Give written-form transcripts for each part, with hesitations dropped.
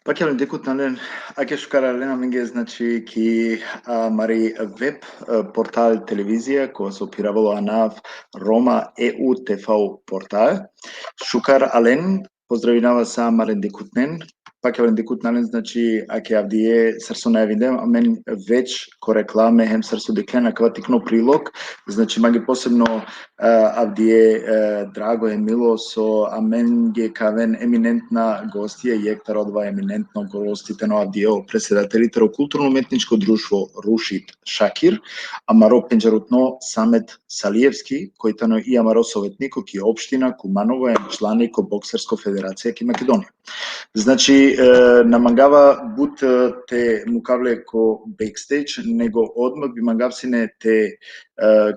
Пакелен декутнален, аке шукара Лена Минге, значи ки мари веб портал телевизија која се опиравало анав Рома ЕУ ТВ портал. Шукар Ален, поздравинава са марен декутнен. Пакелен декутнален, значи аке авдие срсо најавидем, а мен веќе корекламе хем срсо деклена кава тикно прилог, значи маги посебно авдие драго е мило со амен ге кавен еминентна гостија јектар одва еминентно гостите на авдие преседателите ро културно-уметничко друштво Рушид Шакир, амаро пенџарутно Самет Салиевски, којтано и амаро советнико ки општина Куманово е члани ко боксерско федерација ки Македонија. Значи на мангава бут те мукавле ко бекстејдж, него одма би мангавсине те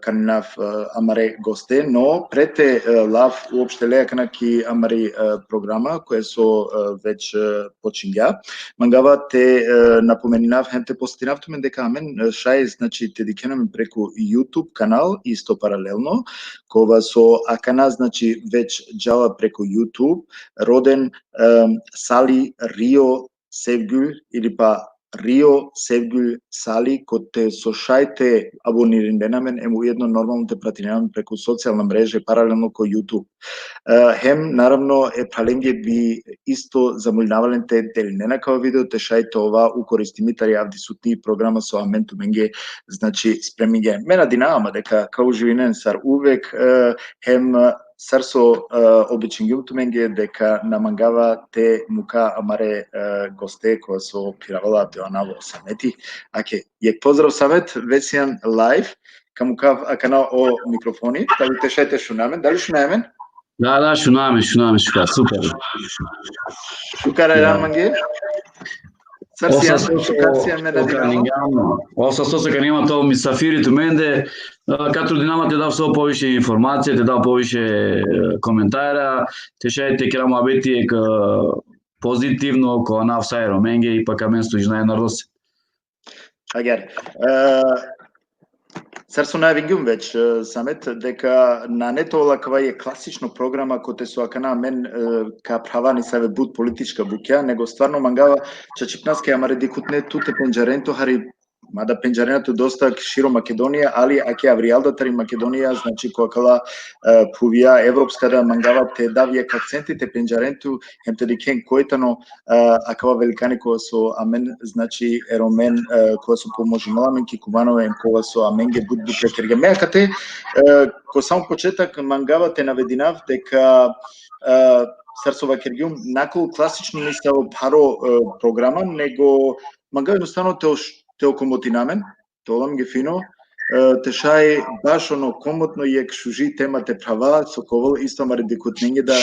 канинав амаре госте, но прете лав уопште лејакна ки амари програма која со веќе почиња. Мангава те напоменинав, хем те постинавтумен дека амен шај, значи те дикенаме преку YouTube канал, исто паралелно, кова со акана, значи веќе джала преку YouTube, роден Сали Рио Севгул или па Рио Севгул Сали, кој те со шајте абонириненамен, ему едно нормално те пратиненамен преку социјална мрежа паралелно ко YouTube. Хем, наравно, е праленге би исто замолнавален те делинена као видео, те шајте ова укористимитари авди сутни програма со аменту менге, значи спремиге. Мена динама дека као живинен сар увек, хем сарсо обичињето менге дека намангава те мука амаре госте која со пиравала Теонаво Самети. Аке, јек поздрав Самет, веќе лайв, камукав акана о микрофони, дали те шајте шунамен, дали шунамен? Да, шунаме, шукар, супер. Шукар е манге? Оса сосека нема тоа мисафирите менде, катру динама те дав со повише информација, те дав повише коментара, те шајте кера муабети позитивно ко нав сајро менге и пака мен стојна една росе. Агер. Сарсо најавингјум веќе, Самет, дека на нетола кава е класично програма кој те со акана мен ка правани саве буд политичка буќа, него стварно мангава чачипнаске амаре дикутне туте пенџаренто хари, мада пенџаренато доста широ Македонија, али аке авријалдатари Македонија, значи која кала пувија европска да мангава те давијек акцентите пенџаренту, хем те дикен којтано акава великани која со амен, значи еромен која со поможималамен ки Куманове ем која со амен ге буд букле меакате, ко само почетак мангава те навединав дека Сарсова Кергиум накол класично не става паро програма, него мангава едноставно те окомотинамен, толам ге фино, те шај баш оно комотно јек шужи тема те права, со ковол исто амаре декутненге да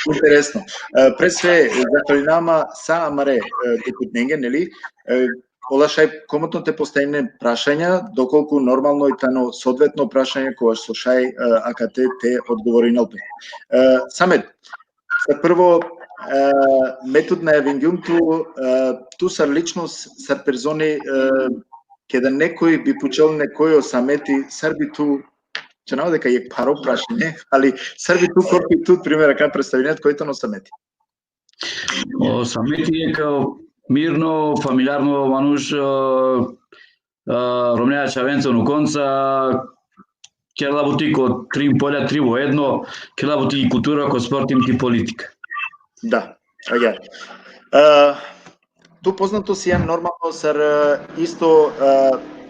интересно. Пред све, захвалинама са амаре декутненге, нели, Ола шај комотно те поставиме прашања, доколку нормално и тано соодветно прашање кога со шај АКТ те одговори на опет. Самет, за прво, метод на евингјумту, ту сар личност, сар перзони, кеда некој би почел некој Самети, сар би ту, че нема дека јек паро прашање, али сар би ту корпи ту, примера, кај представениот којто на Самети. Самети е као мирно, фамилиарно мануш, Ромнеја Чавенца на конца, ке работи ко три полја, три во едно, ке работи и култура, ко спорт и политика. Да, аѓа. Ту познато си јам нормално сар исто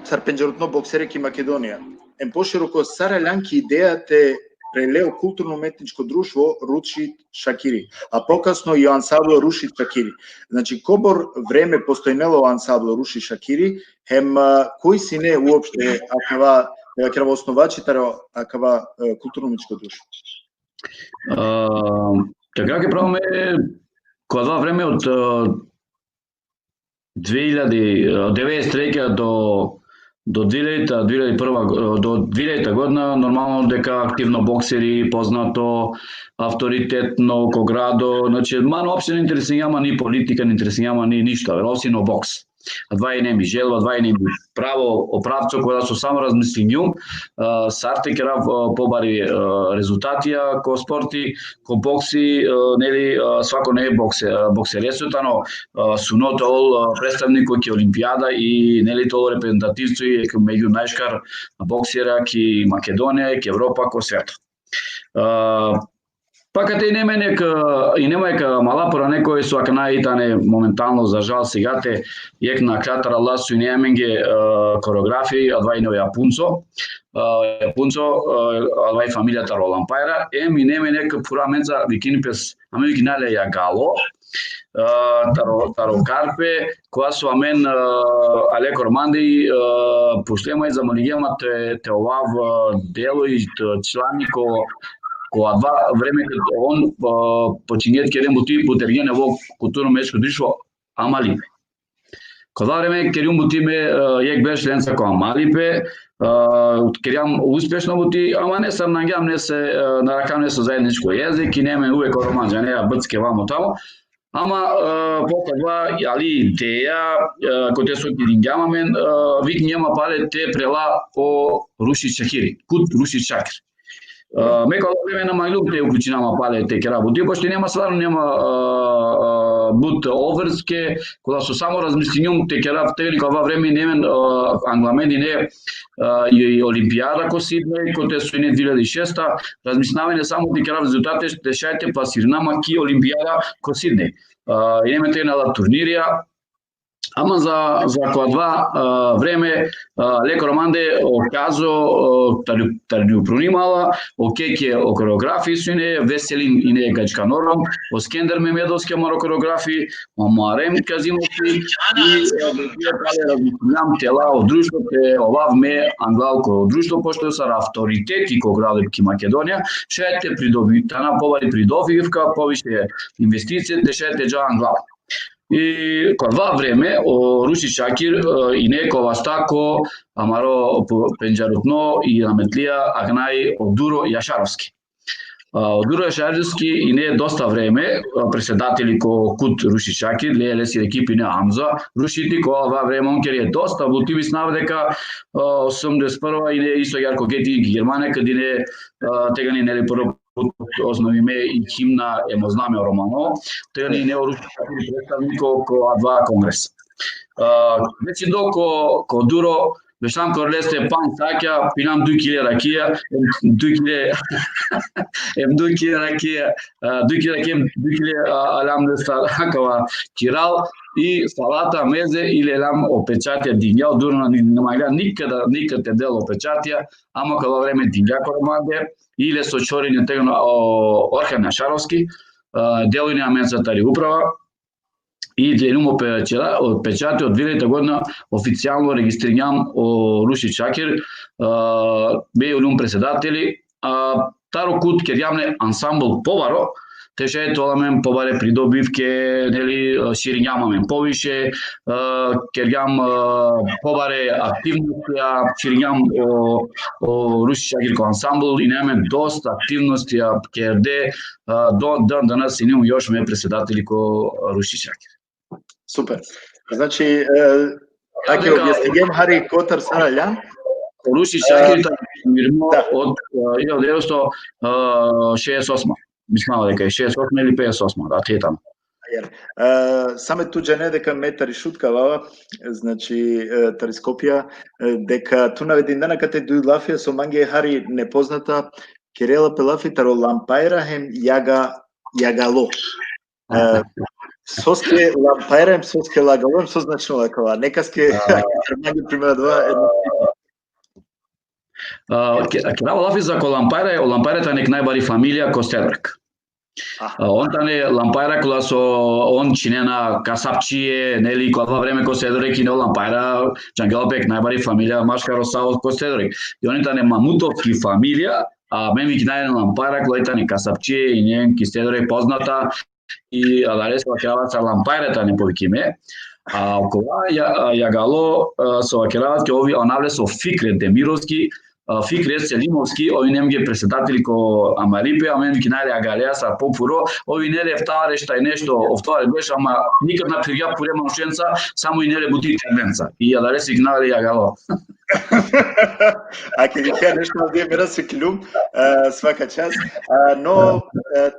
сар пенџарутно боксери ки Македонија. Ем пошироко сара лјанки идејате прелео културно-уметничко друштво Рушид Шакири, а покасно и ансамбло Рушид Шакири. Значи, кобор време постојнело ансамбло Рушид Шакири, хем кој си не уопште акава основачите акава културно-уметничко друштво? Така ке правиме кога два време од 1993 до 2000 година нормално дека активно боксери, познато, авторитетно, ко градо, значи мано опште не интересирањама ни политика, не интересирањама ни ништо, осино бокс. Адва и неми желба, адва и неми право оправцо кога со само размислињум, сарте керав побари резултатија ко спорти, ко бокси, нели свако не е боксересото, но суното ол представник ке Олимпијада и нели тоа репрезентативство и меѓу најшкар боксера ки Македонија, ки Европа, ко свето. Пака те нема ека мала пора некој со акнаитане моментално за жал сегате јек на кратара ласу и неаменге кореографии адва и не Јапунцо. Јапунцо адва и фамилијата Ролампајра и неме нека пура менца викинипес аме викинале Јагало. Таро Карпе, која со амен Алеко Орманди пошлема и за малигема те овав дело и члани која два време он почињет керем бути потергене во културно мечко друштво Амалипе. Кога време керем бути ме јек беше ленца ко Амалипе, керам успешно бути, ама не сам наѓам не се наракам не со заедничко јазик и неме увек романџа не бцке вамо тамо. Ама покога али идеја кој те со дингјамамен вик нема пале те прела о Руши Чакири, кут Руши Чакир. Мека време на мајлук те уклучинама пале те керабути, пошто нема стварно нема бут оверске, кога со само размислињум те кераб те кога време немен англамеди не и Олимпијада ко Сиднеј, кој те со 2006, размиславање само те кераб резултати те шајте пласирнама ки Олимпијада ко Сиднеј. И неме те на турнирија. Ама за која два време Леко Романде оказо тарни упронимала, океќе о кореографии со не, Веселин и не Гајчканором, о Скендер Мемедовски моро кореографии, о Марем Казимовски и размислам тела од друштвото, овав ме англалко друштво, пошто са авторитети ко градот ки Македонија, шајте придобитана побари придобивка, повише инвестиции, шајте джа англал. И кога два време о Руши Чакир и некова стако амаро пенџарутно и наметлија агнај Одуро Јашаровски. Одуро Јашаровски и не доста време преседатели ко кут Руши Чакир, леси екипи не Амза, Рушити кога ва време он ке е доста бутиви снав дека 81 и не исто Јарко Гети Германија каде не тега не нели прво основи ме и химна емознаме романо, тега не оруши представнико ко А2 конгрес. Веќе до ко Дуро, вештам ко лесте пан саќа, пинам 2 киле ракија, 2 киле алам леста ракава кирал и салата мезе или елам опечатија диња, Дуро нема никаде дел опечатија, ама кога време диња ко романде, или со чориње тега Орхан Јашаровски, делојне аменцата управа и денум печати од 2000 година официјално регистриран о Руши Чакир, бе улум преседатели, таро кут керјамне ансамбл Поваро, теше тоа мен побаре придобивке, нели ширињамамен повише, керјам побаре активностија, ширињам о Руши Чакир ко ансамбл и неме доста активностија керде до данас и нему још ме преседатели ко Руши Чакир. Супер. Значи, таке објаснигем Хари Котар Сараљан. Руши Чакир мирно од 1968. Мислам дека е 68 или 58, да, тетам. Саме туѓа не дека метари шуткава, значи тари Скопје, дека ту наведен дена кате дујлафија со манге Хари непозната Кирела Пелафи таро Лампајра хем Јагало. Соске Лампајра хем соске Лагало, со значно лакова. Некаске манге примера два Кирава Лафи за Колампајра, Лампајрата нек најбари фамилија Костедрак. Онтане Лампајра кола со он чинена касапчие, нели кога време Костедрак и не Лампајра, Джангелопек најбари фамилија Машка Росао Костедрак. И онтане Мамутовски фамилија, а мен ви кинајна Лампајра кола тани касапчие и нен Костедрак позната и адаресова Кираваца Лампајрата не повикиме. А кога Јагало со Киравац ке ови онавле со Фикрет Демировски, Fikret Selimovski, ovinem председатели ко Амарипе, а мен кинали агалеа са попуро, овинеле втаре шта нешто, овтаре беше, ама никад на пригја пуре маншенца, само и неле бути тенденца. И ја даре сигнали агало. Ако ви кажа нещо, вие мира се клюм свака час, но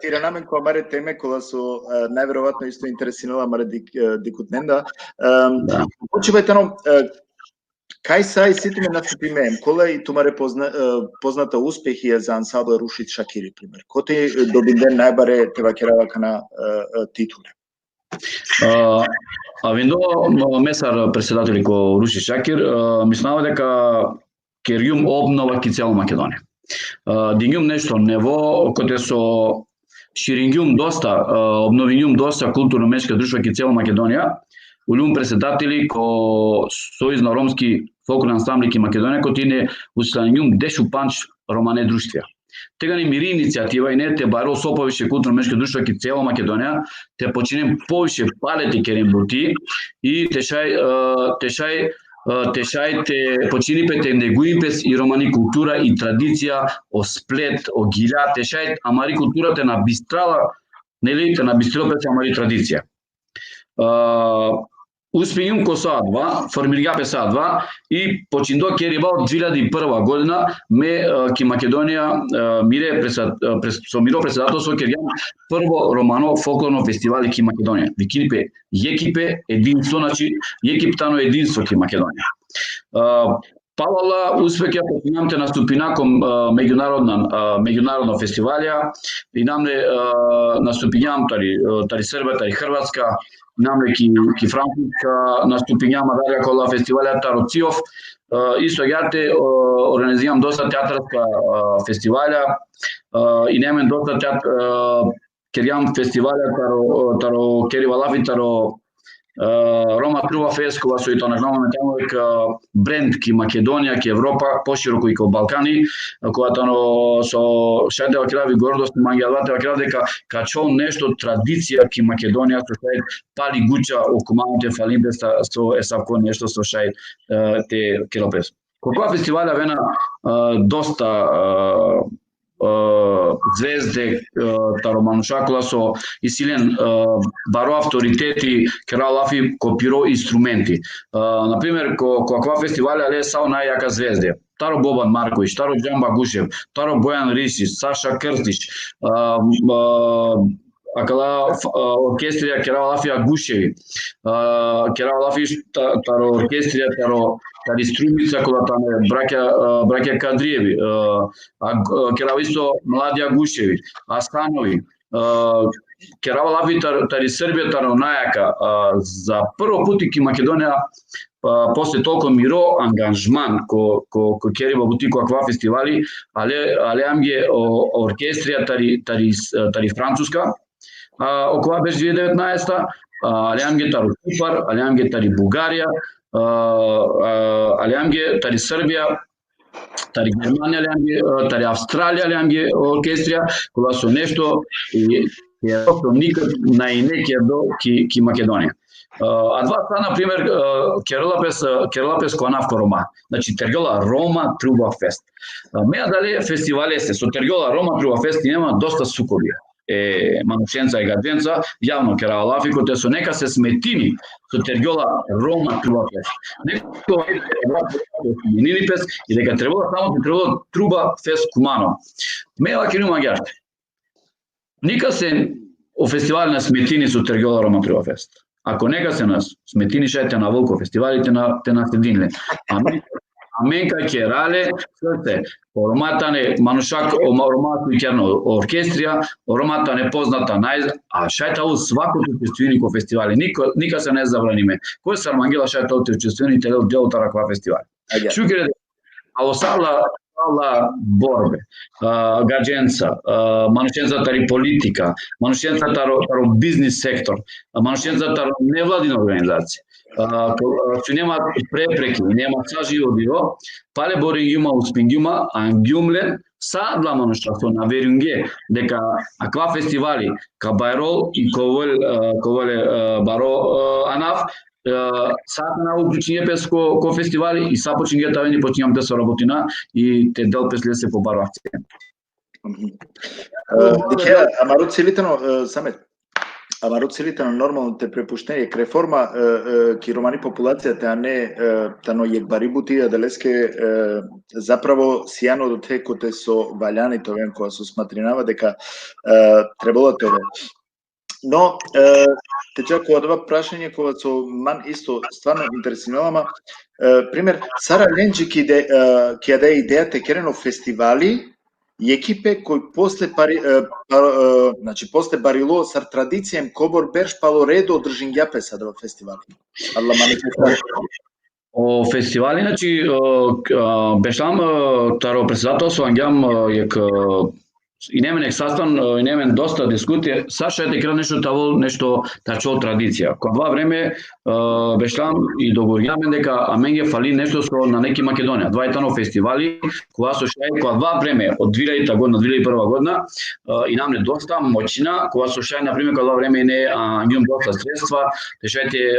тиранамен која маре теме која со најверојатно исто интересинала маре дикутненда. Почивајте кај са и сите ме наступиме, кола и тумаре позната успехи за ансамбл Рушид Шакири, пример. Коте добинден најбаре те вакерава кана титуле? Авиндо месар председатели ко Рушид Шакир, мислам дека керјум обнова ки цела Македонија. Дингјум нешто нево коте со ширингјум доста, обновињум доста културно-мечка друштва ки цела Македонија. Улум председатели ко Сојуз на ромски фолклорни ансамбли ки Македонија кои не устанјум дешу панч романе друштвија. Тега ни мири иницијатива и не те баро со повише културно-мечка друштва ки цела Македонија, те починем повише палети керем бути и тешај те починипе те негуипес и романи култура и традиција, о сплет, о гиля, тешај амари културата на бистрала, нели, те на бистрала пес амари традиција. Успејум ко СА2, формиргапе СА2 и починдо кериба од 2001 година ме ки Македонија мире со миро председателство керијам прво романо фолклорно фестивали ки Македонија. Викинипе јекипе единство, значи јекиптано единство ки Македонија. Палала успеќа починам те наступина кон меѓународно фестивалија и намле наступињам тари Србија, тари Хрватска, намле ки Француска, наступињам дарја кола фестивалја Тароциов, исто јате организирам доста театарска фестивалја и немен доста керијам фестивалја таро кери валафи таро Рома Трува Фест, кога со и тоа наглавно дека бренд ки Македонија, ки Европа, пошироко и ко Балкани, кога тоа со шајде вакирави гордост, мангјалате вакирави дека качол нешто традиција ки Македонија, со шајд пали гуча окуманите фалимбе со есавко нешто со шајд те керопес. Кога фестивалја вена доста звезде таро манушакула со исилен баро авторитети кералафи копиро инструменти. Например, кога фестивалја ле сао најјака звезде. Таро Бобан Марковиќ, таро Џамба Гушев, таро Бојан Рисич, Саша Крстич, акала оркестрија кералафија Гушеви, кералафи таро оркестрија тари Струмица кола таме браќа Кадриеви, керава исто Младија Гушеви, Асанови, керава лафи тари Србија таро најака. За прво пути ки Македонија после толку миро ангажман ко керива бути која фестивали, але амге оркестрија тари Француска, околу беше 2019, але амге таро Кипар, але амге тари Бугарија, алиамге тари Србија, тари Германија, алиамге тари Австралија, алиамге оркестрија, кога со нешто со никад најнекија до ки Македонија. А два са, например, Кералапес Коанавко Рома. Значи, Тергела Рома Труба Фест. Меја дали фестивале се, со Тергела Рома Труба Фест нема доста сукоби. Манушенца и гадженца, јавно кералафи, кои со нека се сметини со Тергела Рома Труба Фест. Некој е пес и дека требало само Труба Фест Кумано. Меја ке нема гјаште. Ника се о фестивали на сметини со Тергела Рома Труба Фест. Ако нека се на сметини шајте на Волко фестивалите те на сединле. Аменка керале, срце, ороматане манушак, оромату и керно оркестрија, ороматане позната а шајта у свакото учествени ко фестивали. Ника се не забраниме. Кој се армангела шајта у учествени дел тараква фестивали. Шукере, алосала борбе, гадженца, манушенца тари политика, манушенца таро бизнис сектор, манушенца таро невладина организација. Што нема препреки, нема саживодиво, пале борингјума успингјума, ангјумлен, са два манушаство на верунге, дека аква фестивали, ка Байрол и коволе баро Анав, Сега на уклучение пес ко фестивали и са починге тавени почингам те со работина и те дел пес лесе по барвахте. Дикеа, ама целитено самет. Ама целитено нормално те препуштение к реформа ки романи популацијата, а не тано јекбарибути, аделеске заправо сијано до те коте со валјани товен која со сматринава дека требало тоа. Но те чако од ова прашање кога со ман исто стварно интересирано, пример Сара Ленџи ки даде идејата керено фестивали и екипе кои после значи после барило сар традицијем кобор берш палоредо одржингјапе сада во фестивали. Алла манифестација. О фестивали, значи бештам таро председателство ангјам јек и немен састан, и немен доста дискутија, Саша е текра нешто тавол, нешто тачол традиција. Кога два време бештам и договорјаме дека аменге фали нешто со на неки Македонија. Два етано фестивали, кога со шај, кога два време од 2000 година, 2001 година, и нам недоста моќина, кога со шај, например, кога два време не ангиум доста средства, тешајте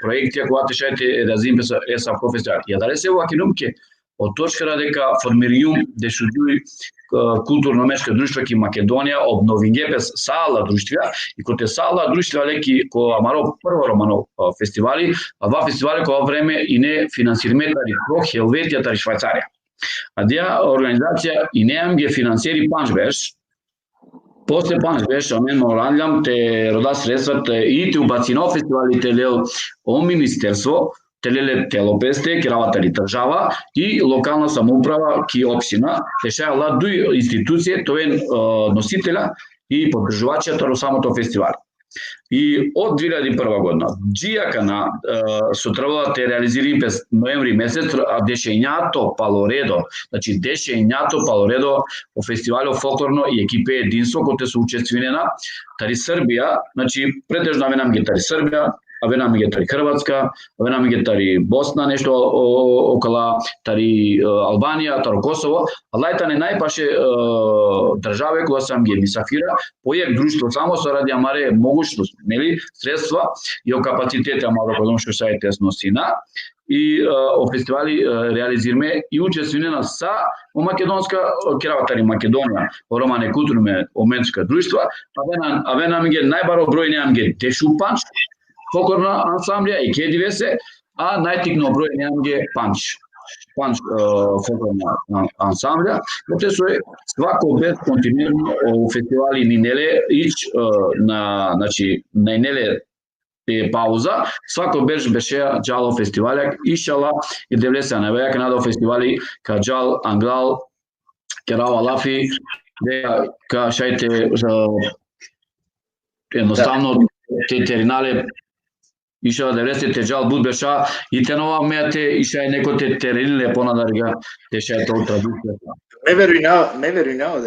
проекти, кога тешајте разимпе со ЕСА фестивал. Ја дале се во акинумке, од точкара дека формириум дешудјуи културно-мешка друштва ки Македонија обновингепес сала друштва и коте сала друштва леки ко амаро прво романо фестивали, а два фестивали која време и не финансираме тари про Хелветија тари Швајцарија. А дија организација и неам ги финансери Панчбеш. После Панчбеш, амен моралјам те рода средства и те убацино фестивалите лел о министерство телеле телопесте, керавата ли држава и локална самоуправа ки општина, решајала дуи институције, тој носителя и поддржувачите на самото фестивал. И од 2001 година, Джијакана со требало да те реализира през ноември месец, а дешењато Палоредо, значи дешењато Палоредо о фестивалот фолклорно и екипе единство кој се учествувина тари Србија, значи претежно авенам ги тари Србија, авенам ги тари Хрватска, авенам ги тари Босна, нешто околу тари Албанија, таро Косово, а лајта не најпаше државе која сам ги мисафира, појек друштво само со ради амаре могуćност, нели, средства и о капацитете амаро кога што се тесносина и о фестивали реализираме и учествуваме са о македонска кераватари Македонија, о романе културно оменска друштва, авенам ги најбаро број неам ги Дешупанч, фолклорна ансамблија и Кедиве се, а најтикно број неам ги Панч фолклорна ансамблја, коте се свако без континуирано о фестивали нинеле ич на значи најнеле пауза, свако беше джало фестивалјак, ишала и девлеса на вејак надо фестивали ка джал, ангал, керава лафи, ка шајте едноставно те теринале ишала девлесите джал буд беша и те нова меате иша неко те терениле понадарга теше тоа традиција. Ме верувам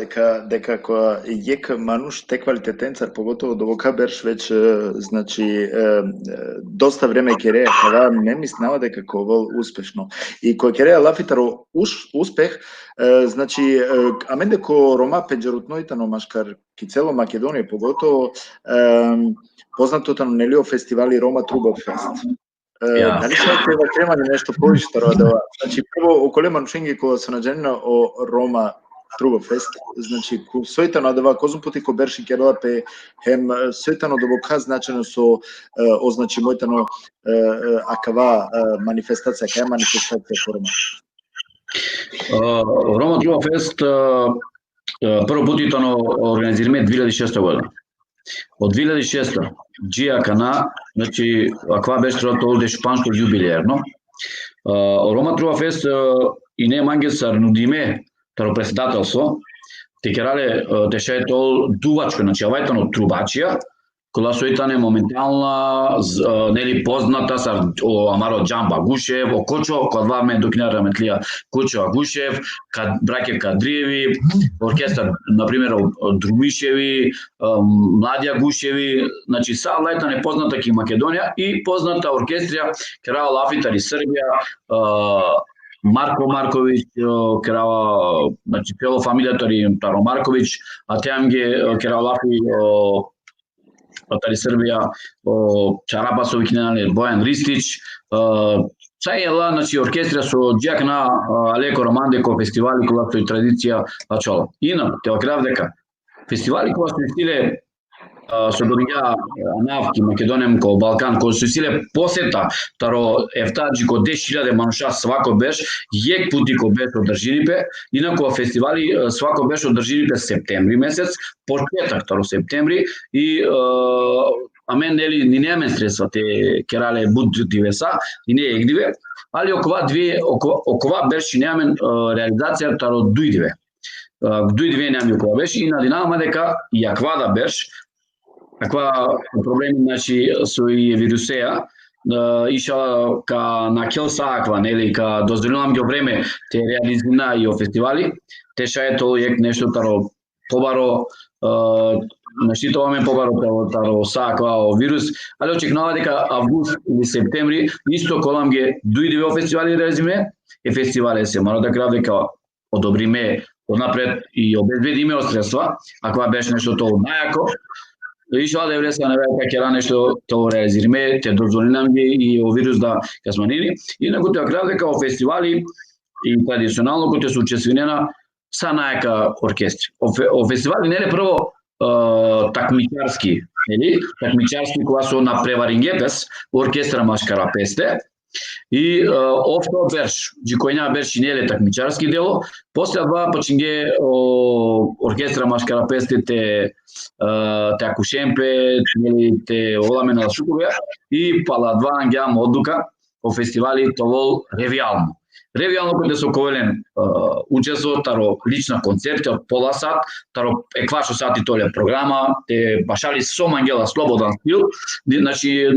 дека кога јек мануш те квалитетенцар, поготово до вока берш веќе значи доста време ќе реа, кога не мислева дека ковол успешно. И кој ќе реа лафитаро успех, значи амен деко Рома пеџерутнојтано машкар ки цело Македонија поготово познатото на нелио фестивали Рома Трубов фест. Дали се треба кремање нешто повеќе да значи прво околе манушенги кога се наџенина о Рома Трубов фест, значи сојтано да козум пути ко берши керолапе хем сојтано да бока значено со означи мојтано акава манифестација, каја манифестација ко Рома. Рома Трубов фест прво путитано организираме 2006 година. Од 2006 Джијакана, значи аква беше тоа де шпанско јубилеерно. Рома Трубов фест и не манге сар нудиме таро председателство, те керале тешај тол дувачко, значи авајтано трубачија, која сојтане моментална нели позната сар амаро Џамба Гушев, о Кочо, која два мен докинар раметлија Кочо Гушев, браќа Кадриеви, оркестар на пример Друмишеви, Младија Гушеви, значи са лајта непозната ки Македонија и позната оркестрија керава лафитари Србија, Марко Марковиќ, керава значи цело фамилијата таро Марковиќ, а теам ги керава лафи тари Србија, чарапа со викиненале Бојан Ристич, Сајела, значи оркестрија со џак на Алеко Романде ко фестивали кога тој традиција начало. Ина, те окрав дека фестивали кога се стиле со доаѓа навки Македонија ко Балкан, кога се стиле посета таро ефтаџи ко 10.000 мануша свако беш, јек пути ко беш одржинипе, инако фестивали свако беш одржинипе септември месец, почеток таро септември и амен нели ни немаме средства те керале буддивеса и не егдиве, али окова беше немаме реализација таро дујдиве. Дујдиве немаме окова беше и надинаваме дека јаквада беше, каква проблеми значи со и вирусеа, иша ка на Келсаква, нели ка дозволувам ги време те реализина и о фестивали, те шаето јек нешто таро побаро наштитуваме побаро таро саква о вирус, али очекнува дека август или септември исто колам ги дујдиве о фестивали реализиме, и фестивале се мора да крав дека одобриме однапред и обезбедиме средства, ако беше нешто тоа најако. Ишла да евреска на века ќе нешто тоа реализириме, те дозволинам ги и о вирус да ја сманини. Инаку тоа крав дека о фестивали и традиционално кои се учествинена са најака оркестри. О фестивали нели прво такмичарски, нели? Такмичарски кога со на Преварингепес, оркестра Машкара Песте. И овто берш, кој берш и неле такмичарски дело, после два починге оркестра Машкара Песте те акушемпе, те оламена шукове и пала два ангјам одлука о фестивали товол ревијално. Ревијално кој се ковелен учество таро лична концерт од пола сат, таро еквашо сати толе програма, те башали со мангела слободан стил, значи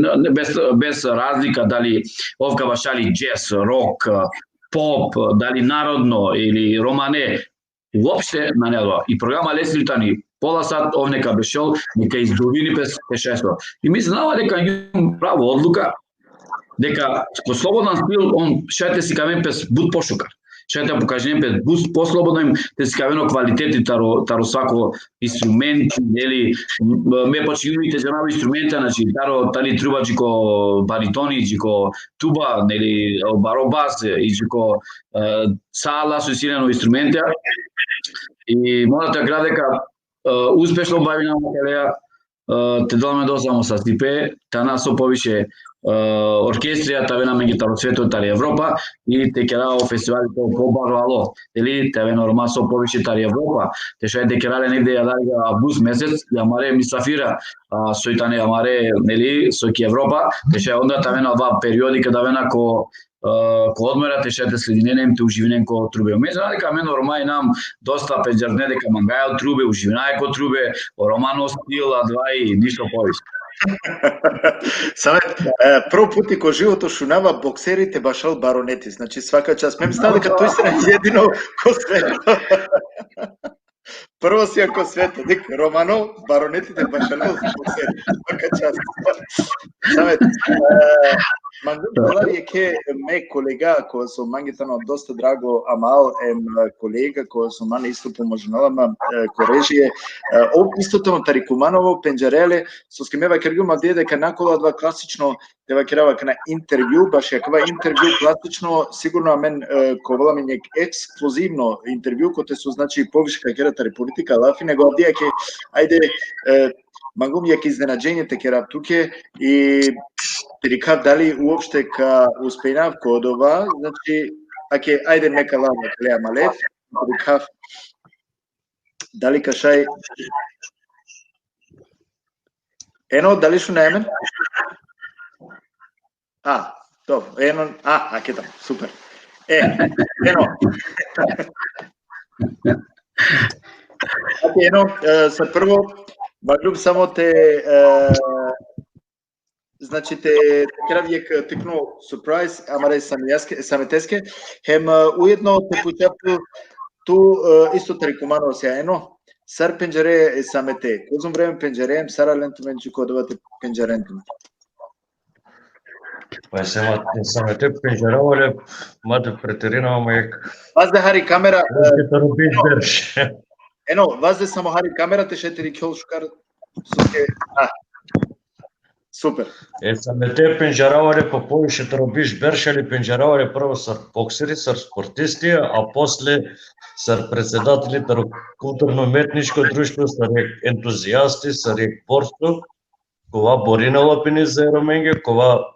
без разлика дали овка башали джез, рок, поп, дали народно или романе, уопште на недоа. И програма Лесли Тани пола сат овнека бешол, нека издовини пешество. И ми знава дека ќе право одлука дека со слободен стил он шајте си камен пес буд пошукар. Шајте покажем пес буд послободно им те си кавено квалитети таро свако инструмент, нели ме починувате за нови инструменти, значи таро тали труба ко баритони, ко туба, нели баробас и ко сала со силено инструменти. И морате град дека успешно бавина материја те долме досамо са стипе, тана со повише оркестрија вена меѓу таро светот тари Европа и те керао фестивали побарвало, дели те нормално со повише тари Европа, те шајде керале негде ја дали август месец, ја маре мисафира со итане ја маре нели со ки Европа, те шај онда тавена два периоди када вена ко одмера те шајте слединенем те уживинен ко трубе. Меѓу дека мен нормај нам доста пеџерне дека мангајал трубе, уживинај ко трубе, романо стила два и ништо повише. Самет, прв пути ко живото шунава боксерите башал баронети, значи свака час. Мем става дека тој се едино ко свето. Прво си ако свето, дека Романо, баронетите башал боксери, свака час. Самет, мангум долари ке ме колега кој со мангитано доста драго Амал ем колега кој со мане исто поможнала ко режие истото тари Куманово пенџереле со скемева кергума дека накола два класично дева керава на интервју баш јаква интервју класично сигурно мен ко волам нек ексклузивно интервју кој се значи повише кај тари политика лафи него овдија ке ајде мангум јаки изненаđење те кера туке и рикав дали уопште ка успејнав код ова, значи аке ајде нека лава клеа малев, рикав дали кашај ено дали шу наемен? Добро, ено, аке там, супер. Ено. Аке ено, са прво мангум само те значи те кравјек текно surprise, амаре саметеске, хем уедно те почапу ту исто трекумано се ено, сар пенџере самете. Козум време пенџереем, сара ленту менчу кодовате пенџеренту. Па самете пенџеровале, мада претеринаваме јак. Вазде хари камера. Ено, вазде само хари камера, те шетери кјол шукар. Соке, Супер. Саме те пенџаравале по повишето робиш бершали пенџаравале прво сар боксери, сар спортисти, а после сар председатели на културно-уметничко друштво, сар ентузијасти, сар борство, кова боринала пини за ероменге, кова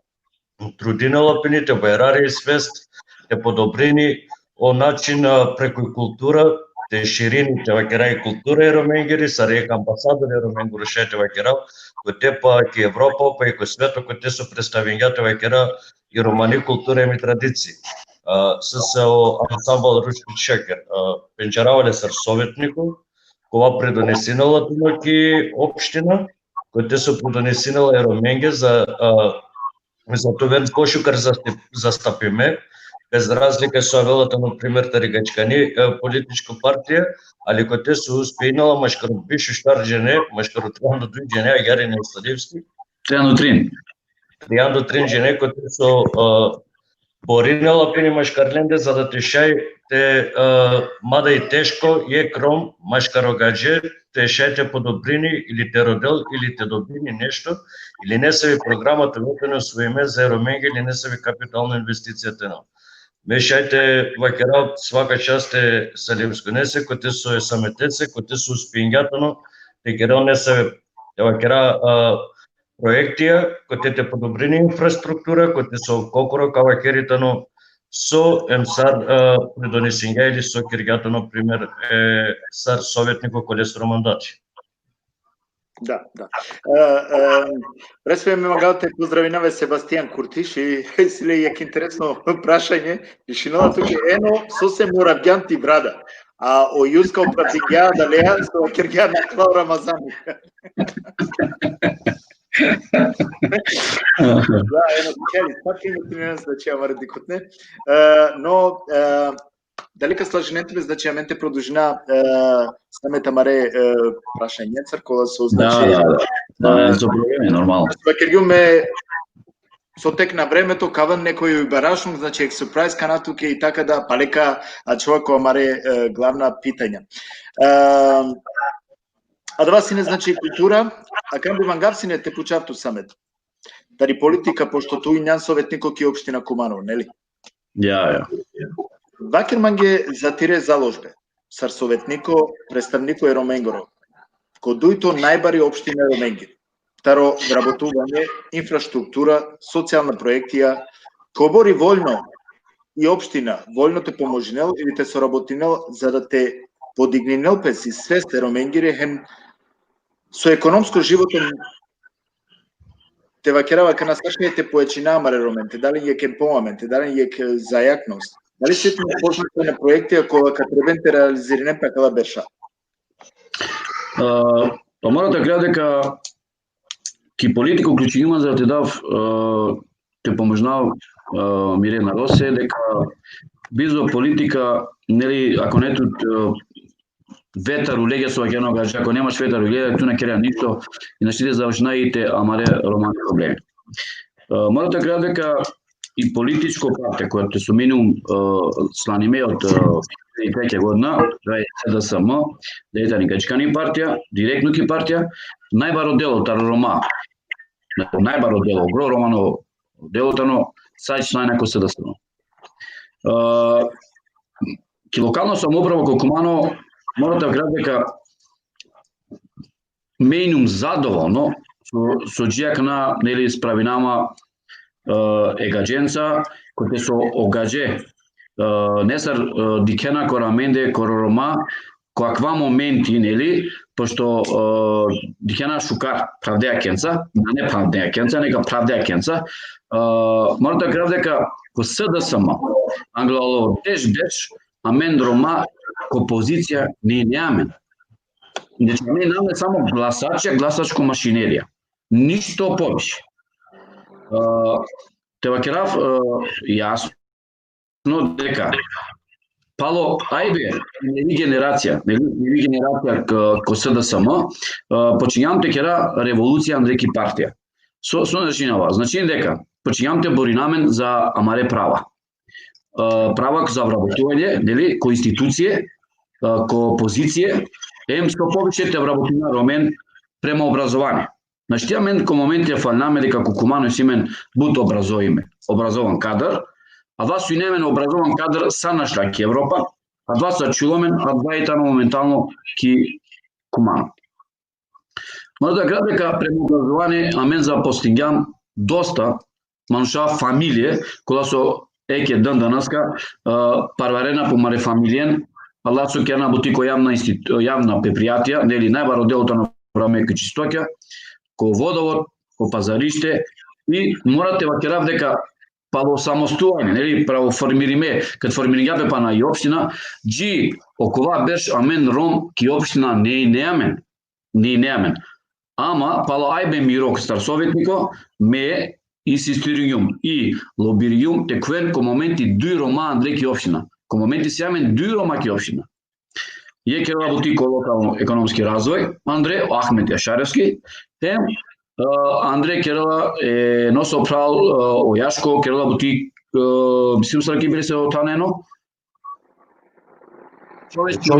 трудинала пини, те бајрари свест, те подобрини о начин преку култура, те ширини, те вакерај култура ероменгери, сар амбасадори ероменгуру шете вакерав, кој те па ки Европа, па и кој свето, кој те су представењата вакера и романи култура и традиции. С ансамбл Ручки Шекер. Пенџаравале сар советнику, кова предонесинала туноки општина, кој те су предонесинала ероменге за товен пошукар застапиме, без разлика со велата, например, таригачкани политичка партија, али кој те су успејнала машкаро бишу штарџене, машкаро тријандо дуј жене, а јари не Сладивски. Тријандо трин жене, кој те су боринала пини машкарленде, за да тешај те мада и тешко, е кром, машкаро гадже, тешај те подобрини, или те родел, или те добини нешто, или не се ви програмата ветено својме за ероменге, или не се ви капитална инвестицијата на. Мешајте вакера свака част е Салимско несе, кој те со саметеце, кој те со успењатано, те керел не се вакера проектија, кој те подобрини инфраструктура, кој те со кокоро кавакеритано со емсар предонесинга или со киргјато, например, сар советнико колестро мандати. Да. Пресве ме магалте поздравинаве Себастијан Куртиш и силе јак интересно прашање. Пишинала туке ено сосе моравѓанти брада. А о јуска оправдиња да леа со киргја на Клау Рамазани. Да, ено кели, пак има трениран значи амар дикотне. Но далека слаженете без значи аменте продолжина самета маре прашање цркола со значи. Да, со проблеми нормално. Кергјуме со тек на времето каван некој барашнук, значи експрайз канатуке и така да палека човеко маре главна питања. А да вас не значи култура, а кам би мангавсине те почарту самет. Тари политика пошто тој њан советнико ки општина Куманово, нели? Ја. Вакерманге затире заложбе. Сар советнико, представнико Ероменгоро. Кодујто најбари општина Ероменги. Таро вработување, инфраструктура, социјална проектија, кобори вољно и општина вољно те поможнел или те соработинел за да те подигнинел пес и свест Ероменгири хем со економско животом те вакерава ка насашајте поечина амаре роменте, дали е кен помаменте, дали е зајакност. Дали се ти познате на проекти која ка требенте реализиране пекала берша? Па мора да кажа дека ки политика уклученима за да те дав те поможнав Мирена Росе дека бизо политика нели ако нету ветар у леѓа со агено гажа, ако немаш ветар у леѓа, ту не керја ништо и нашите завршнаите амаре романи проблеми. Мора да кажа дека и политичко партија која те со минимум сланиме од 2003 година, тоа е СДСМ, Дејтани Качкани партија, директно ки партија, најбаро дело таро рома. Најбаро дело, гро романо делотано, сај члајна ко СДСМ. Ки локално самоуправа ко Куманово мора да кажа дека менум задоволно со џијак на нели справинама егаџенца кој со огаже не сар дикена кораменде коророма коаква моменти нели пошто дикена шукар правдеа кенца, не правдеа кенца, нека правдеа кенца. Мора да кажа дека ко СДСМ англало деш а мен рома ко позиција не неамен. Значи не наме само гласачко машинерија. Ништо повише. Те вакерав јасно дека пало ајбе нели генерација ко СДСМ почињам те кера револуција Андреки партија. Со начинава, значи дека почињам те боринамен за амаре права. Права за вработување, нели, ко институције, ко позиција, емско повише те вработина ромен према образование. Значи тие мен кон моменти фалнаме дека Кукумано си мен бут образован кадар, а два су немен образован кадар са нашла ки Европа, а два са чуломен, а два и тано моментално ки Кумано. Мора да град дека према образование, а мен за постингам доста мануша фамилие, која со еке ден данаска парварена по маре фамилиен, алла со ќе на бутико јавна предпријатија, нели најбаро делото на време ке чистоќа, ко водовод, ко пазариште и морате вакерав дека па во самостојање, нели право формириме, кад формиригапе па на и општина, джи окова берш амен ром ки општина не неамен. Ама пало ајбе мирок стар советнико ме инсистириум и лобириум те квен ко моменти дуј рома Андре ки општина. Ко моменти се амен дуј рома ки општина. Је ке работи ко локално економски развој, Андре Ахмет Јашаревски, те Андре Керала е носо прал Ојашко, Керала бути мислим сраки биле се отанено. Човечки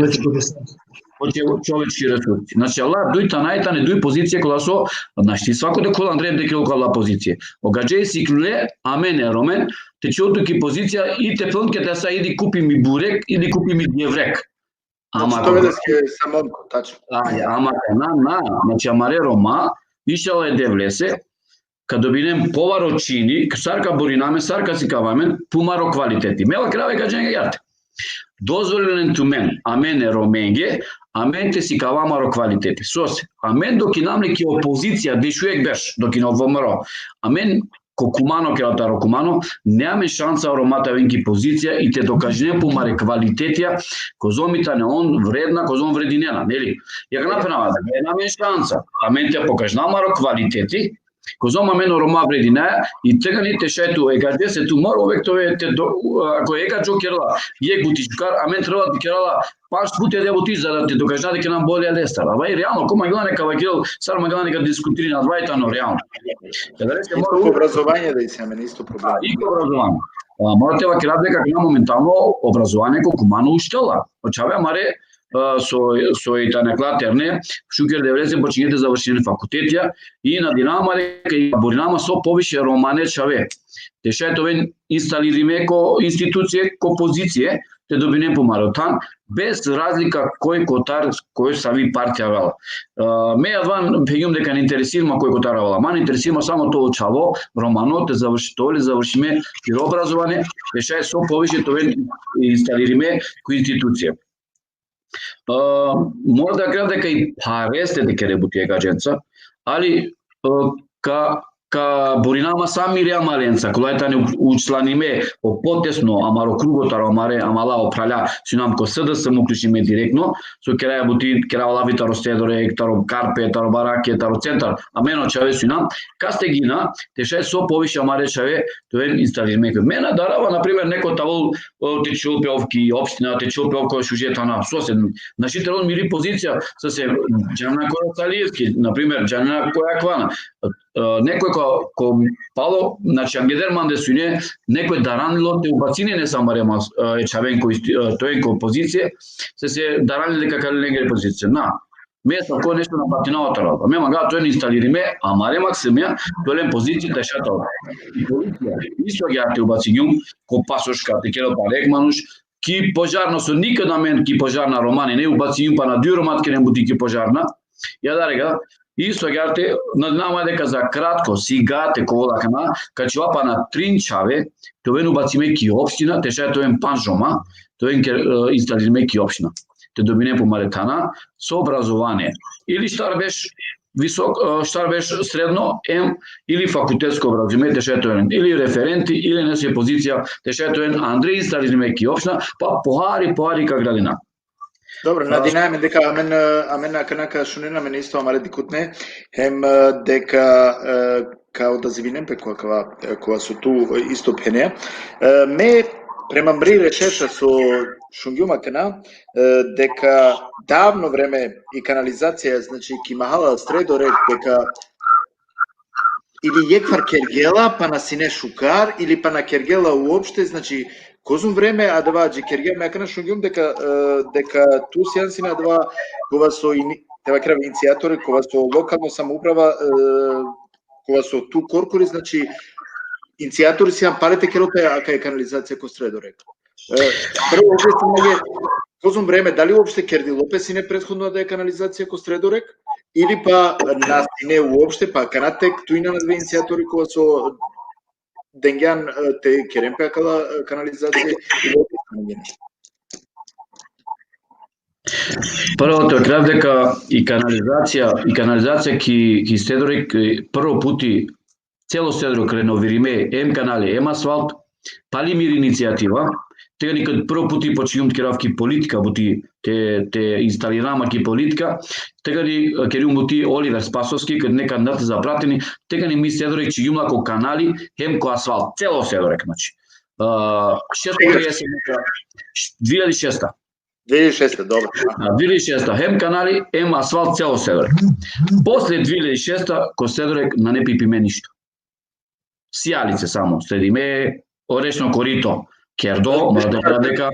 ресурси. Значи, ала дуј танајтане, дуј позиција која со, значи, свако декола Андреј декола кала позиција. Огаđe си клюле, а мене ромен, те чото ки позиција и те плнке да са иди купи ми бурек, или купи ми геврек. Ама тоа е самонко, тачно. Ама значи, амаре рома, ишала е девлесе, кадо бинем поваро чини, сарка буринаме, сарка си кавамен, пумаро квалитети. Мела краве каđenga јарте. Дозволен ту мен, а мене роменге, а мен те си кавамаро квалитети. Сосе, а мен доки намли ки опозиција, дешуек беш, доки на ВМРО, а мен ко Кумано ке отаро Кумано, неаме шанса ромата венки позиција и те докажне помаре квалитетија, козомита не он вредна, козом врединена, нели? Ја го направа, неаме шанса, а мен те покажнамаро квалитети, козома мено рома вредина и тега не те шајту егаđe се ту мора овек тоа те ако егаđо керла јек бутичкар а мен треба да керала паш путе да бутиш за да те докажа дека нам боле лестар. А вај реално кома гледа нека вакел сар магледа нека дискутира на двајта но реално. Каде рече мора образование да се мене исто проблем. И образование. Морате вакел дека има моментално образование ко Кумано уштела. Очаве маре со и танаклатерне, шукер девлесе почињете завршени факултетија и на Динамо дека и Буринама со повише романе чаве. Теше тоа инсталириме ко институција, ко позиција, те добине помаротан, без разлика кој котар, кој сави партија вела. Ме јадван пеѓум дека не интересирма кој котар вела, ма не интересирма само тоа чаво, романо, те завршиме и образование, теше со повише тоа инсталириме ко институција. Мора да кажам дека и паресте дека ребути егаđenца, али ка Буринама сами реамаленца, колајта не учланиме о потесно, амаро круготаро, амала опраля, синам ко СДС му уклучиме директно, со кераја бути, кераја лавитаро стедоре, таро карпе, таро бараке, таро центар, а мено чаве синам, касте гина, теше со повише амаре чаве, тоа инсталириме. Мена дарава, например, неко тавол Течилпеовки, општина Течилпеовка шужетана, сосед, нашите род мири позиција, со се Џана Корацалиевски, например, Џана Којаквана, некој ко пало, значи ангедерман де суне, некој даранило те убацине не самарема чавен кој тој ко позиција, се дараниле дека кале негре позиција. На, место кој нешто на патиналата работа. Ме мага тој не инсталириме, а маремак се меа, тој позиција да шата. Исто ја те убацињум ко пасошка, те керо парекмануш, ки пожарно со никада мен ки пожарна романи, не убацињум па на дуј ромат ке не бути ки пожарна. Ја дарега исто гјарте, наднама дека за кратко, сигате колакана, качува на тринчаве, тоа убациме ки општина, теше тоа панжома, тоа инсталириме ки општина. Те добине помаретана со образование. Или штар беше висок, штар беше средно, или факултетско образование, теше тоа или референти, или не се позиција, теше тоа Андреј инсталириме ки општина, па поари ка градина. Добро, надинаеме дека амен аканака шунена мене исто амале дикутне, хем дека као да завинем пе која со ту исто пене. Ме према мри решеша со шунгјума кана дека давно време и канализација, значи ки махала стредорек дека или јеквар кергела па на сине шукар или па на кергела уопште, значи козум време адава џи кергел ме кана шунгјум дека ту сијансина адава кога со Тева крав иницијатори кога со локална самоуправа, кога со ту коркури, значи иницијатори си парите ке ротаја ака е канализација кој Стредо река. Прво објаснам маѓе возум време дали уопште Керди Лопес и не претходно да е канализација кој Стредо рек или па нас и не уопште па канатек туина на две иницијатори кога со Денгјан те керемпеа кала канализација и Прво тоа крав дека и канализација ки Стедорек прво пути цело Стедорек реновириме ем канали, ем асфалт, палимир иницијатива, тега никад прво пути починум керавки политика бути те инсталирама ки политика, тега ни керум бути Оливер Спасовски кад не кандидат за пратени, тега ни ми Стедорек че јумла ко канали, ем ко асфалт, цело Стедорек, значи. 2006 добро. 2006 хем канали, ем асфалт цело Стедорек. После 2006 ко Стедорек на не пипиме ништо. Сијалице само, следиме оречно корито, Кердо, мора да кажа дека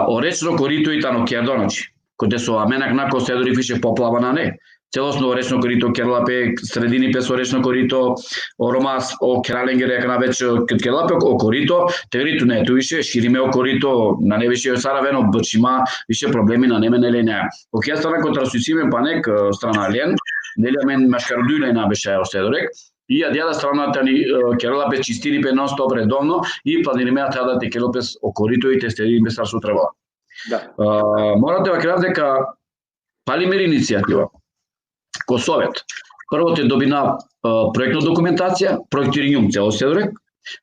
оречно корито и тано Кердо, значи, коде со аменак на ко Стедорек више поплава на не. Целосно оречно корито Керлапе, средини пес оречно корито, Ромас, Кераленгер река на веќе кад Керлапе о корито, тегрито не ту више шириме о корито, на не више Саравено бчима, више проблеми на неме нели не. Океј стана кон трасусиме панек страна Лен, нели мен машкардујле на беше Стедорек. И јадјада страната ни Кералапе чистини пе нон-стоп редовно и планириме да те Кералапес о корито и те стедини без сарсу требала. Да. Морате да кажам дека палимир иницијатива ко Совет. Прво те добина проектна документација, проектирање цело Стедорек,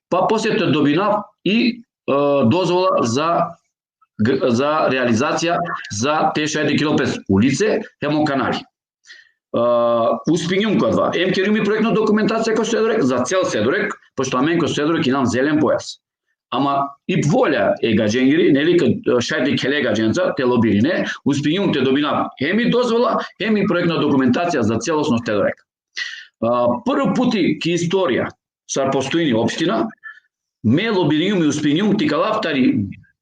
па после те добина и дозвола за реализација за те 60 килопес улице, емо канали. Успењум кога два. Ем керуми проектна документација ко Стедорек за цел Стедорек, пошто амен ко Стедорек имам зелен појас. Ама и волја е гаџенгири, нели кад шајте келе гаџенца, те лобирине, успењум те добина еми дозвола, еми проектна документација за целосно Стедорек. Прв пути ки историја са постојни општина, ме лобириум и успењум тикалафтари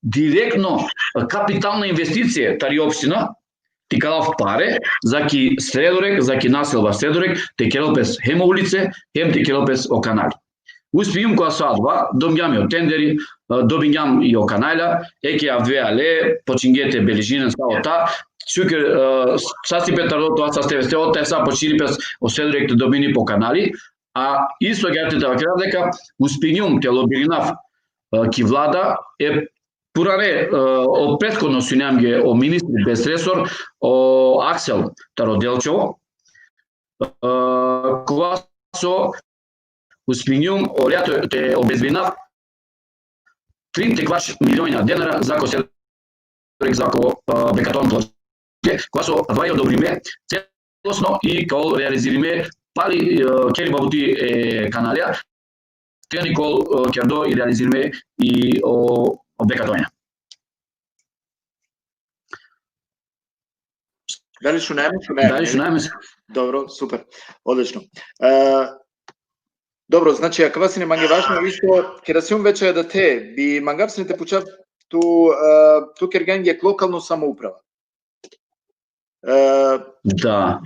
директно капитална инвестиција тари општина, тикалав паре за ки Стредорек, за ки населба Стредорек, те Кералпес хем улице, хем те Кералпес о канали. Успејум која садба, добијам и о тендери, добијам и о каналя, еке авдве але, почингете белижинен стаота, чукер саси петардо тоа са стевесте, ота са почини пес о Стедорек те добини по канали, а исто гјате да кажам дека успејум те лобиринав ки влада е пуране од претходно сунјам ге о министри без ресор, о Аксел Тароделчево, кога со успењум о лето те обезбеднав 3 милиони денара за ко Стедорек за ко бекатон плоќе, кога со два одобриме целосно и кога реализириме пали кериба бути каналија, тега никол кердо и реализириме и о бекатоња. Дали шунеме? Дали шунеме? Добро, супер. Одлично. Добро, значи, ако вас не манге важно, исто, ке да сум веќе да те, би мангавсните почав ту керган е локално самоуправа. Да.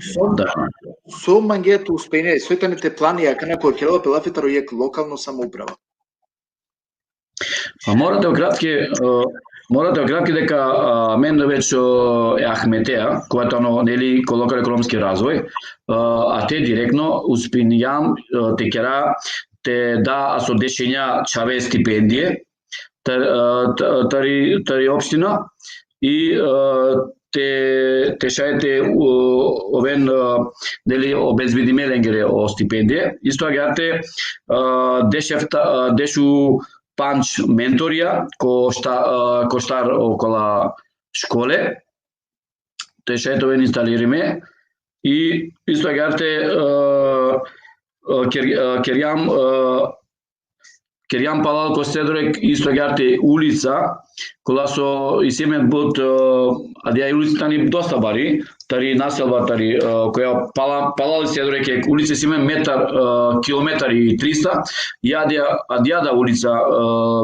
Со мангето успење, сојтаните плани, ака некој Керала Пелафетаро е локално самоуправа. Мора да кратки дека мен веќе е Ахметеа, која нели ко локален економски развој, а те директно успењам те кера те да асодешења чаве стипендије тари општина и те шајте овен нели обезбедиме ленгере о стипендије. Исто агате дешу панч менторија коштар окола школе, те шајтове инсталириме и исто агате Керјам палал ко Стедорек исто агате улица, кола со и семен бот, адија улицата ни доста бари, тари населба тари која палали се реке улица си метар километар и 300 јадја улица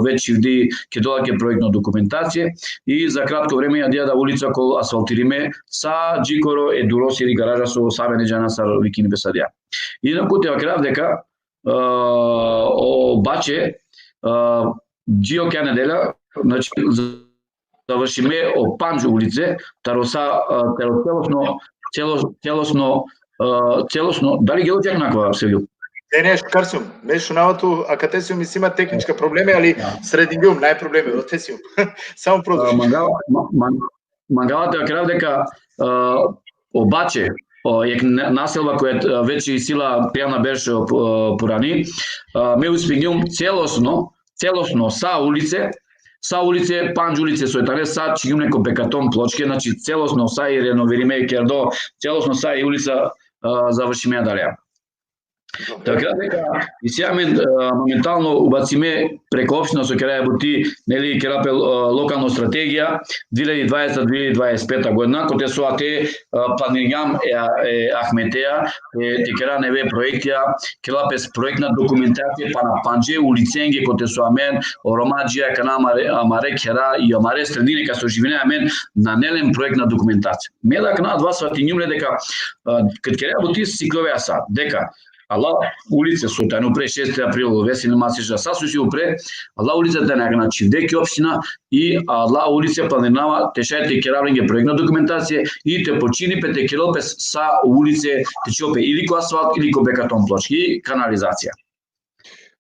веќе вди ќе доаѓа проектна документација и за кратко време јадја улица кол асфалтириме са джикоро е дуросири гаража со сабе неџана сар викини бесадија. Инаку те крав дека обаче џио ке неделя значи завршиме о Панџ улице, тароса целосно, дали ги одјак наква Севил? Не, шкарсум. Мешу навату, а катесиум си има техничка проблеми, али средингиум нај проблеми, отесиум. Само продолжи. Мангалата крав дека обаче јак населба која веќе и сила пријавна беше порани, ме успењум целосно са улице, Панџ улице со етаре, са чигим неко бекатон плочке, значи целосно са и реновириме кердо, целосно са и улица завршиме дале. Така дека и сега моментално убациме преку општина со Караја Бути, нели Керапе локална стратегија 2020-2025 година, кој со ате планирам Ахметеа, текера неве проектија, Керапес проектна документација па на Панџе, улиценге кој со амен, Оромаџија, Кана Амаре, Кера и Амаре средине кај со живине амен на нелем проектна документација. Медак на два сватињумле дека кај Караја Бути сикловеа са, дека Ала улица со тајно пре 6 април весели масижа сасуси упре, ала улица тајна на Чивдеки општина и ала улица планирава тешајте керавлинге проектна документација и те почини пете килопес са улице течопе или ко асфалт или ко бекатон плочки и канализација.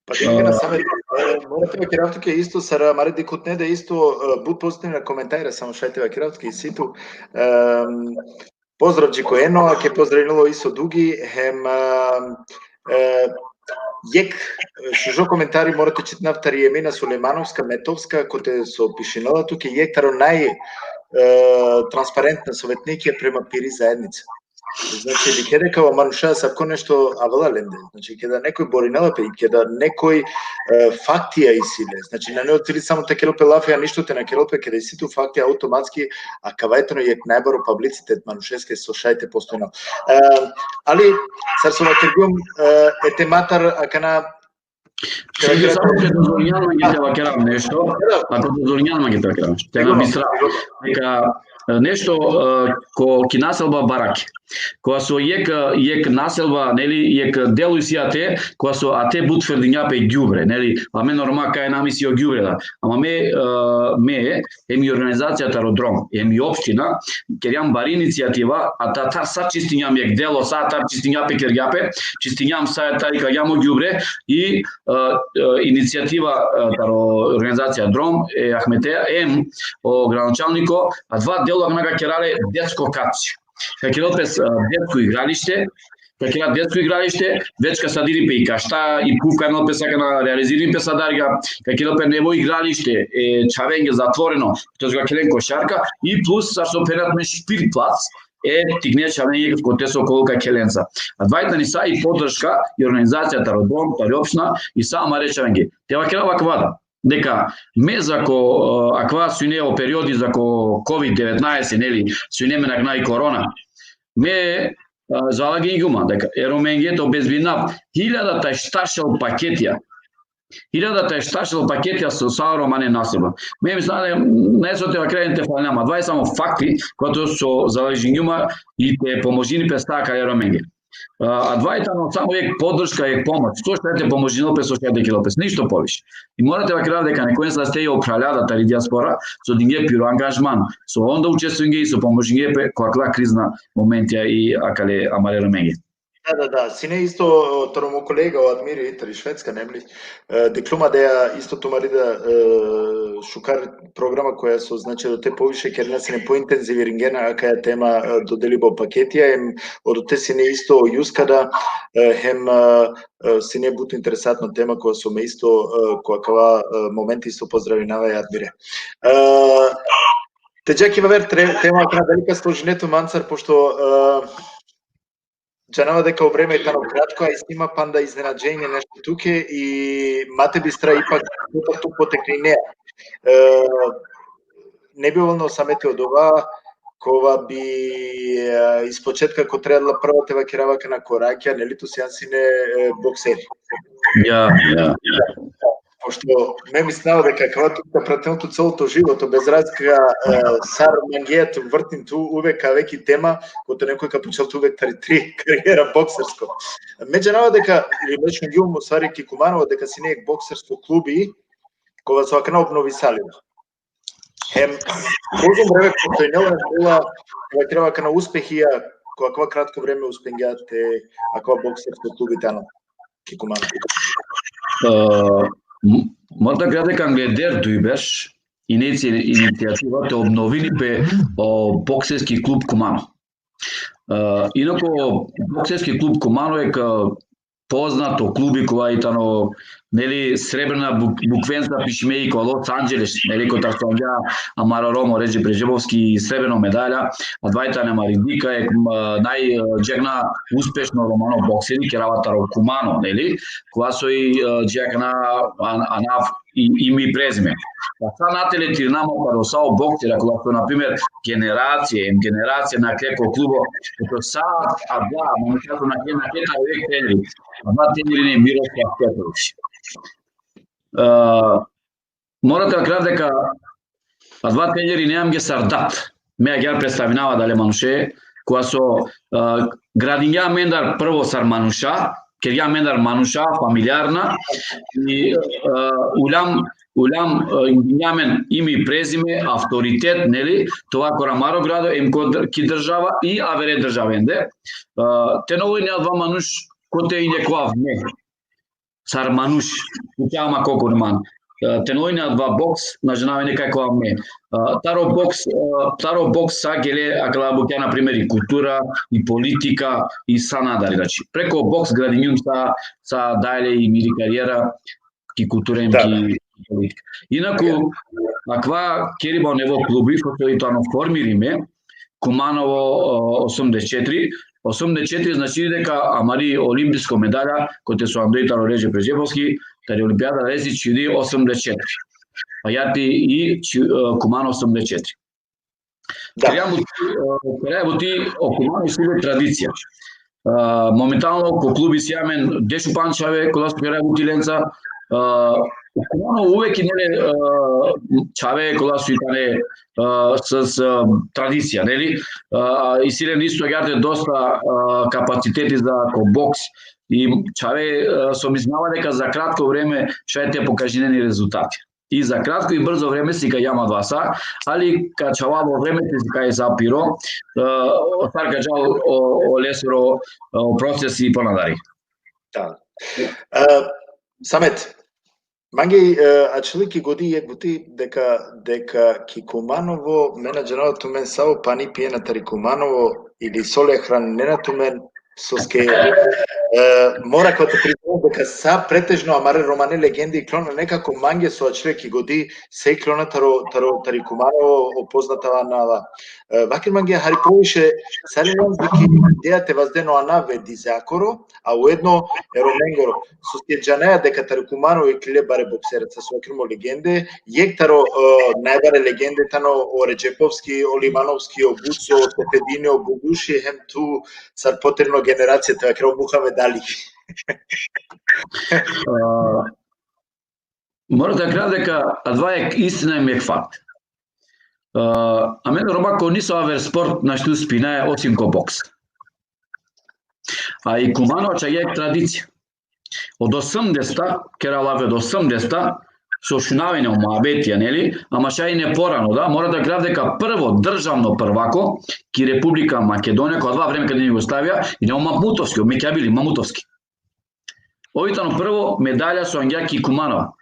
Па дека на самет морате керавтуке исто сара маре дикутне да исто буд позитивна коментари само шајте керавтуке и ситу. Поздрав Джико Ено, ке поздравило Исо Дуги, хем јек шужо коментари морате читнав тари Емина Сулеймановска, Метовска, коте со пишинала туке јек таро нај транспарентна советник према пири заедница. Значи, ли ке рекава мануша сако нешто авала ленде. Значи, ке да некој боринела пе, ке да некој фактија исиле. Значи, на неот цели само те келопе лафија, ништо те на келопе, ке да иситу фактија автоматски, а кавајтено јек најбаро паблицитет манушеске со шајте постојно. Али, сар со вакергум, ете матар, акана Сега само ке дозволијано ги те вакерам нешто, ако дозволијано ги те вакерам. Тега бистра, дека нешто ко ки населба бараки. Која со јек населба, нели, јек делуј си ате, која со ате буд фердињапе ѓубре, нели, а ме норма кај намисио ѓубре да. Ама ме еми организацијата Родром, еми општина, керјам бар иницијатива, а та са чистињам јек дело, са та чистињапе керјапе, чистињам са тари кајамо ѓубре и иницијатива таро организација Дром Ахметеа градоначалнико, а два дела на керале детско каци. Какелопес детско игралиште, детско игралиште, вечка садири пе и кашта и пувка едно песака на реализирани песадарга, какелопе нево игралиште чавенге затворено, тоа го келен кошарка и плюс со ператме шпирт плац тигне чавенге коте со колка келенца. А двајта ни са и поддршка и организацијата Родом, тари општина и са Амаре чавенге. Тева келава квада дека ме зако аква суинео периоди зако COVID-19, нели, суинеме на корона, ме залаги гума, дека ероменгето обезбеднав 1000 шташел пакетија. 1000 шташел пакетија со саро мане насеба. Ме мислале, не со тева кредите фалнама, два е само факти, кои со залаги гума и те поможини пестака ероменге. А двајта но само јек поддршка, јек помош. Што што те поможинал пе со 1000 килопес, ништо повише. И морате да крав дека некој се сте ја управлјада тари диаспора со динге пиро ангажман, со онда учествувинге и со поможинге пе која кризна моментија и акале Амаре Роменге. Да. Сине исто таро колега од Адмири, тари Шведска, небли, диплома деја исто тумарида шукар програма која со значи до те повише керна се не поинтензивирингена каја тема доделибо пакетија, од те сине исто јускада, хем сине бут интересантна тема која со ме исто која кава моменти исто поздравинава и Адмире. Теџаки вавер тема кај далека сложнето манцар, пошто Джанава дека во време е таро кратко, а има панда изненаđenje нешто туке и мате бистра ипак ту потекне не. Не би волно самете од ова, кога би испочетка ко треба првата вакиравака на кораќа, нели ту сеан сине боксери. Ja. Пошто ме ми снава дека кога тука пратеното целото живото, без разлика сар мангијето вртин ту увека веки тема, кото некој ка почел ту увек три кариера боксерско. Меѓу нава дека, или меѓу ги умосари Кикуманово, дека си неек боксерско клуби, кога се вака на обнови салива. Божом време постојнела била, кога треба на успехи, кога кратко време успењате, кога боксерско клуби тано Кикуманово. Мора да кажа дека Англедер дојбеш иницијативата обновили бе боксерски клуб Кумано. Инако боксерски клуб Кумано е познато клуби која и тано нели сребрна буквенца пишмеи која Лос Анџелес, нели која таштонѓа Амаро Ромо Реджи Прежебовски сребрна медаља, а двајта Маридика е најџегна успешно романо боксери ке работаро Кумано, нели, која со и џегна анав име и презиме. А са нателе тирнамо паросао боксера која со на пример генерација на креко клубо, като са адва момчето на кета век тренери. Адва тренери не Мирослав Петрович. Морате да кажа дека адва тренери неам ги Сардат. Меја ги представинава дале Мануше, која со градиња мендар прво сар Мануша, Керја мендар Мануша, фамилиарна, и улам ингињамен име и презиме, авторитет, нели, тоа Корамаро градо, ки држава и Авере државенде. Те нови не адва Мануш, коте иде која вне. Сар Мануш, утјама кокурман. Те нови не адва бокс, на женавене како вне. Таро бокс са геле, акала буќа, например, и култура, и политика, и санадари. Значи, преко бокс градињум са дајле и мири кариера, ки култура ки политика. Инаку, аква кериба нево клуби, фото и тоа формириме, Куманово 84, 84 значи дека амари олимписко медаља, кој со Андреј Таро Реже Прежебовски, тари Олимпијада Рези чуди 84. А јати и Кумано 84. Треба ти Кумано силе традиција. Моментално ко клуби сјамен Дешо Панчаве, кога се работи Ленца, Кумано увек нели Чаве кога се итане с традиција, нели? И силен исто јаде доста капацитети за бокс и Чаве со мислава дека за кратко време ќе покажени резултати. И за кратко и брзо време си ка јама дваса, али ка чавало времето си ка е запиро, тарка жал о лесоро процеси и понадари. Да. Самет, манги ачелики годи јегути дека Кикуманово менаџерот мен сао пани пиена тари Куманово или соле храненето мен соске мора кога те признам дека са претежно амаре романе легенди и клона некако манге со ачелики годи се клона тари Куманово опознатава на ваки манге хари повише салимон вики идејата воздено анаве дизакоро, а уедно ероменгоро соске џанеа дека тари Куманово и кле баре боксереца со акримо легенде, јектаро најбаре легенде тано о Реджеповски, о Лимановски, о Буцо, о Стефедини, о Богуши, хем ту сар потребно генерацијата акро Мухамед Али. Мора да кажа дека адва е истина и мек факт. А мене ромако нисо авер спорт на што спина е осим ко бокс. А и Куманово е традиција. Од 80-та, кералаве до 80-та, со шунавење моабетија, нели? Ама ша и не порано, да? Мора да кажа дека прво државно првако ки Република Македонија, која два време каде Југославија, и не Мамутовски, Меќабили, Мамутовски. Овитано прво медаља со Ангјаки Куманова.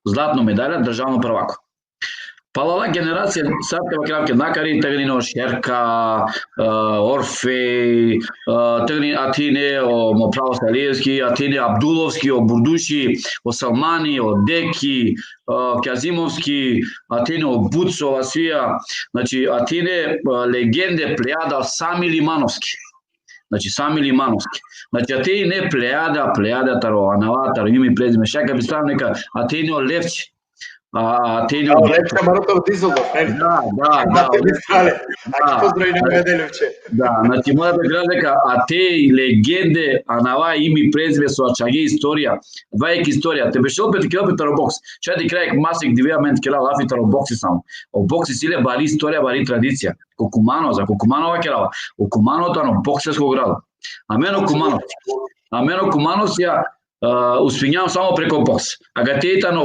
Златно медаља, државно првако. Палала генерација сартева кравке накари, тегнино Шерка, Орфеј, тегни Атине, о Право Салиевски, Атине Абдуловски, о Бурдуши, о Салмани, о Деки, Кјазимовски, Атине о Буцо, Асија, значи Атине легенде плејада Сами Лимановски. Значи Сами Лимановски. Значи Атини не плејада таро, анаватар, име презиме, шака би ставам нека Атини о Левче. те не Левче Марута од Дизелдорф, нели? Да. Аки поздрави на мене, Левче. Да, значи моја да кажа дека те легенде, а на ова име и презиме со ачаги историја, двајки историја, те беше опет ке опет бокс. Чај ти крајк масик дивиамент ке лава афитар бокси само. О бокси силе бари историја, бари традиција. Кокумано, за Кокуманова ке лава. О Куманото на боксерско градо. А мене Куманов ја успињавам само преко бокс. Агатејтан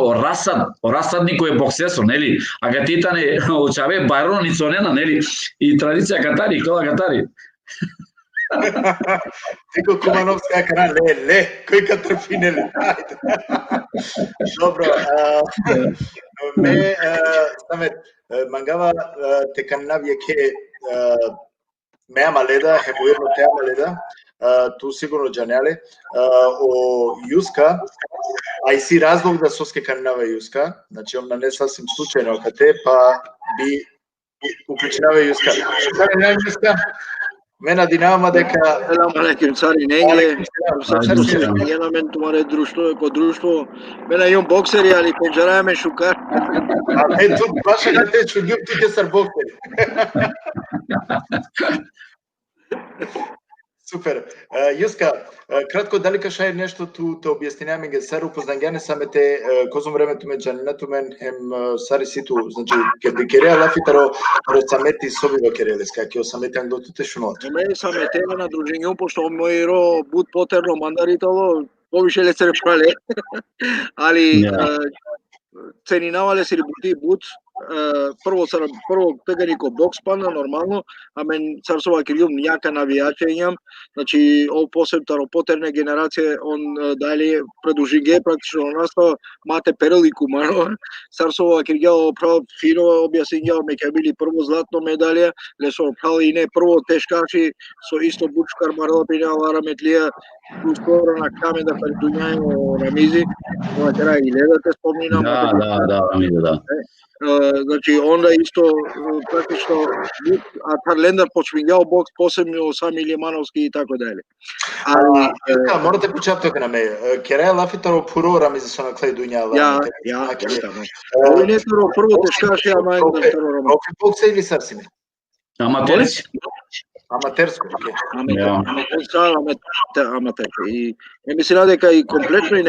Расад никој е боксесо, нели? Агатејтан е очаве Байрон Ницонена, нели? И традиција катари, кола катари. Тико Кумановска кара, кој ка трпи, нели? Добро, Самет, мангава те канавје ке меа маледа, хемуирно теа маледа, ту сигурно џанеле, о Јуска, а и си разлог да соске канава Јуска, значи он не сасим случајно кате, па би уклучинава Јуска. Цари на Јуска, мена динама дека... Селам алейкум, цари Ненгле, ја мен тумаре друштво, ко друштво, мена јон боксери, али пенџараја ме шукар. А ето, баша га те чудју, ти ке сар боксери. Супер. Јуска, кратко дали каша е нешто ту те објаснинаме ге сар упознангане самете козом времето ме џанинато мен ем сари ситу, значи ке би кереа лафитаро ро самети собива керелеска, ке самете англотуте шунот. Мене самете на дружењу пошто мојро буд потерно мандаритало, повише ле се прале. Али ценинавале се бути буд прво тегани ко бокс пана нормално, а мен царсова кријум њака навијачењам, значи о посебно потерне генерација он дали продужиге практично настава мате Перели Куманова, царсова кријум прав фино објаснија меќе били прво златно медалја, лесо прали и не прво тешкачи со исто бучкар Марлапина Лараметлија, скоро на камеда пред дуњајмо Рамизи, тоа тера и ледате спомнинам. Да, Рамизи, да. Значи онда исто практично Атарлендар почмињао бокс посебно Сами Лимановски и така дале. Али морате почеток на ме. Кереа лафитаро пуро Рамизи со на клеј дуња. Ја. Ови не прво тешкаше, ама е второ Рамизи. Профи бокс или сарсиме? Аматерски. Аматерско, оке. Аматерско. И мислам дека и комплетно и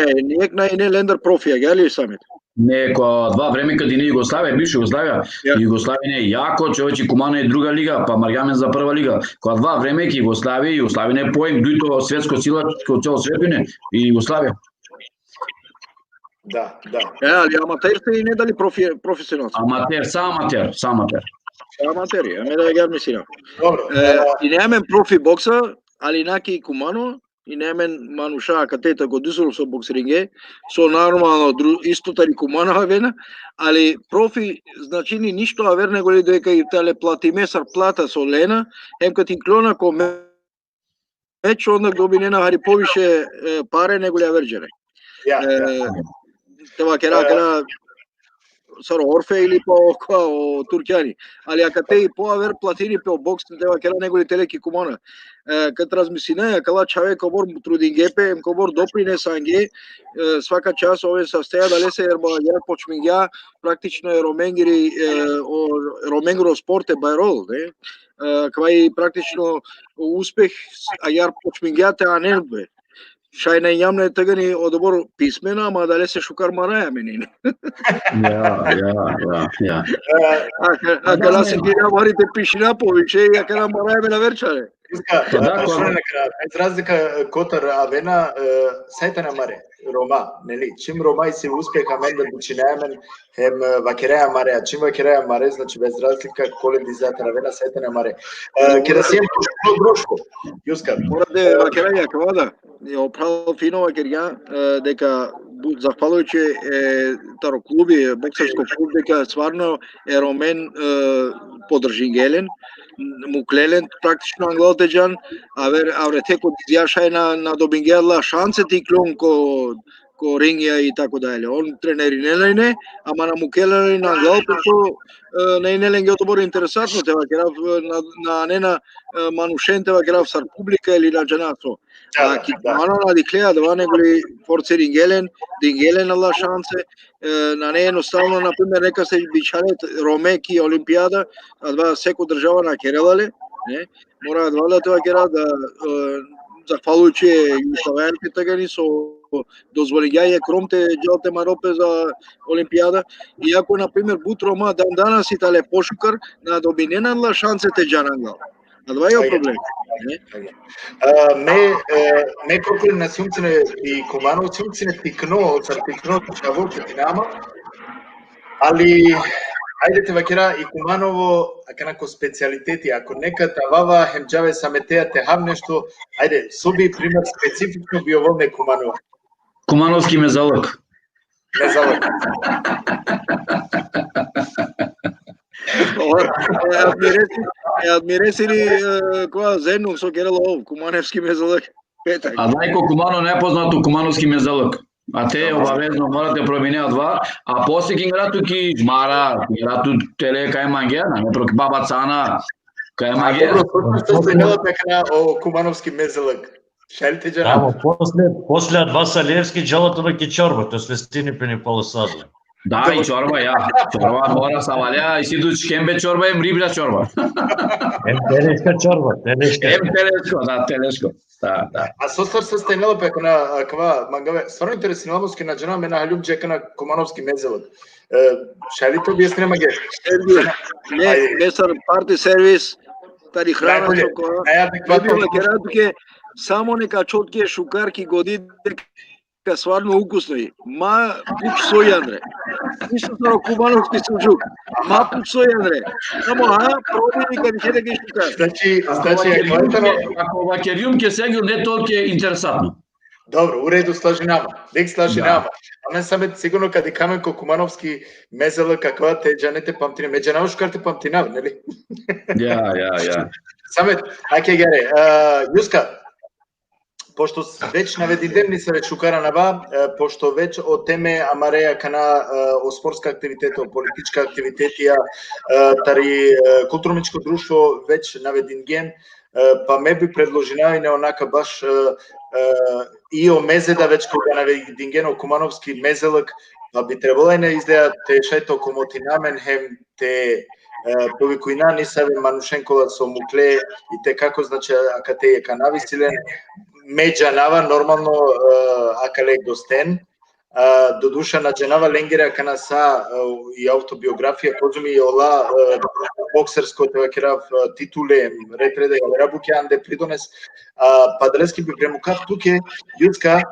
не лендар профија, гели самите. Не, која два време каде не Југославија, бивша Југославија, Југославија не е јако, човечи Кумано е друга лига, па Марјамен за прва лига. Која два време ке Југославија не поим, дуито светско сила ко цело светине и Југославија. Да. Али аматерите и не дали професионалци. Аматер. Аматери, аме да ја мислам. Добро. И немаме профи бокса, али наки и Кумано, и немен Мануша катета го дусол со боксеринге, со нормално исто тари Куманова вена, али профи значини ништо а верне голи дека и теле плати месар плата со Лена, кад инклона ко меч онда добинена хари повише паре него ли аверџере. Тоа кера саро Орфе или по турќани, али ака те и поавер платини по бокс тева кера неголи телеки Кумана. Кад размислинаја кала човек обор трудингепе, обор допринесанге, свака час ове састеја дали се ерба ја почмиња практично е Роменгири Роменгиро спорте Байрол, не? Квај практично успех а јар почмињате а не бе. Шај не јамне тегани одобор писмена, ама дали се шукар мараја менин. Ја. А кала се гира марите пишина повише, ја кала мараја ме на верчаре. Без разлика Котар Авена, сајта на маре, Рома, нели? Чим Рома и се успеха мен да бучинајамен, вакереја маре, а чим вакереја маре, значи без разлика коле дизата Авена, сајта на маре. Ке да сијем по друштво, Јуска. Мораде вакереја кавада, ја оправил фино вакереја, дека захвалујќи таро клуби, боксерско клуб, дека сварно е Ромен подржингелен, муклелен практично англотеџан, авре теко јашај на добингела шансе ти клон ко ко Рингија и тако дале. Он тренери нелене, ама на мукеле на англал, пошто не нелен ги одобори интересантно, тева керав на нена манушен, тева керав сар публика или на джанато. А ки мано на диклеа да негови форци Рингелен ала шансе, на не едноставно, например, нека се бичалет Ромеки Олимпијада, а два секој држава на керелале, не? Мора да тоа кера да захвалујќи југославијанските гани со дозволигање кромте џалте маропе за Олимпијада. Иако, например, Бутрома данас итале пошукар на доминенанла шансете джанангал. А два е проблем. Me proprio nazione di Comano, nazione picno, sarpicno, chavo, Dinamo. Ali, ajde вакера и Куманово, ако специјалитети, ако нека тавава хемџаве саметеа те хам нешто, ајде, соби пример специфично би ово не Куманово. Кумановски мезалък. Мезалък. Адмиреси ли која заедно со Керелов, Куманевски мезалък? Петак. А најко Кумано не е познато Кумановски мезалък. А те обавезно морате променеат два, а после ги играат туки жмара, играат теле кај мангена, не проки баба цана, кај мангена. Што се нела така на Кумановски мезалък? Шалите джана. Ама после од Васалевски джалото на Кичорба, тоа свестини пени полосадле. Да, и чорба, ја. Чорба мора савалја, и си дуч кембе чорба, ем рибля чорба. Ем телешка чорба, телешка. Ем телешко, да, телешко. Да. А состар се стенела пека на кава мангаве. Стварно интересно ке на джана ме на халюб джека на Кумановски мезелак. Шалите објасни маге. Не сар парти сервис, тари храна со која. Најадекватно. Само нека чотки шукарки годи дека сварно укусно е. Ма пук сој Андре. Ништо со Кумановски сужук. Ма пук сој Андре. Само проби кај ќе да ги шукар. Значи ако вакериум ќе сегил не толку е интересантно. Добро, уреду слажинама. Дек слажинама. Ама саме сигурно каде каменко Кумановски мезела каква те джанете памтина. Меѓанава шукарте памтина, нели? Ја. Саме, аќе гере. Јуска, пошто веќе наведен ни се веќе шукаранава, пошто веќе о теме амареја кана о спортска активитета, о политичка активитетија, тари културничко друштво веќе наведен, па ме би предложена и не онака баш и о мезеда веќе кога наведен о Кумановски мезелък, па би требало и не издеја те шајто комотинамен хем те повикујна ни саве манушенкола со мукле и те како значи ака те е канависилен меѓанава нормално акале гостен до душа на джанава ленгера кана са и автобиографија позуми и ола боксерско тевакерав титуле ретреде рабуке анде придонес падрески би премукав туке јуска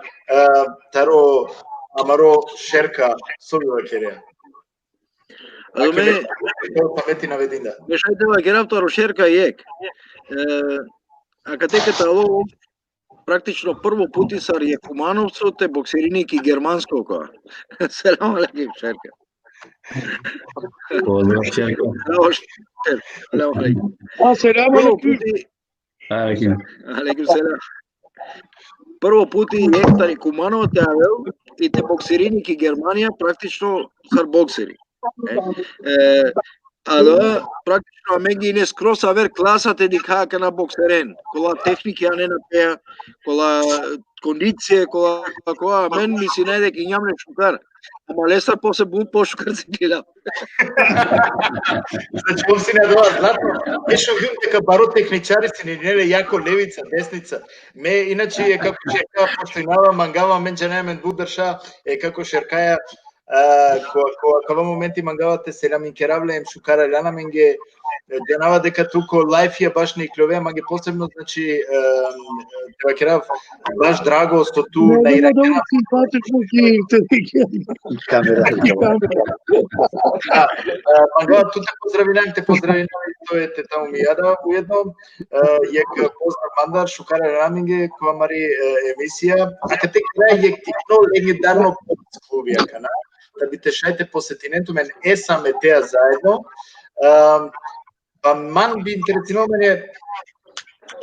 таро амаро шерка собива кереа. Алме памети навединда. Мешајте вакерав таро шерка ек. Акатеката ово практично прво пути сар е Кумановцот е боксериники германско која. Селам алейкум шерка. Поздрав шерка. Селам алейкум. Селам алейкум. Алейкум селам. Прво пути ектари Куманово те авел и те боксериники Германија практично сар боксери. А да, практично меѓи не скрос авер класате дикака на боксерен, кола техники а не на пеа, кола кондиција, кола мен ми си најде ки нямне шукар. Ама Лесар после бул пошукар се гледа. Значи, он си не дава златно. Ешо вим дека баро техничари си не јако левица, десница. Ме, иначе е како шерка, постојнава, мангава, мен джанемен бударша, е како шеркаја, кога моменти мангавате селам инкеравле, им шукара ляна менге, денава дека туко лајфија баш не иклове, ама ги посебно, значи, треба керав, баш драго со ту на Иракена. Мангава, туте поздравинам, те тојете таму ми јада уедно, јек поздрав мандар, шукара ляна која мари емисија, а кате крај јек тикно легендарно подсклубија кана, да би те шајте посетиненту мен саме теа заедно. Па ман би интересирало мене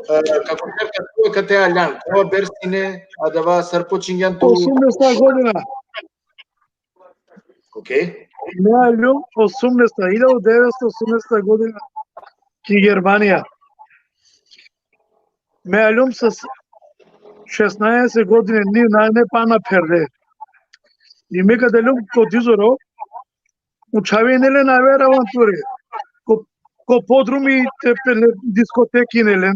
како кажа тоа каде Алян, кога Берсине, а да ва Сарпочињанту 80 година. Океј. Меа Лум 1980 година ки Германија. Меа Лум с 16 години не пана перде. И мека да Лум ко дизоро учави неле на вер авантури. Ко подруми дискотеки неле.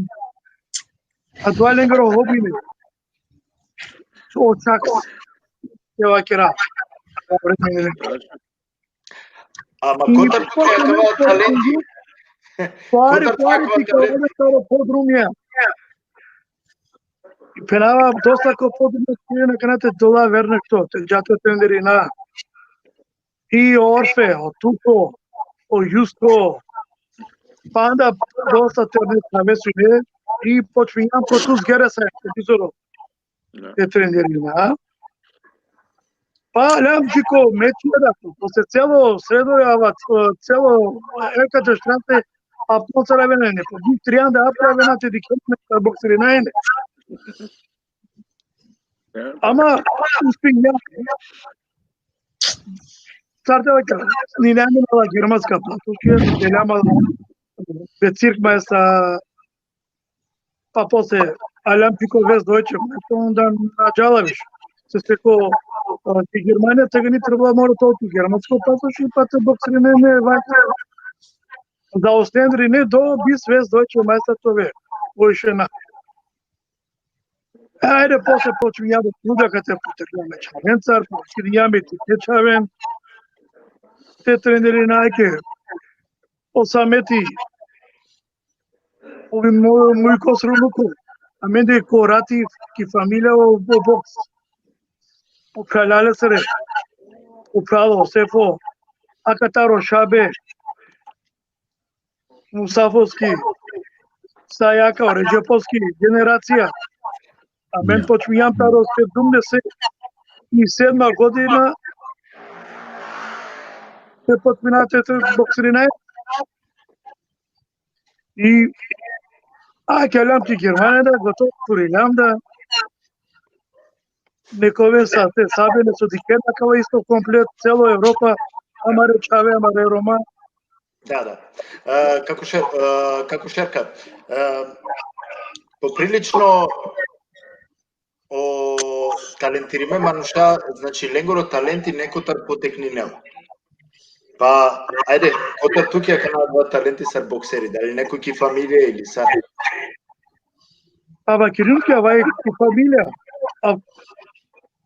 А тоа ленгаро хоби не. Очак. Ева кера. Ама кота тоа таленти. Пари ти кога старо подрумија. Пенава доста ко подрумија на канате дола вернек то, джато тендерина. И Орфе, о Туко, о Јусто. Панда доста тернет на весуне и почвињам ко тус гереса епизодо. Те тренерина. Па лямчико мечера, после цело средојава, цело еката штранте, а поцаравене не, по 3 да аправената дикетна боксери најне. Ама успех ја. Стартавајка, ни немала германска платушка, деляма Bezirkmeister, па после Олимпико вез дојче, onda наđалавиш. Се секо Германија тега ни требало мора толку германско патош и пата боксери не вајка. Да остендри не до бис вез дојче мајстатове војшена. Ајде после почвиња да труда каде потекламе чавенцар, почвињаме ти течавен. Те тренери најке 8 метри. Ови мој косрунуко. А менде корати ки фамилија во бокс. Управляле се ре. Управо Сефо. Акатаро Шабе. Мусафовски. Сајака, Реджеповски, генерација. А мен почвијам таро 77 година. Се почвинате боксери нај. И келам ти Германија да готов турилам да некове са те сабеле со дикета као исто комплет цело Европа, ама речаве, ама Рома. Да. Како шерка. Поприлично о талентириме мануша, значи ленгоро таленти некотар потекни нел. Па, ајде, котар туки кана два таленти сар боксери, дали некој ки фамилија или са? Ава Кирилки, ава е ки фамилија.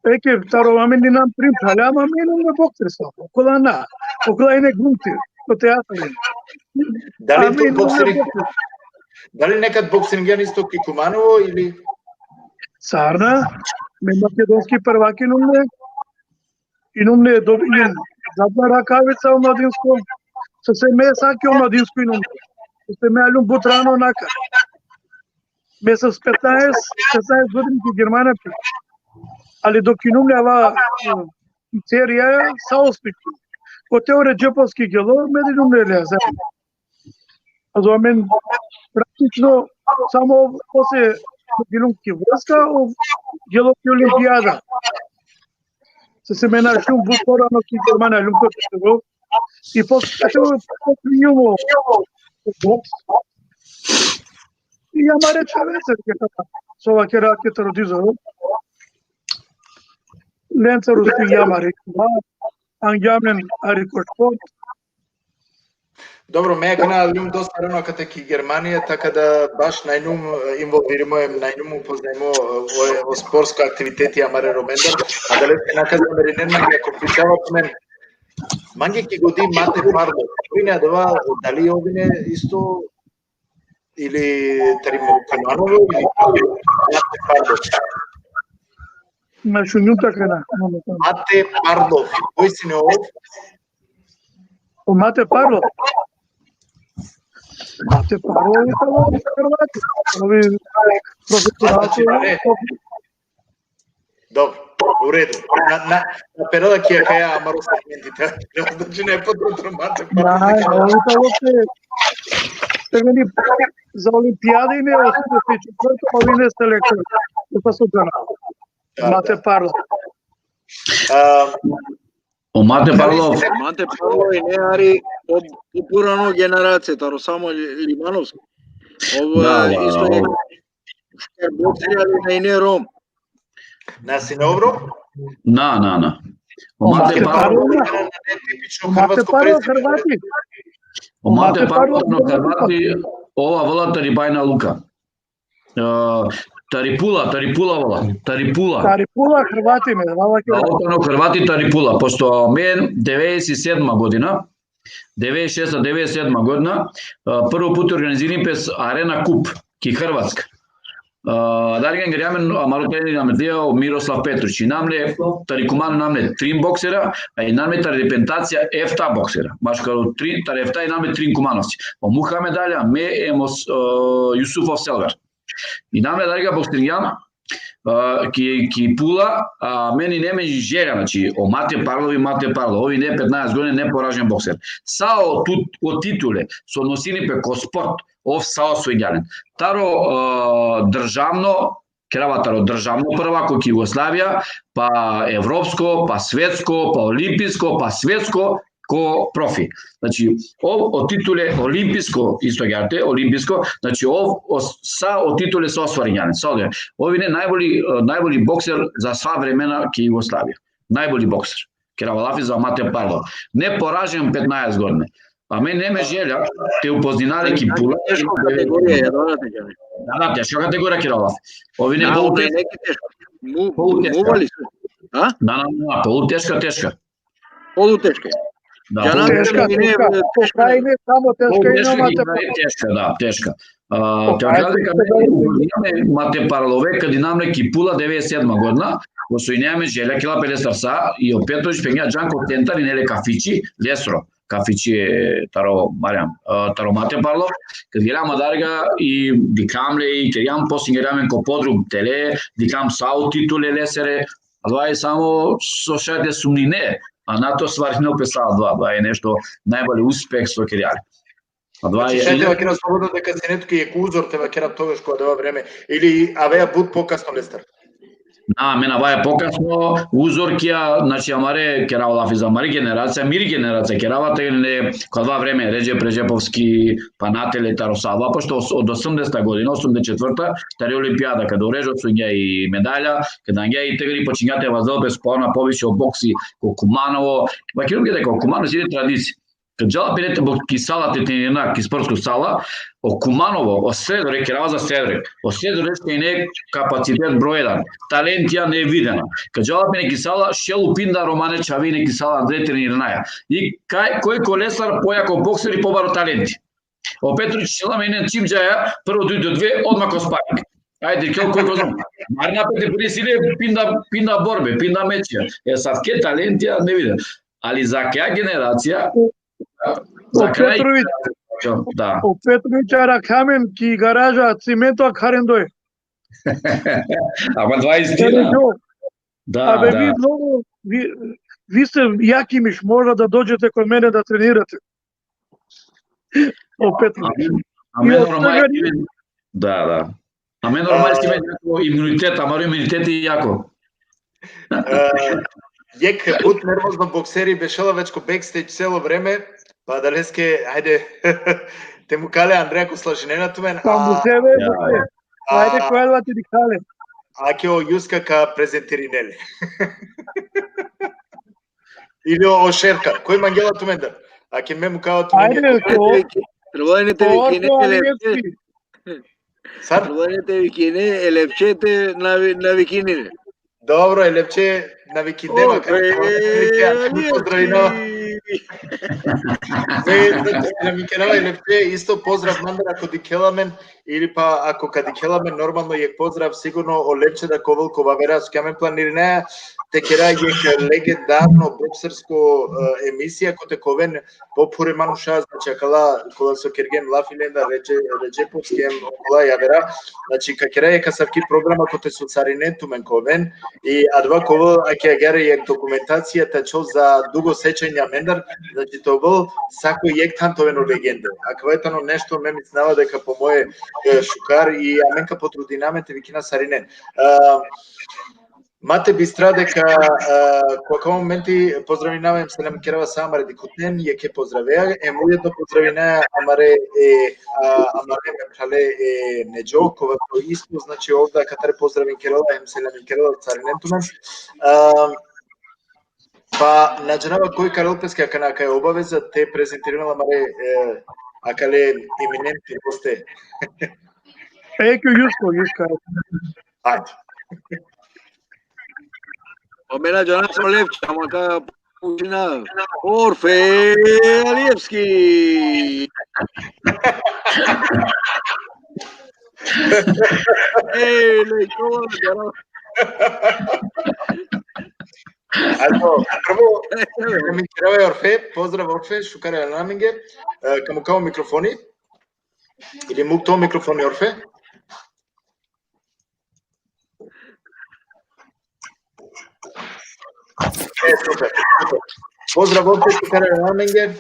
Еке, таро амени нам прим праляма, мене не боксерство. Окола на, окола и не гунти, по театри. Дали то боксери? Дали некад боксингјан исто ки Куманово или? Царна, ме македонски прваки инумне добиен задна ракавица омладинско, се ме саки омладинско инумне. Се ме алум бутрано нака. Ме с 15 години ки Германија пи. Али док инумне ава серија са успехи. Котео Реджеповски гело, ме инумне леа. Азо мен практично само после Гелумски войска, Геловски олимпијада. Се ме нашум буторано ки Германија лумкото и после пријумо бокс. И ја ма рече веќе со ова ке ракета родизоро. Ленца русти ја ма рекла, ангјамен арикошпот. Добро, ме кана лум доста рано каде ки Германија, така да баш најнум инволвиримо, најнум познајмо во спортска активитети Амаре Ромендар, а дали се наказа меринен ќе комплицава по мен. Манге ки годи Мате Пардо, кој дава дали овине исто или Таримо Куманово или Мате Пардо? На шунјута кана. Мате Пардов, кој си не ов? Мате Пардов. Мате Парло е тоа Хрвати. Ови професорати. Добро, уреду. На периода ќе ја каја Амаро сегментите. Значи не потребно Мате Парло. Ови тоа се Сега ни за Олимпијади не 84-то, ови не селектори. Тоа се жена. Мате Парло. O Mate Pavlov, Mate Pavlov и не ари попурано генерацијата, Росамо Лимановски. Ова исто е боксери, али не Ром. На Синобро? na. O Mate Pavlov, Типично Мате хрватско Парло презиме. Хрвати. o Mate Pavlov на Hrvati, ova vola Taribajna Luka. Taripula vola, Taripula. Тарипула Хрвати ме, вала ќе. Autono Hrvati Taripula, pošto мен 97 година, 96-97 година, прво пут организиран през Арена Куп, ки Хрватска. Дарген грямен амаротени намедео Мирослав Петрович и намле тарикуман намле трин боксера, а и намле тарипентација ефта боксера. Баш како трин тарефта и намле трин кумановци. О Мухамед Аля ме емос Юсуфов Селгар. И намле дарга боксерија ки пула, мени не ме желја, значи о Мате Парлов, ови не 15 години не поражен боксер. Сао тут о титуле со носини пе ко спорт, ов сао со идеален. Таро државно, кераватаро државно првако ки Југославија, па европско, па светско, па олимписко, па светско, ко профи. Значи, о титуле олимписко, исто гјарте, олимписко, значи са о титуле со осварјање. Ови не најболи боксер за сва времена ки Југославија. Најболи боксер. Керавалафи за Мате Парлов. Не поражен 15 години. А мен не ме желја, те упознанале ки пула. Тешко категорија, Да, тешка категорија Керавалафи. Ови не Мували се. Да, полутешка. Полутешка. Да, Тешка, тешка и не само тешка и не Мате Парло. Тешка. Тоа кажа дека Мате Парлове каде намле ки пула 97 година, во сојнеаме желја кила 50 са и о Петрович пења Джанко Тентар и неле кафичи Лесро. Кафичи таро Маријам, таро Мате Парлов, каде герама дарга и дикамле и кејам после герамен ко подрум теле, дикам сау титуле лесере, а тоа е само со шајде сумнине, а на тоа ствари не описава тоа е нешто најболи успех со кејали. А тоа е Шајде вакера слободно дека сенето ки е кузор те вакера тогаш кога дева време или авеа буд покасно Лестер. Мена ваја покасно узоркија, значи амаре керавалафи за мари генерација, мири генерација керавата или кога два време Реджеп Реджеповски па Нателе Таросава, пошто од 80-та година, 84-та, тари Олимпијада каде орежот суѓа и медаља, каде ангеа и тегри почињате ваздел без спорна повише од бокси ко Куманово, вакирам ги дека Куманово си традиција. Кај джала пенете ки салата тренирна, ки спортско сала, о Куманово, о Средоре, керава за Средоре. О Средоре што не капацитет број 1, талентија не е видена. Кај джала пенете ки сала, Шелу Пинда, Романе Чавине ки сала, Андреј тренирнаја. И кој колесар појако боксер и побаро таленти. О Петрович Шела мене чимџаја, прво дојде две, одма ко спаринг. Ајде, кој знам. Марина пете пресиле, Пинда борбе, Пинда мечија. Сад ке талентија не виден. Али за кеја генерација, за крај, да. О Петрович Аракамен ки гаража циментова Харендој. Ама два истина. Да, Абе ви многу ви сте јаки миш, може да доđете код мене да тренирате. О Петрович. А мен нормално. Да. А мен нормално си има имунитет, ама имунитет е јако. Јек бут нервозно боксери бешела вечко бекстејдж цело време, па далеске, ајде, те му кале Андреја ко слажинена тумен, Таму себе, ајде која ти ди кале. А ке о Јуска ка презентиринеле. Или о Шерка, кој мангела тумен да? А ке ме му као тумен. Ајде, Трвајните викине елевче. Сар? Трвајните викине елевчете на викинине. Добро, елевче на викиндема, поздравина. На викинава елевче, исто поздрав мандара ко дикеламен или па ако кадикеламе нормално јек поздрав сигурно Олече да Ковалкова вера скаме планиране те кера јек легендарно боксерско емисија коте ковен попуре мануша значи кала кола со Керген Лафиленда Реджеповскем кола ја вера значи какера јека савки програма коте со царине тумен ковен и адва кова аќе гере јек документацијата чо за дуго сеќање мендар значи тоа бил сако јек тантовено легенда акваетано нешто ме мислела дека по моје шукар и аменка потрудинамете викина саринен Мате бистра дека кога моменти поздравинавам се нам керава самаре дикутен јеке поздравеа уедно поздравина амаре амаре мехале неџо кога то исто значи овда катаре поздравин керова се нам керова царинентуна па наџнава кој Карел Песка канака е обавеза те презентирала маре акале еминенти госте Еко Јуско. Ајде. Omena Jonas Olevci, Amaka Putina, Orfe Alievski. Прво, ми треба Орфе, поздрав Орфе, шукаре наминге, каму као микрофони, или мук то микрофони Орфе. Супер. Поздрав Орфе, шукаре наминге,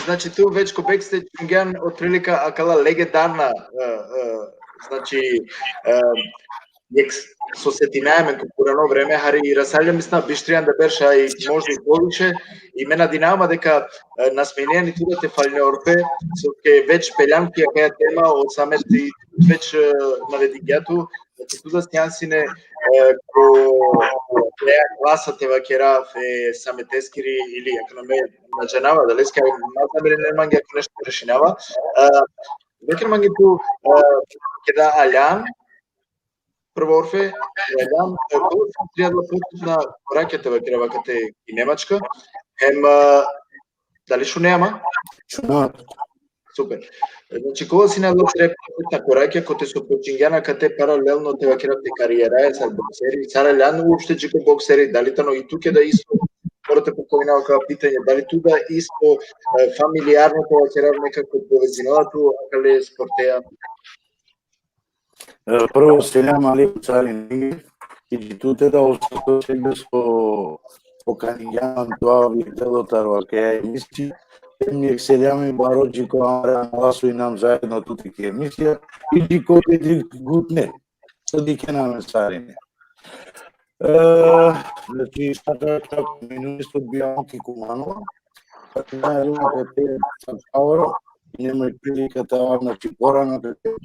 значи ту веќе ко бекстејдж ген отприлика акала легендарна, значи јек со сетинаеме културно време хари и расалја мисна биштријан да берша и може и повише и мена динама дека насменени турате фалне Орфе со ке веќе пелјанки каја тема од самет и веќе наведиѓато значи туда стјансине ко неа класа те вакера фе саметескири или ако на ме наџанава да леска мазамире неманги ако нешто решинава векер манги ту кеда Алян прво Орфе, Алян тоа треба да потна кораките вакера вакате и Немачка дали шу нема? Супер. Значи, кога си на кораке, кој со почингјана кате паралелно те вакеравте кариера, са боксери, сара лян уопште джико боксери, дали тано и туке да исто, морате поковинава као питање, дали туда исто фамилиарно тоа вакерав некако повезиновато, акале спортеа? Прво селям Али Царин и туте да остато себе со поканигјан тоа виделото ваке емисија. Ми селяме бароджико амара маласо и нам заедно туте ке емисија и дико еди гутне со дикенаме Царине. Значи, стата како министр Бијанки Куманова, најлума кате Сапкаоро, нема и прилика таа, значи, порано кате.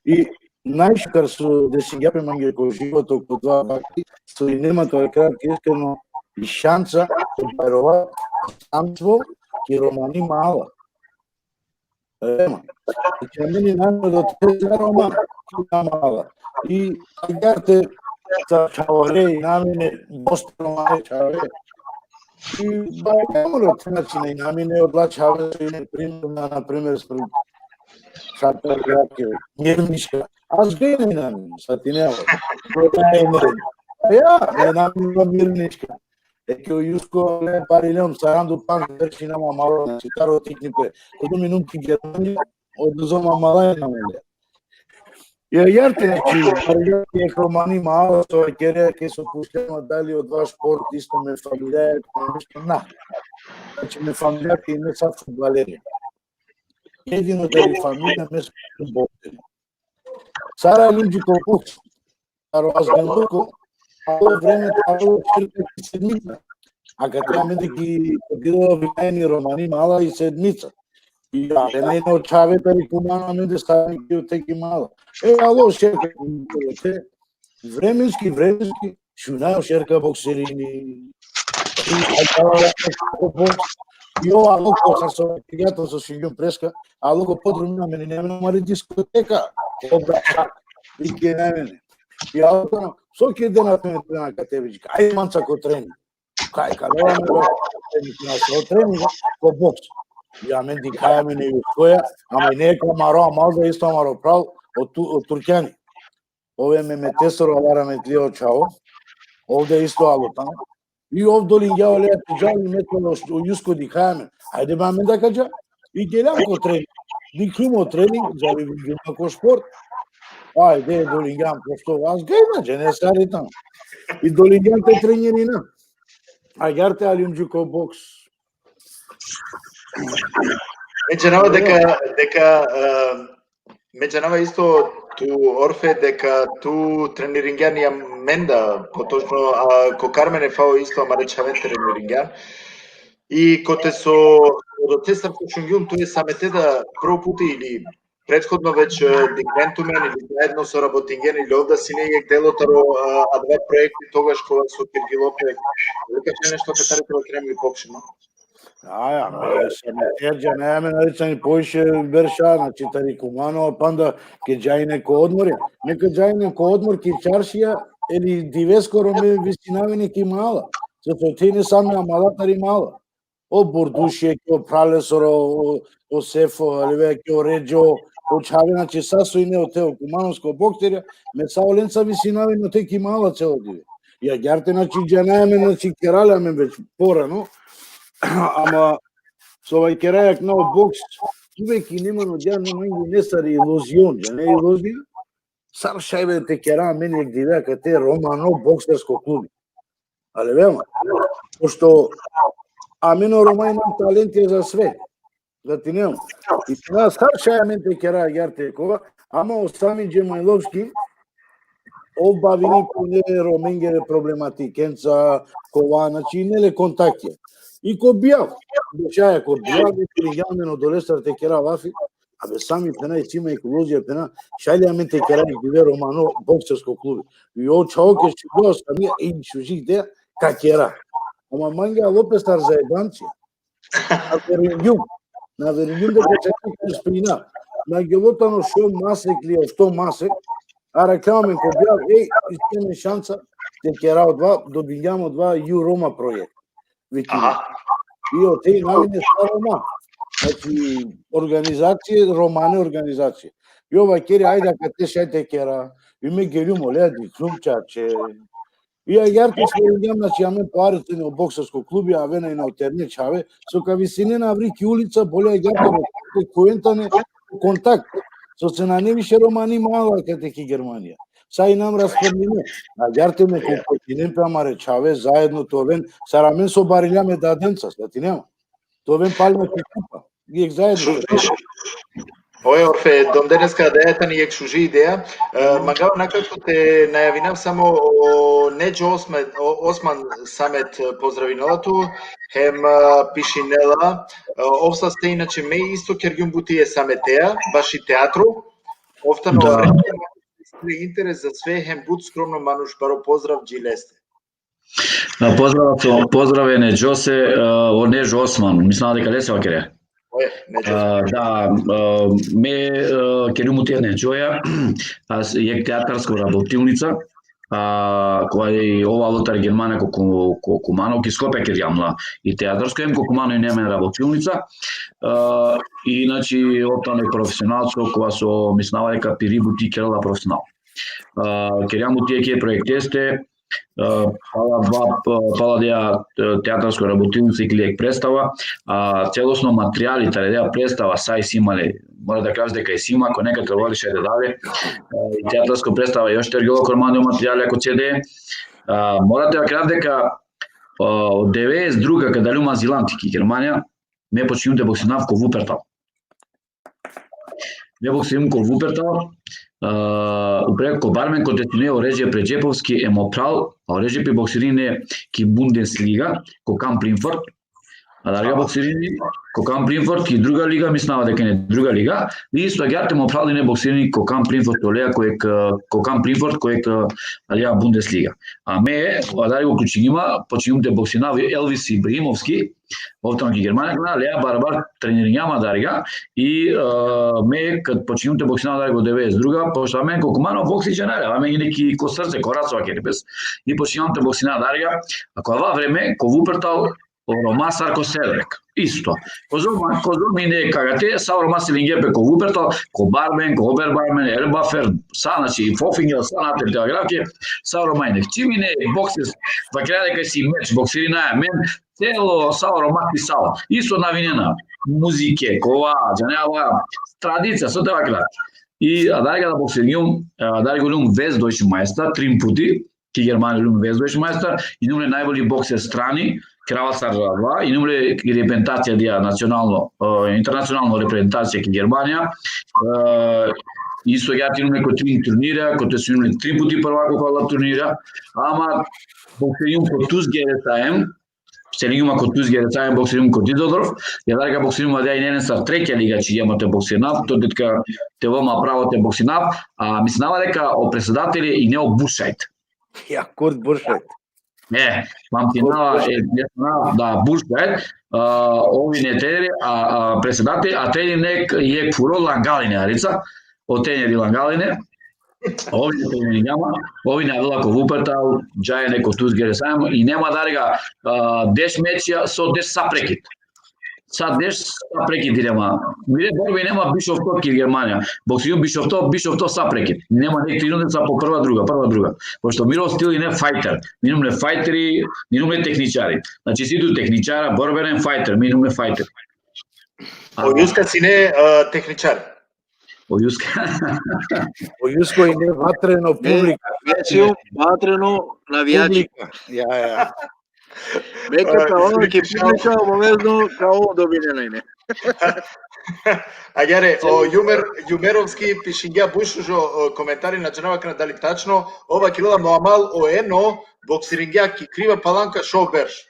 И најшкар со десиѓапе манге кој живото ко два бакти, со и нема тоа кратки искрено и шанса да барова самство и Романи мала. Ема. И че мени најмо да те Рома мала. И ајдете sa čavore i namine, dostano čavore. I ne mora načine i namine oblačavaju se primjerno, na primjer, šatar jake, mirniška. A zgledaj namine, sad ti nema. Ja, ne namine mirniška. Eke u Jusko ne parilom sarandu pan verši nama malo, znači taro tiknipe. Kodu minuti Germanija, oduzoma mala je namine. Iar je Romani malo to querer que se pusiamo dali od vaš sport isto me familiar nešto na. Znači me familiar que ne sa fudbaleri. Jedino da je familija me fudbaleri. Sara ljudi kokuk. Aro azgaluko, alo vreme talo cirka sedmica. A kad treba ki bilo vijajni Romani mala i sedmica. Ja, ne čave pari kumano ne da stani ki uteki malo. Ало, шерка, временски, шунao шерка боксерини. И ова луко са со пријател со Силјон Преска, а луко подрумна мене нема мари дискотека. Обрачак, вике на мене. И аутано, соки ден на катевичка, ај манца ко трени. Кај калова ме на со трени ко бокс. Ја мен дикајаме не Јускоја, ама и не е Камаро, Амалда исто Амаро прав од турќани. Ове ме метесоро алараме тлио чао. Овде исто алутано. И овдолин ја олеа тижали метело што Јуско дикајаме. Ајде баме да кажа. И гелјанко тренинг. Дикимо тренинг за вијако спорт. Ајде долингјан пошто вас гејна, че не саритам. И долингјан те тренирина. А јарте алимџуко бокс. Меѓанава меѓанава исто ту Орфе дека ту трениринѓан ја менда, поточно ко Кармене фао исто ама речавен трениринѓан. И коте со Ротесар Кочунгјун тој самете да прв пути или предходно веќе дигментумен или заедно со работинген или овда си не е делотаро два проекти тогаш кога со Киргилопе. Дека че нешто катари треба кремли попшима. Саметерџа неаме наричани поише берша, значи тари кумано, панда ке джај неко одмор. Нека джај неко одмор ке чаршија или дивескоро ме висинавени ки мала. Зато те не сами мала тари мала. О Бурдушје, ке о Пралесоро, о Сефо, или ке о Реджо, о Чаве, значи сасо и не о тео кумановско боктерија, ме саоленца висинавени те ки мала цело диве. Ја гјарте, значи джанајаме, значи кераляме веќе порано. Ама со овај керајак на бокс, увеќе нема но ја нема не сари илузион, ја не е илузија. Сар шајбе те кера мене ек дивеака те Романо боксерско клуби. Але вема, пошто амино Рома имам таленти за све. Да ти нема. И сега сар шајбе мене те кера јарте кога, ама Осами Джемајловски обавини коне Роменгере проблематикенца, кова, значи неле контакти. И ко бијав, бешаја ко бијав, јамено долесар те кера вафи, абе сами пена и сима и колозија пена, шајлијаме те кера и диве Романо боксерско клуби. И о чаоке што био самија и шужих де ка кера. Ама манга Лопестар за ебанци. На верињум дека чекам сприна. На гелотано шо масек ли што масек, а рекламаме ко бијав, искаме шанса те кера од два, добијамо два Ю Рома проект. И од теј навине са Рома. Значи, организација, Романе организација. И ова кери, ајде, ка те шајте кера, и ме герјум, олеа, дикрумчаче. И ја јарте споридјам, значи, јаме парите на боксерско клуби, а вена и на отерне чаве, со ка висине на Аврики улица, болеа јарте, коентане, контакт. Со се на невише Романи мала, кате ки Германија. Са и нам распредниме. А јарте ме континент ама речаве заедно товен, сарамен со барилјаме даденца, ти нема. Товен палме ки купа. Ги заедно. Ој Орфе, дом денеска дејата ни ек шужи идеја. Магава накако те најавинав само о Неџо Осман самет поздравиналату, хем пишинела. Овса сте иначе ме исто кергјум бутие саметеа, баш и театру. Офтано интерес за све, хем буд скромно мануш баро поздрав джилесте. Поздраве Неџосе, о Неџо Осман, мислам дека лесева кере. Да, ме керјум утие Неџоја, аз ек театарска работилница, која е ова лотар Германа ко Кумано, ки Скопје керјамла и театарска, ем ко Кумано и неме работилница. И значи оттаму е професионалцо која со мислам дека пирибути керала професионал. Керјам утие ке проектесте, пала деја театарска работилница и клиек представа, целосно материјали таредеја представа сај си имале, мора да кажа дека и си има, ако нека требали ше да даде, и театарска представа и оште ергело кормандио материјали ако CD. Морате да кажа дека од 92 када люма Зилантики Германија, ме починувам да боксинав ко Вупертал. Ме боксинувам ко Вупертал, упреко бармен ко детинео Реđe Преđеповски емопрал, а Реđe пи боксирине ки Бундеслига, ко Камп Ринфорд, а дарга боксирини ко Камп Ринфорд ки друга лига, мислава дека не друга лига, и исто агјарте моправлине боксирини ко Камп Ринфорд олеа ко Камп Ринфорд коек алија Бундеслига. А ме, адари го ключињима, починумте боксинав Елвис Ибрахимовски, овтано ки Германија, леа барбар тренирањама дарга, и ме, кад починумте боксинав дарга од 92, пошто мен колку мано боксиче не, а мен неки ко срце, ко рацова керепес, и починумте боксинав дарга, а кога ва време, ко Вупертал, Рома Сарко Седрек. Исто. Козоми не кагате, са Рома Селингепе ко Вупертал, ко Бармен, ко Обербармен, Ербафер, са, значи, Фофингел, са на телеграфки, са Рома не. Чимине боксес, вакеа дека си меч, боксерина мен, цело са Рома писала. Исто навинена, музике, кова, джанеава, традиција, со тоа вакеа. И дарга да боксериум, дарга лум вез Deutsche Meister, 3 пути, ки Германија лум вез Deutsche Meister, и numele најболи боксер страни, Кралсар 2, и numele репрезентација дија национално, интернационално репрезентација ки Германија. Исто ја тинуме ко 3 турнира, кои се numele 3 пути првако кола турнира, ама боксериум ко туз ГРСАМ, Селингума ко туз ГРСАМ боксериум ко Дидодорф, ја дарга боксериум да и не са треќа лига че имате боксернав, тоа дека те вома право те боксернав, а мислам дека о председатели и не о Бушајт. Ja, Kurt Buscheit. Вам тинава да Бушајт, ови не тери, а председатели, а тени не е фуро Лангалине, арица, о тени Лангалине, ови не тени няма, ови не адела ко Вупертал, джајне ко туз ГРСАМ и нема дарга деш мечија со деш сапрекит. Са деш сапрекит нема. Мире борби нема Бишофтов ки Германија. Боксијум Бишофтов сапрекит. Нема некои индеца по прва друга. Пошто Миро стил и не фајтер. Минумле фајтери, минумле техничари. Значи ситу техничара, борбенен фајтер, минумле фајтер. Ојуска си не техничар. Ојуска. Ojusko i ne vatreno publika. Мечиум, ватрено, навијачи. Ja. Века као ќе публика обавезно као добиненајне. Ајаре, Јумеровски пишиња бушужо коментари на Джанавака дали тачно ова килала Муамал Оено боксирингја ки крива паланка шоу берш.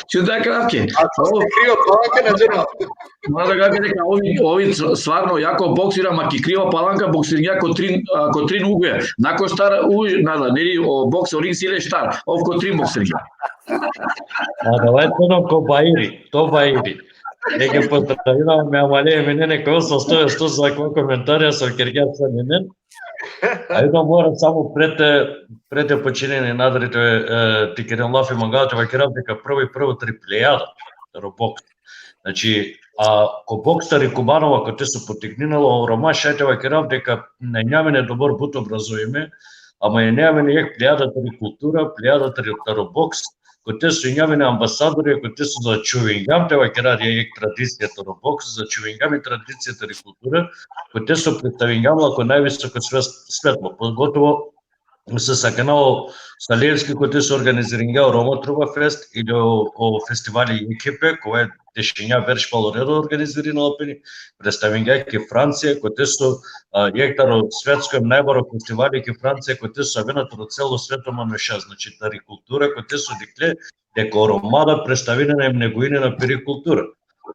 Чуда кратки. А што се крива паланка на Джанавака? Мора да кажа дека ови стварно јако боксира, ма ки крива паланка боксирингја ко трин уге. Нако стар нада, нели бокс орин силе штар, ов ко трин боксирингја. А давај ко Баири, то Баири. Неке поздравуваме Амалија Менене кој со 100 за кој коментарија со Киргјат са Менен. А едно мора само пред починење надрите Тикерен Лафи Мангајот вакерав дека прво триплејада ро бокс. Значи, ко бокстари Кубанова кој те се потикнинало Рома шајте вакерав дека не њамене добар бут образуиме, ама е њамене ек плејадата ри култура, плејадата ри бокс, кој те се њамене амбасадори, кој те се за чувингам, те вакеради ек традицијата ро бокс, за чувингам и традицијата ри култура, кој те се представингамла кој највисоко светло, поготово се саканало Салевски кој те се организиринга Рома Труба Фест или о фестивали Екипе, кој дешења верш палоредо организиринало пени, представинга ке Франција, кој те се јектаро светско најбаро фестивали ке Франција, кој те се вената ро цело свето мануша, значи тари култура, кој те се дикле дека Ромада представина на негоине на перикултура.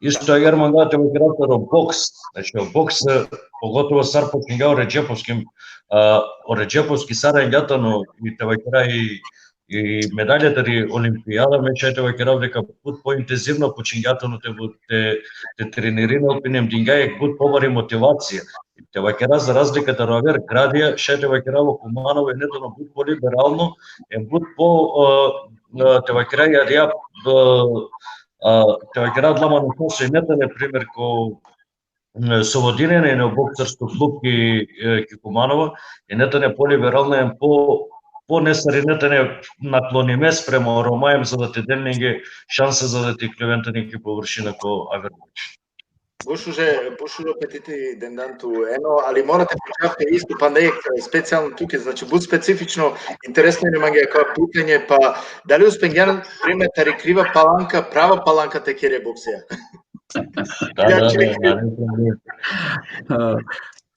Исто ја Мангајот во градот бокс, значи бокс поготово сар починга Реджеповски сарањата, но и таваќера и медалјата ри Олимпијада мечајте вакерав дека пут поинтензивно почингјата но те тренирина опинем дингај пут побари мотивација. Те вакера за разликата ровер градија шајте вакера во Куманово е нетоно пут по-либерално, е пут те вакера ја те вакера дламано се нета например ко Соводинене е боксерско клуб ки Куманово, и нетане по-либерална е по-несаринета не наклониме спрема Ромаем за да те денеге шанса за да ти клевентани ки површина ко Авербоч. Бушуже петити денданту ено, али морате почавте исто па не специјално туке, значи буд специфично интересно нема ги како питање, па дали успењан приметари крива паланка, права паланка те кере боксија?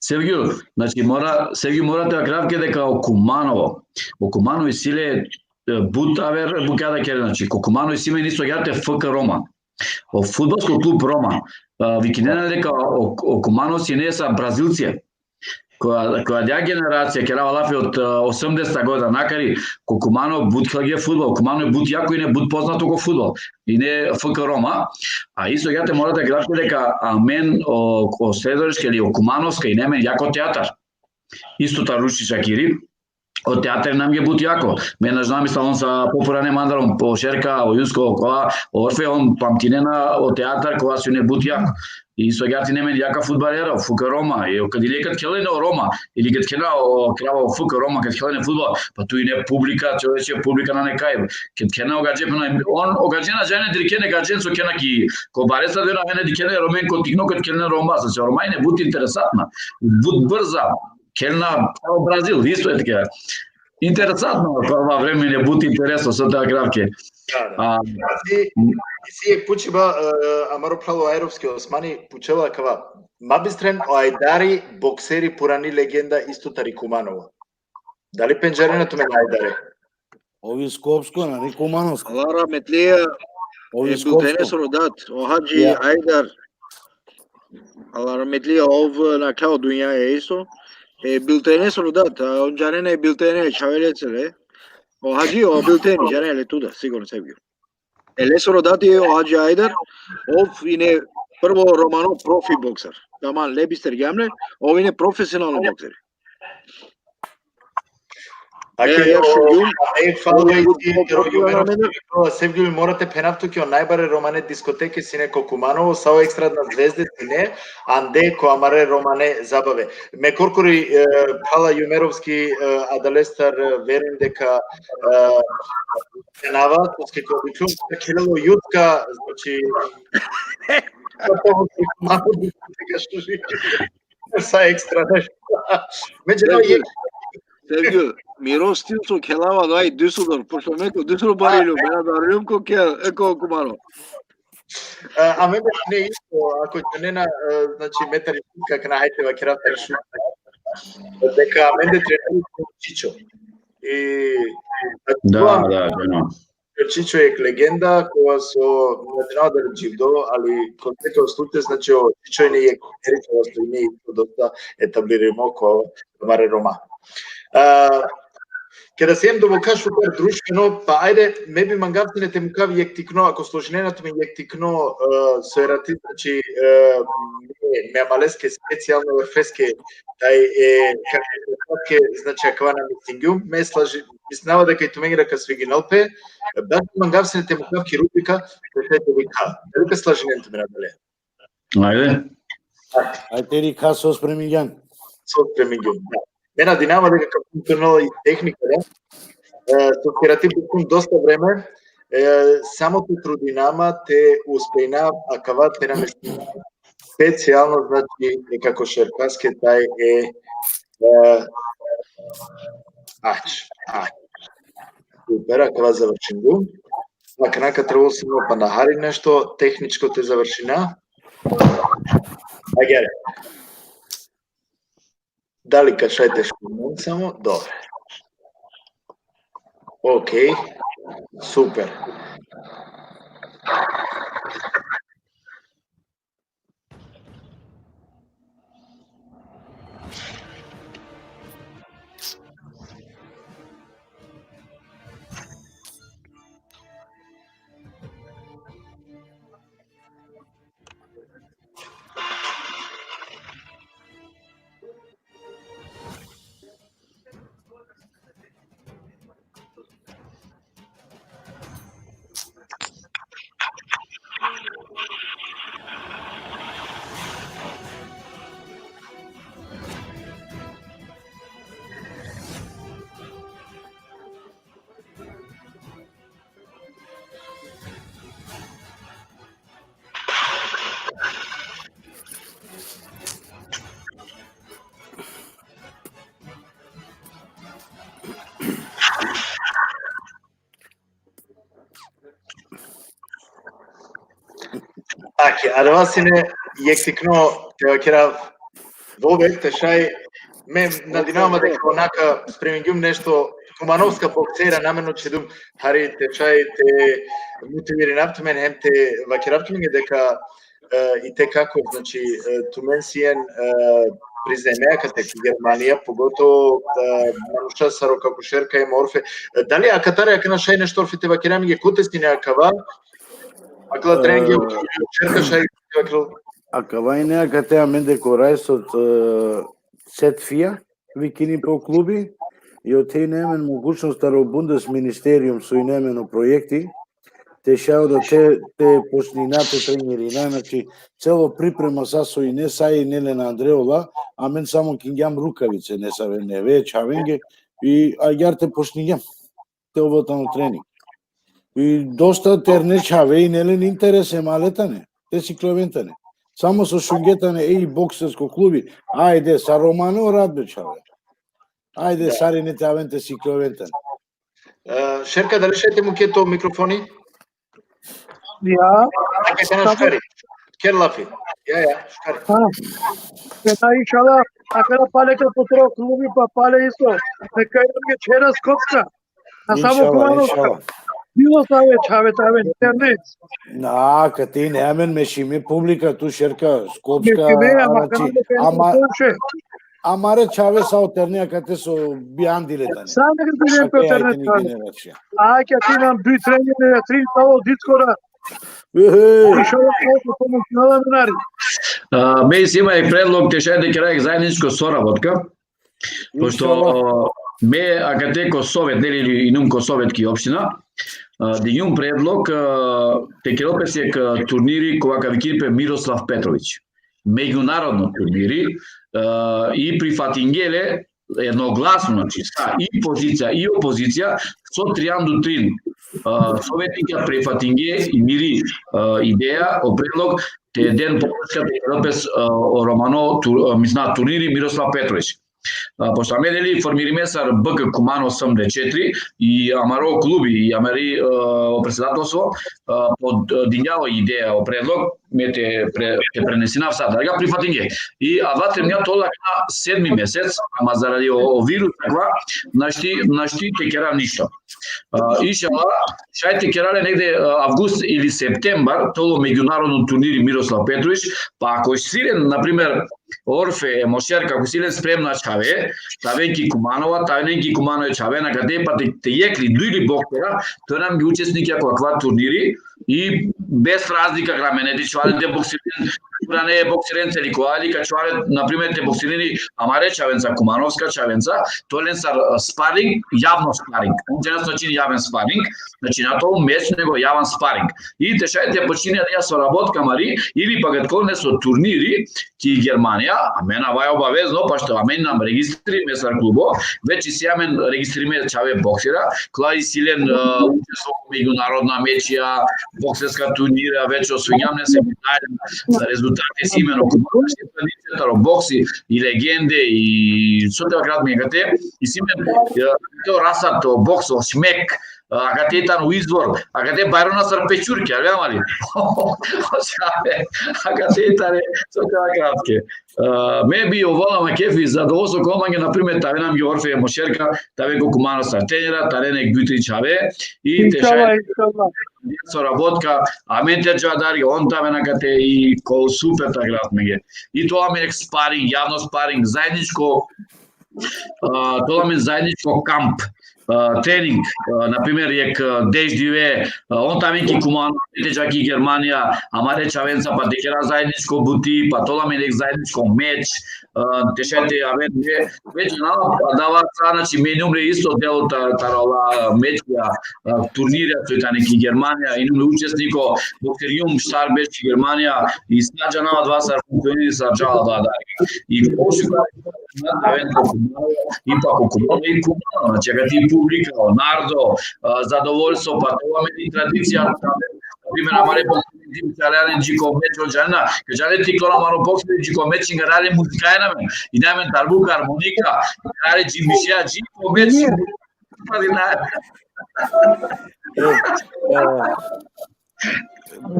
Сергио, значи морате да кратке дека о Куманово и силе бутавер букада кере, значи Куманово и силе нисо јате ФК Рома. О фудбалски клуб Рома. Викинена дека о Куманово си не са бразилци. Која ја генерација керава лафи од 80-та година накари ко Куманово бут хлаге фудбал, Куманово бут јако и не бут познато ко фудбал. И не ФК Рома, а исто јате морате да гледате дека мен о Седоришка или о Кумановска и не мен јако театар. Исто Таруши Шакири, од театар нам ги бут јако. Мене намисла он са популарни мандаром по Шерка, о Јуско, која Орфе, он памтинена од театар која се не бут јако. И со гати не мен јака фудбалера, Фука Рома, и каде лекат келене о Рома, или каде кена о крава Фука Рома, каде келене фудбал, па туи не публика, човече публика на некај. Каде кена огаџе пена, он огаџена жена дирикене гаджен со кена ки кобареса дена мене дикене Роменко тигно каде келене Рома, се Рома не бут интересантна, бут брза. Келна Бразил, исто е така. Интересантно во време не бути интересно со таа гравке. Си пучиба Амаро Прало Аеровски Османи пучела кава Мабистрен Айдари боксери пурани легенда исто Тари Куманова. Дали пенџеренето ме Айдари? Ови Скопско, на Кумановско. Алара Метлија Ови Скопско. Родат, Охаджи Айдар. Алара Метлија ов на као дуња е исто. Билтене со родат, онџарене е билтене, чавелецеле. Охаджи о билтени, жареле туда, сигурно се бил. Еле со родати Охаджи Айдар, ов ине прво Романо профи боксер. Таман лебистер гамле, ов ине професионално боксер. Севгил морате пенавту ки он најбаре Романе дискотеке сине ко Куманово, сао екстрадна звезде сине, анде ко Амаре Романе забаве. Ме коркори Пала Јумеровски адалестар верен дека пенава, тоски ко обичум, келело јутка, значи са екстра нешто. Меѓутоа Sevgili, Miro Stilso kelava dai Düsseldorf, pošto meko Düsseldorf barilo, mena da Rymko eko Kumano. А ме не исто, ако ќе не на, значи метари как на хајтева кератар шут. Дека менде тренери Чичо. И Да. Чичо е легенда која со национална дживдо, али кон секој случај значи Чичо не е керичева стојне и доста етаблирано ко Маре Рома. Ке да сеем да му кажу друштвено, па ајде, ме би мангавтинете му кави јектикно, ако сложненото ми јектикно со ерати, значи ме амалеске специјално врфеске, тај е како значи аквана митингјум, ме слажи, мислнава дека и тумења дека свигиналпе, да мангавтинете му кавки рубрика, пресете вика. Дали слажненото ми надале? Ајде. Ајде рика со спремињан. Со спремињан, да. Мена динама дека како функционала и техника, со креативно доста време, самото трудинама те успејна акава те намести. Специјално, значи, како шеркаске, тај е Супер, акава завршим го. Нака требало се па нахари нешто, техничко те завршина. Ајде. Дали кашајте што само? Добре. Океј. Супер. Аке, арвасине јектикно те керав вовек тешај ме надинама дека онака спремињум нешто Кумановска боксера намерно чедум хари тешај те мотивири наптумен хем те вакераптумен дека и те како значи тумен сиен приземеа каде Германија поготово мануша саро како шерка и морфе дали акатаре ка нашај нешто орфите вакерами ге котестине акава акла тренинги шерка шај акл Акава и неа катеа менде корајс од Сетфија викини по клуби и од тие немен могучност да Бундесминистериум со и немено проекти, те шао да те почнинате тренери, значи цело припрема са со и не са и Нелена Андреола, а мен само кингам рукавице, не са не ве чавенге и аѓарте почнигам те овотано тренинг. И доста терне чаве и Нелен интересе малетане, те си клевентане. Само со шунгетане и боксерско клуби, ајде са Романо радбе чаве. Ајде сарините авенте си клевентане. Шерка, дали шете му кето микрофони? Ja, Чекајте на шкари. Керлафи. Ја, шкари. Една иншала, акара палека потро клуби па пале исто. Нека е чера скопска. А само Кумановска. Било саве чаве таве интернет. На, кати неамен мешиме публика ту Шерка Скопска. Амаре чаве са отернија кате со биандилетане. Сам нека бидем по интернет. А ќе ти нам би тренинг три тало дискора. Мејс има и предлог те шајде ќе рајек заедничко соработка. Пошто ме акатеко совет нели и нумко советки општина, да имам предлог те ќе опесек турнири кога википе Мирослав Петрович. Меѓународно турнири и при Фатингеле едногласно, значи, и позиција и опозиција со 3-3. Советника при Фатинге и мири идеја, о предлог, те ден поддршка Европес Романо турнири Мирослав Петрович. Пошто амедели формириме са БК Кумано 84 и Амаро клуби и Амари председателство под дињава идеја о предлог ме те пренесина в садарга при Фатинге. И авате мја толак на 7 месец, ама заради о вирус таква, нашти те кера ништо. Ишала, шајте керале негде август или септембар, толо меѓународно турнири Мирослав Петрович, па ако силен, например, Орфе, Мошерка, ако силен спремна чаве, тавенки Куманова, тавенки Куманове чаве, на каде па те јекли, дујли боксера, тој нам ги учесник ако аква турнири и без разлика граменети чувалите боксерин, кога не е боксерен цели коали, ка чувале, например, те боксерини Амаре чавенца, Кумановска чавенца, толен са спаринг, јавно спаринг. Денес начини јавен спаринг, значи на тоа меч него јавен спаринг. И те шајте почине да ја соработка мари или пак отколне со турнири ки Германија, а мене вај обавезно, па што амен нам регистри месар клубо, веќе си амен регистриме чаве боксера, кога и силен учесник меѓународна мечија, боксерска турнира, веќе освојам не се за резултати си имено кумановските бокси и легенде и со тоа град мегате и си имен тоа расато боксо смек акате тан извор, акате Бајрона Сарпечурки, а веамали. Акате таре со тоа кратке. Ме би овола ма кефи задоволство комање например таве нам ги Орфе Мошерка, таве го Кумано Стартенера, тарене Гјутри чаве и те шај соработка, а мен те джадари он таве накате и кол супер та град меге. И тоа ме спаринг, јавно спаринг, заедничко тоа ме заедничко камп. Тренинг, например, јек Деждиве, он таминки Кумано, чаки Германија, Амаре чавенца, па декера заедничко бути, па тола ме нек заедничко меч, тешете авен веќе дава значи ме умре исто дел тарола мечја турнира тој та неки Германија, и учеснико боксериум штар беше Германија и снаџа нама два са функционери са джала да. И пошука и па Кумано и Кумано, значи ти публика, Нардо, задоволство, па тоа ме традиција. Например, Амаре боксери италијани джико мечо џана, кажале ти кона маро боксери джико мечи гарале музика е намен. И намен дарбука, армоника, гарале джимишија джико мечи.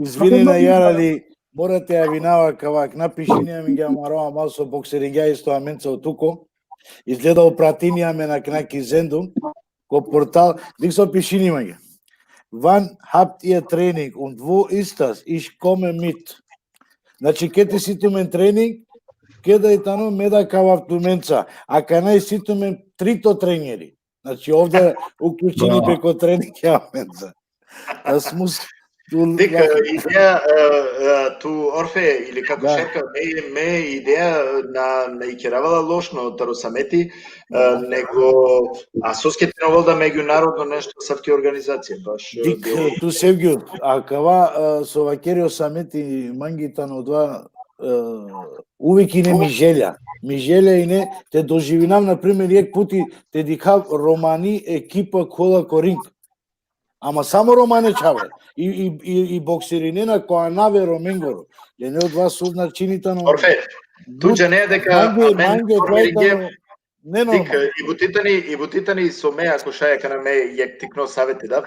Извини на Јарали, морате ја винава кавак, напиши ние ми ги амароа мал со боксеринга исто аменца од туко. Изгледа опратинија ме на кнаки зенду, ко портал, диксо пишини ме ги. Wann habt ihr Training und wo ist das? Ich komme mit. Значи, ке ти ситумен тренинг, ке да и тано меда кавав туменца, а ка нај ситумен трито тренери. Значи, овде уклучени преко тренинг ја менца. Асмус, Дик, идеја ту Орфе или како Шерка ме идеја на икеравала лошно Таросамети, него асоските на меѓународно нешто савки организација баш. Дик ту Севгиот, а кава со вакерио самети мангита на два увеќе не ми желја и не те доживинам на пример јек пути те дикав романи екипа кола коринг. Ама само романе чаве и боксеринена која наве Роменгоро. Ја не од вас узначинита на Орфе, туѓа не е дека не Дик, и бутитани со ме, ако шаја кана ме јек тикно савети дав,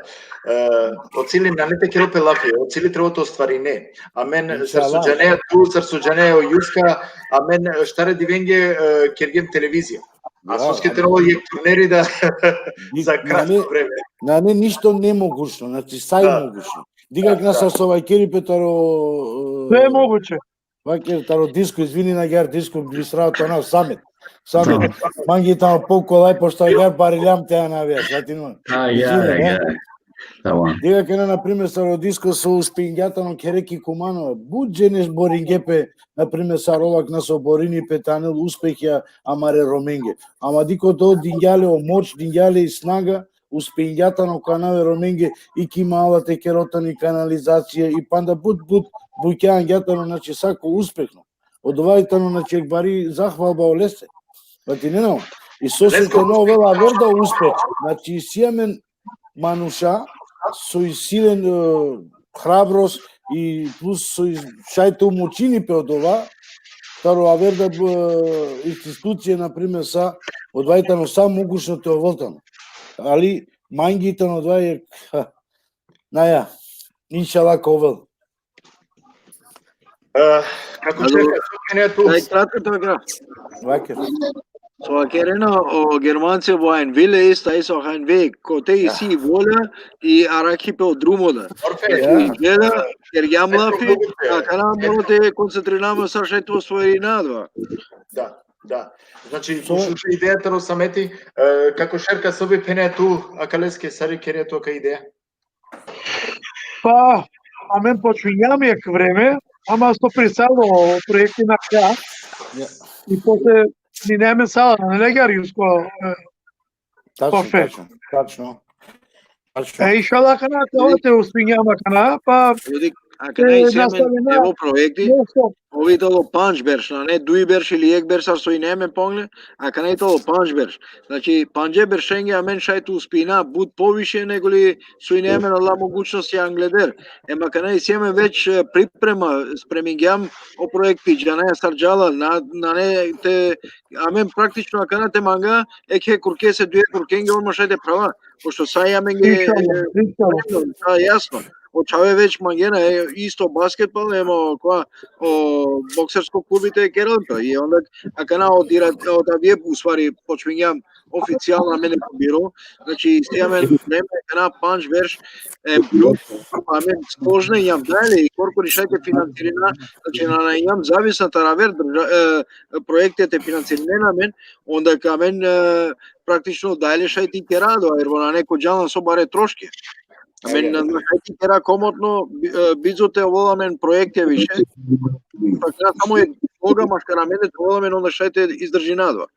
оцили на нете керопе лафи, оцили требото оствари не. А мен сарсуджанеја ту, сарсуджанеја Јуска, а мен штаре дивенге кергем телевизија. А соските ново јек турнери да за кратко време. На не ништо немогушно, значи сај могушно. Дигак на сарсовајкери Петаро... Sve je moguće. Ваке таро диско, извини на гар диско, бисраото на самет. Самет. Манги тамо поколај, пошто гар барилјам теа навија, сватино. Дига кена, например, саро диско со успингјата на Кереки Куманова, буџенеш борингепе, например, саролак на соборини петанел успехја амаре Роменге. Ама дико то дингјале о моќ, дингјале и снага, успингјата на канаве Роменге и кимала те керотани канализација и панда буќаан гјатано, значи сако успехно. Одовајтано на чекбари захвалба олесе. Пати не знам. И сосете новела верда успех. Значи сијамен мануша со силен храброст и плюс со шајте умочини пе од ова, таро аверда институција, например, са одвајтано сам могушно те оволтано. Али мангите на два е наја, иншала ковел. Како Шерка, Ваке. So Kerena o Germanci bo ein Wille ist, da ist auch ein Weg. Kote и си воля и араки пе од друmoда. Гледа, jer јам лафи, а кана можете концентрираме са шето своји надва. Да. Значи, слушате идејата на самети, како Шерка соби пене ту, а калеске сари кере тока идеја? Па, а мен почвињам јак време, ама сто присало проекти на ка. И после ни неме сала, не легариуско. Тачно. Иншала кана, тоа те успињама кана, па... А кана и семен ево проекти, ови толо панч берш, а не дуи берш или ек берш, со и неме погле, а кана и толо панч берш. Значи, панџе бершенге, а мен шајту успина, буд повише него ли со и неме на могуćност ја англедер. Ема кана и семен веќе припрема, спремингјам о проекти, джанаја сарджала, на не те, а мен практично, а кана те манга, еке курке се дуе куркенге, он шајте права, пошто са ја менге, јасно. Очаве веќе мангена е исто баскетбол, емо која о боксерско клубите кералпа и онда акана од авие уствари почвињам официјално мене по биро, значи стијаме време кана панч верш плюс, а мен сложно јам дали и корпори шајте финансирина, значи на јам зависна таравер проектите финансирина мен, онда ка мен практично дали шајте керадо, ер во на некој џална со баре трошки. Мен хајти кера комотно бизоте оволамен проекти више. Така само е тога машкара мене оволамен онда шајте издржи надва.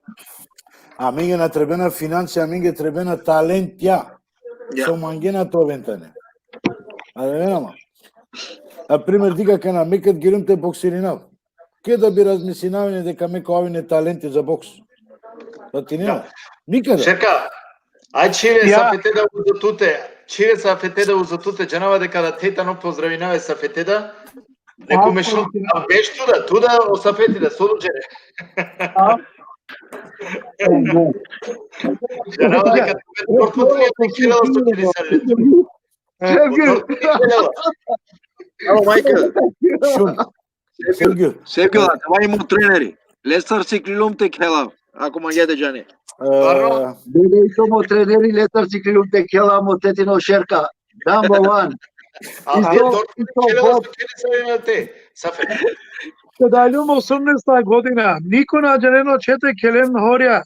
А менге на требена финансија, менге требена талент ја. Со мангена товентане. А да нема. А пример дига кана мекат гирумте боксеринав. Ке да би размислинавање дека мека овие таленти за бокс. Па ти нема. Никаде. Шерка, ај чире сафетеда узотуте. Чире сафетеда узотуте, джанава дека да тетано поздравинаве сафетеда. Неку мешал, а беш туда о сафетеда, солуджене. Джанава дека портфолио е кирала со кирисалето. Ало, Майкл. Севгил, това има тренери. Лестар си клилум те кела, ако мангете джане. Биде и томо тренери летар си клилум те кела, мо тетино Шерка. Number one. Kada ljum 18 godina, niko na džaneno čete kelen horja.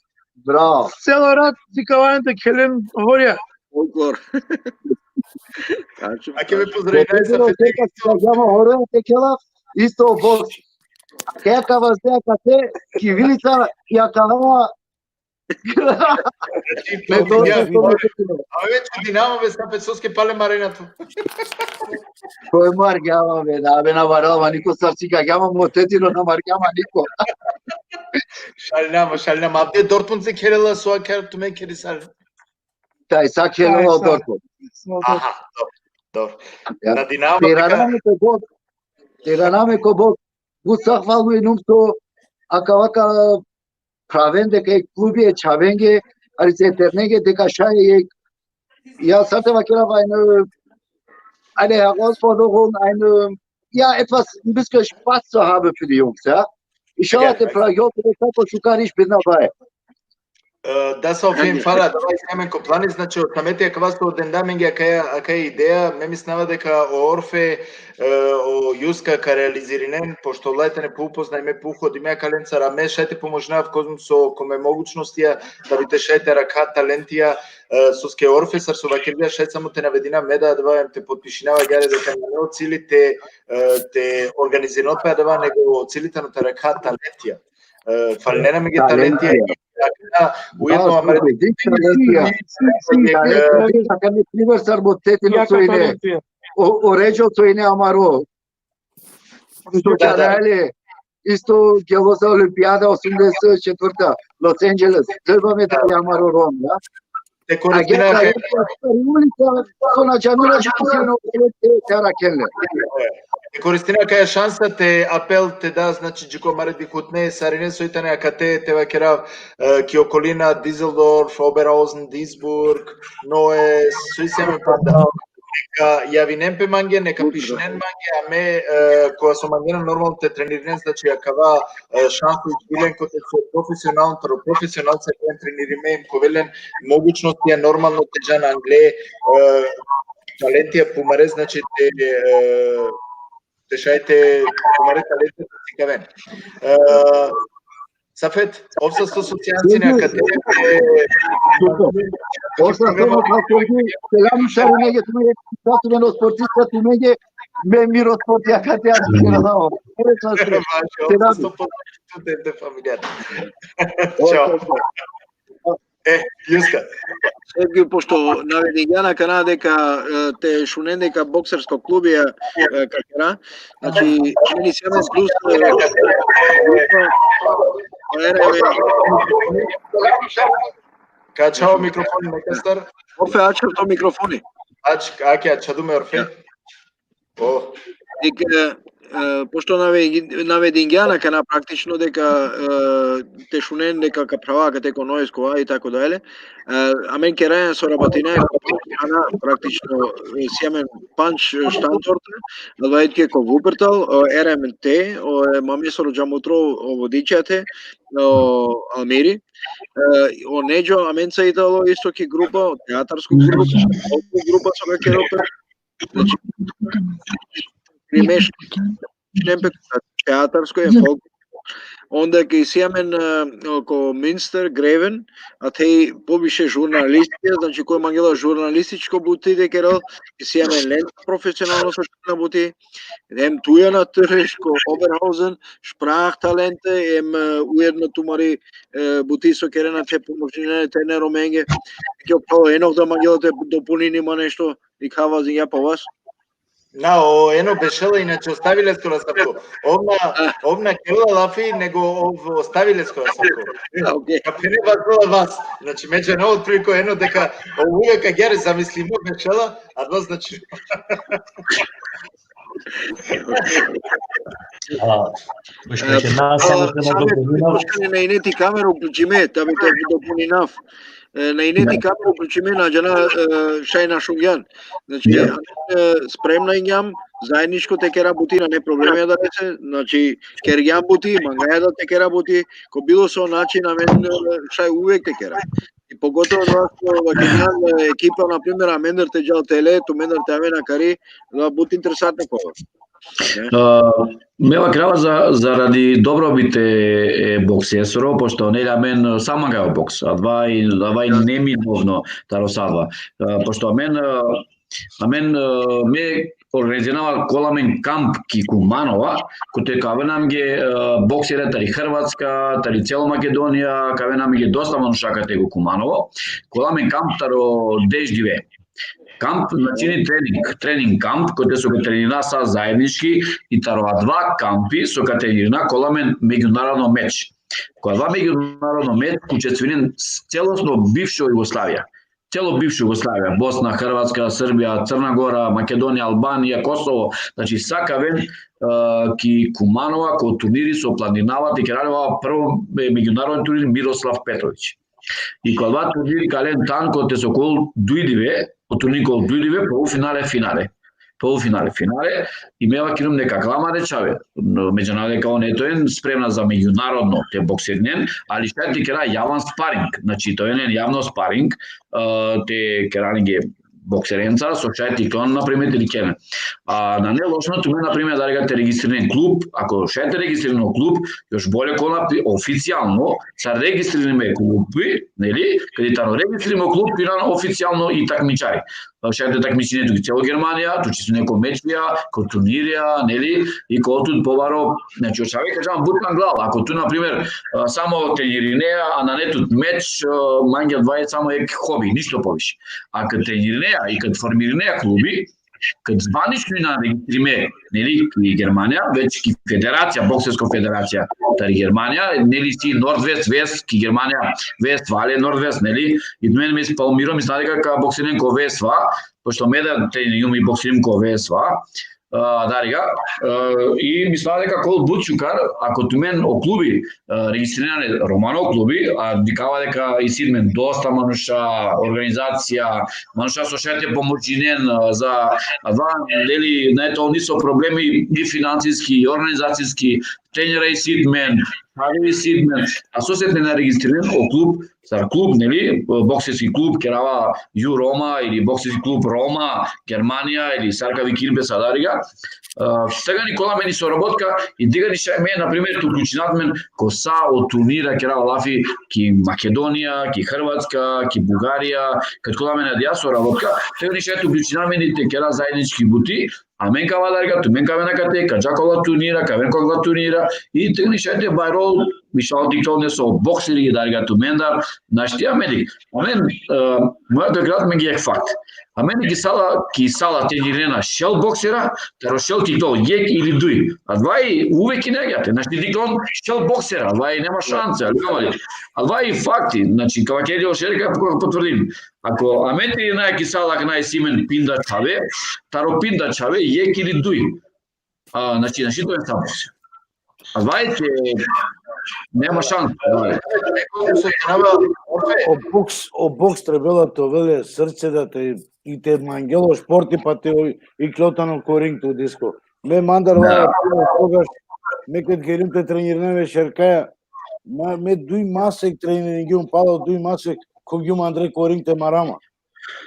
Bravo. Celo rad zikavaјante kelen horja. Folklor. Аќе ме поздрави Сафет. Јама хоре текела исто бокс. Кека ваздеа кате, кивилица ја калава. Веќе Динамо бе Сафет Соске пале маринато. Кој маргјава бе, да бе наварава нико сарцика, јама мотетино на маргјама нико. Шалнама. Абде Дортмунд се керела со акер туме керисал. Тај са келела Дортмунд. Аха, добро. На Динамо Тиранаме ко бог. Гусахвалу и нумто акавака правен дека е клуби е чавенге, али се тернеге дека шај е. Ja hatte Vakera eine Herausforderung, etwas ein bisschen Spaß zu haben für die Jungs, ja. Ich schaue den Playoff, ich bin dabei. Да се офин фала, да имаме плани, значи од самите квасто од дендаминги ака идеја, ме мислева дека Орфе о Јуска ка реализиринен, пошто летене поупозна име пуход име каленца раме, шајте поможнав козум со коме могучностија, да бите шајте рака талентија, соске Орфе сар со вакирија шајт само те наведина меда да те подпишинава гаре дека не од целите те организирано па да него целите на рака талентија. Фалнена ми ги талентија. Уедно Така ми пример сарботетино со ине. Ореджо со ине Амаро. Што исто ќе во за Олимпијада 84-та Лос Анџелес. Треба медалја Амаро Ром, да? Те користина Користина кај шанса те апел те да, значи Джико Мареди Хутне, Саринен сојтане акате, те вакера ки околина Дизелдорф, Оберхаузен, Дисбург, Ное, суисеме панда. Ја винемпе манге, нека пишнен манге, а ме која со мангена нормално те тренирен, значи акава шансу избилен кој те со професионално се тренириме им ковелен могучности е нормално те джан англе талентија помаре, значи те шајте помаре талентија да си кавен. Сафет, обсасто социјанци на академија Обсасто селам шарунеге туме татумено спортиста тумеге ме миро спорти академија керадао. Чао. Јуска. Сергиј, пошто наведи Јана кана дека те шунен дека боксерско клуби какера, значи мени сјамен плюс Качао микрофони некастар. Орфе, ачав то микрофони. Аке ачадуме Орфе. О. Дека пошто наведин Јана кана практично дека те шунен дека ка права ка теко нојско и така дале. А мен кераен со работине кана практично сјамен панч штандорт, лајтке ко Вупертал, РМТ, мамесоро џамутро водичате, Алмири. О неџо аменца итало исто ки група, театарско група со вакеропе. Значи примеш немпе театарско е фолк. Онда ке сјамен ко Минстер Гревен, а те побише журналистија, значи кој мангела журналистичко бути декерал, сјамен лент професионално со на бути, ем туја на тршко Оберхаузен, шпрах таленте, ем уедно тумари бути со керена те помошнине те не роменге, ќе право енох да мангела те допуни нима нешто, и кавази ја па вас. На, ено бешела, иначе оставиле скоро сако. Овна келла лафи, него оставиле скоро сако. Капене вас, значи меѓа на отприлико ено дека увека гере замислимо бешела, а два значи. На инети камеру уклучиме, да бите допунинав. На инети камеру уклучиме на џана Шајна Шунгјан. Значи, спремна ињам, заедничко те ке работи на не проблеми да рече, значи ке работи, мангаја да те ке работи, ко било со начин на мен Шај увек те ке работи. И поготово нас вакењан екипа на пример Амендер те џал теле, ту Мендер те амена кари, да бути интересантно кога. Мева крава заради добробит е боксесоро, пошто нели мен сама га бокс, а два и неми довно таро садва. Пошто мен Амен ме организирава коламен камп ки Куманова, кој каве нам ги боксерите тари Хрватска, тари цела Македонија, каве нам ги доста манушакате го Куманово. Коламен камп таро деждиве. Камп начини тренинг камп, кој се го тренира са заеднички и тарова два кампи со тренира коламен меѓународно меч. Која два меѓународно меч учествувен целосно бивша Југославија. Цело бивша Југославија, Босна, Хрватска, Србија, Црна Гора, Македонија, Албанија, Косово, значи сакавен ки Куманова кој турнири со планинават и кералева прво меѓународен турнир Мирослав Петровиќ. И кој два турнири кален танко те со кол дујдиве, од турникол дујдиве полуфинале, финале и мева кинум дека клама речаве. Меѓународно дека он е спремна за меѓународно те боксернен, али што ти кера јавен спаринг, значи тоа е јавно спаринг, те керанги боксеренца со шајти клон например или кен. А на не лошно туме например да регате регистриран клуб, ако шајте регистриран клуб, још боле кона официјално са регистрирани клуби, нели? Каде тано регистрирано клуб пиран официјално и такмичари. Шајте такмичињето во цела Германија, тучи се неко мечвија, ко турнирија, нели? И кога тут побаро, значи очаве кажам бутан глава, ако ту например само трениринеа, а на нетут меч, мања 20 само е хоби, ништо повише. А кад трениринеа и кад формиринеа клуби, кад званично на регистриме, нели, и Германија, веќе ки федерација, боксерска федерација тари Германија, нели си Нордвест, Вест, ки Германија, Вест, Вале, Нордвест, нели, и мен ме спалмиро, ми сна дека боксерен ко Вества, пошто ме да тренирам и боксерим ко Вества, дарига, и мисля дека кол Бучукар, ако ту мен о клуби регистриране Романо клуби, а викава дека и сидмен доста мануша организација, мануша со шете помоќинен за дели на ето они со проблеми и финансиски и организацијски, тренера и сидмен, прави сидмен, а сосетне на регистриран о клуб, сар клуб, нели, боксерски клуб Керава Ю Рома или боксерски клуб Рома, Германија или Саркави Кирбе Садарига. Сега Никола мени соработка и дига ни шајме, например, ту клучинат ко са од турнира Керава Лафи ки Македонија, ки Хрватска, ки Бугарија, кад кола мене дија соработка, сега ни шајме ту клучинат мени те кера заеднички бути, а мен кава дарга, ту мен каве на кате, каджакола турнира, кавен кога турнира, и тегни шајте байрол, мишал диктолне со боксери ги дарга ту мен дар, наштија медик. А мен, мојата град мен ги е факт. А мен ги сала тренирена шел боксера, таро шел диктол, јек или дуј. А двај увеки негате, нашти диктол шел боксера, двај нема шанса, а двај факти, значи кава кедио шерка потврдим. Ако аметри на кисала кнај симен пинда чаве, таро пинда чаве јек или дуј. Значи тоа е сабокс. А двајте нема шанс. О бокс требела то веле срце да те и те мангело шпорти па те и клотано коринг ту диско. Ме мандар ла тогаш ме кад геринте тренирневе шеркаја, ме дуј масек тренингиум пало дуј масек когјум Андре коринг те марама.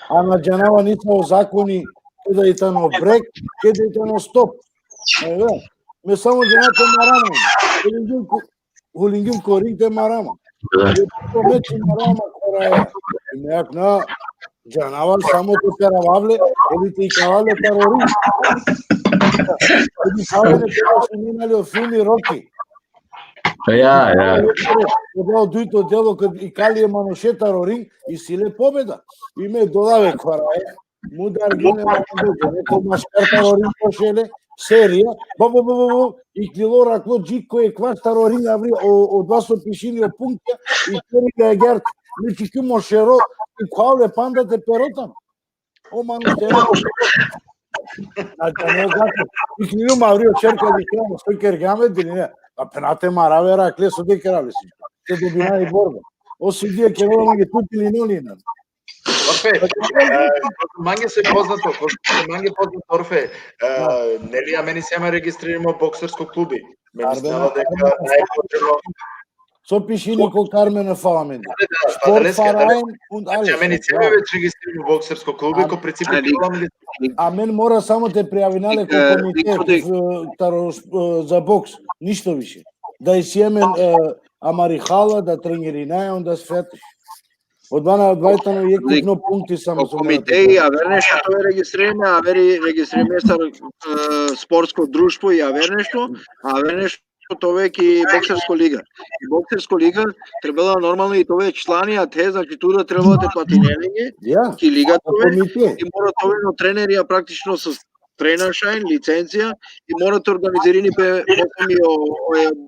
А на џанава нисмо закони каде и тано брек, каде и тано стоп. Ме само џаната марама. Hulingim koring te marama. Ме ти марама кораја. Неак на џанава само те перававле, или те икавале терори. Или саве не те минали о филми Роки. Ја. Кога дуито дело кад икалие мануше терори и силе победа. И ме додаве кораја. Мудар гине neko maškar terori пошеле. Серија, и клило ракло джитко е кваш тарорин аври од вас пишини о пунктја и тери да герт нити ки мошеро и квале пандате перотан. О ману тема. А не зато и клило маври о черка ди крама со кергаме дили не. А пенате мараве ракле со ди крале си. Те добина и борба. О судија ке волам ги тупили нолина. Орфе, манге се познато, манге познато Орфе, нели а мене сема регистрирано боксерско клуби. Мене става дека најпотребно со пишини ко Кармена Фаламен. Спорт Фарајн und alles. А мене сема веќе регистрирано боксерско клуби, ко принципи а мен мора само те пријавинале ко комитет за бокс, ништо више. Да исјемен амарихала, да тренирај, онда сфетиш. Од двајта но екипно пункти само со комитеи, авер нешто тоа регистрираме, авери регистрираме са спортско друштво и авер нешто тоа веќе боксерско лига. И боксерско лига требало нормално и тоа е члани, а те значи туда требало да платинелиње, ки лига тоа и мора тоа но тренерија практично со тренершајн, лиценција и мора да организирани боксами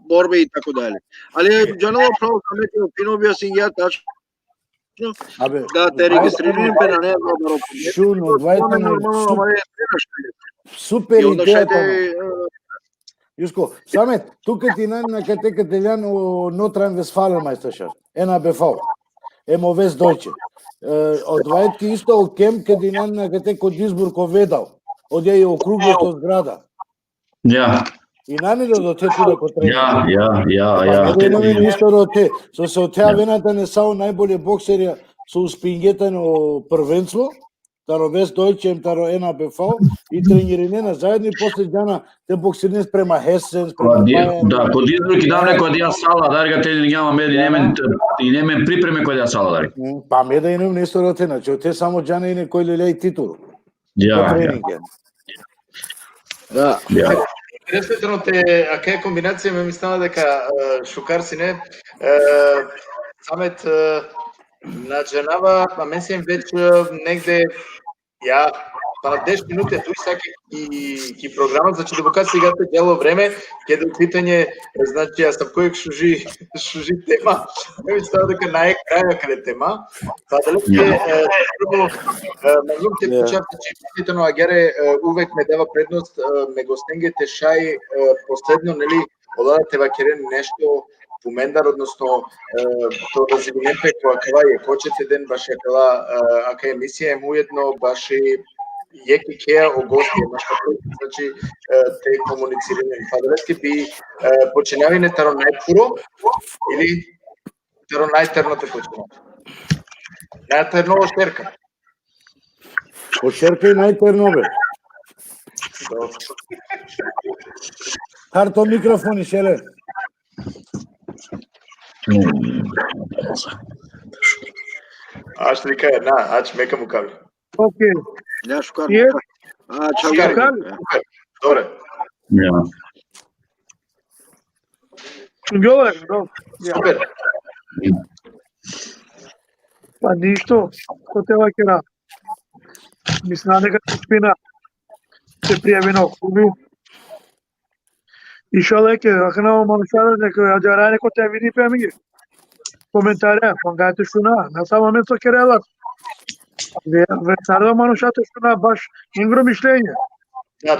борби и така дали. Али џанало право камето фино објаснија тачно да те регистрираме на неа добро. Шуно, двајта супер идејата. Јуско, Самет, тука ти на катекателјан Нотран Вестфален мајсташар, NABV, MOVS Deutsche. Од двајтки исто о кем каде на катеко избор ко ведал, од ја округлото зграда. Ja. И намило до те туда ко тренер. Ja. Те намило исто до те. Со се од теа вената не сао најболи боксери со успингетано првенство, таро Вест Дојчем, таро NABV и тренирање на заедно и после џана те боксирни спрема Хесен, спрема Бајен. Да, код избор ки давне код ја сала, дарга те няма меди, немен припреме код ја сала дарга. Па ме да инем нешто до те, значи те само џана и некој лелеј титул. Ja. Да. Интересно те, а кај комбинација ме мислам дека Шукар сине Самет на Джанава, а мен сем веќе негде ја на 10 минути тој сака и програма, значи дека сега цело време ќе да питање, значи јас сам кој шужи тема, ме мислам дека најкрај каде тема, па дали ќе прво можам те почати че но Агере увек ме дава предност ме гостенгете шај последно нели одадете вакерен нешто помендар, односно тоа да зиминемпе која е кочете ден баш јакала ака емисија ем уедно баш и јеки кеа о гости, значи те комуницирање. Па дали би починавине таро најпуро или таро најтерно те починав? Најтерно оштерка. Оштерка и најтерно бе. Карто микрофони шеле. Аз ще ви кажа една, аз мека му кабли. Окей. Ja, Шукар. Шукар. Добре. Ja. Добре. Супер. Па ништо, ко те вакера. Мисля дека спина се пријави на клуби. И шо леке, ако не манушара дека ја џарајне ко те види пемиги. Коментарија, пангајте шуна, на само место керелат. Вечерда манушата шуна баш ингро мишлење. Да.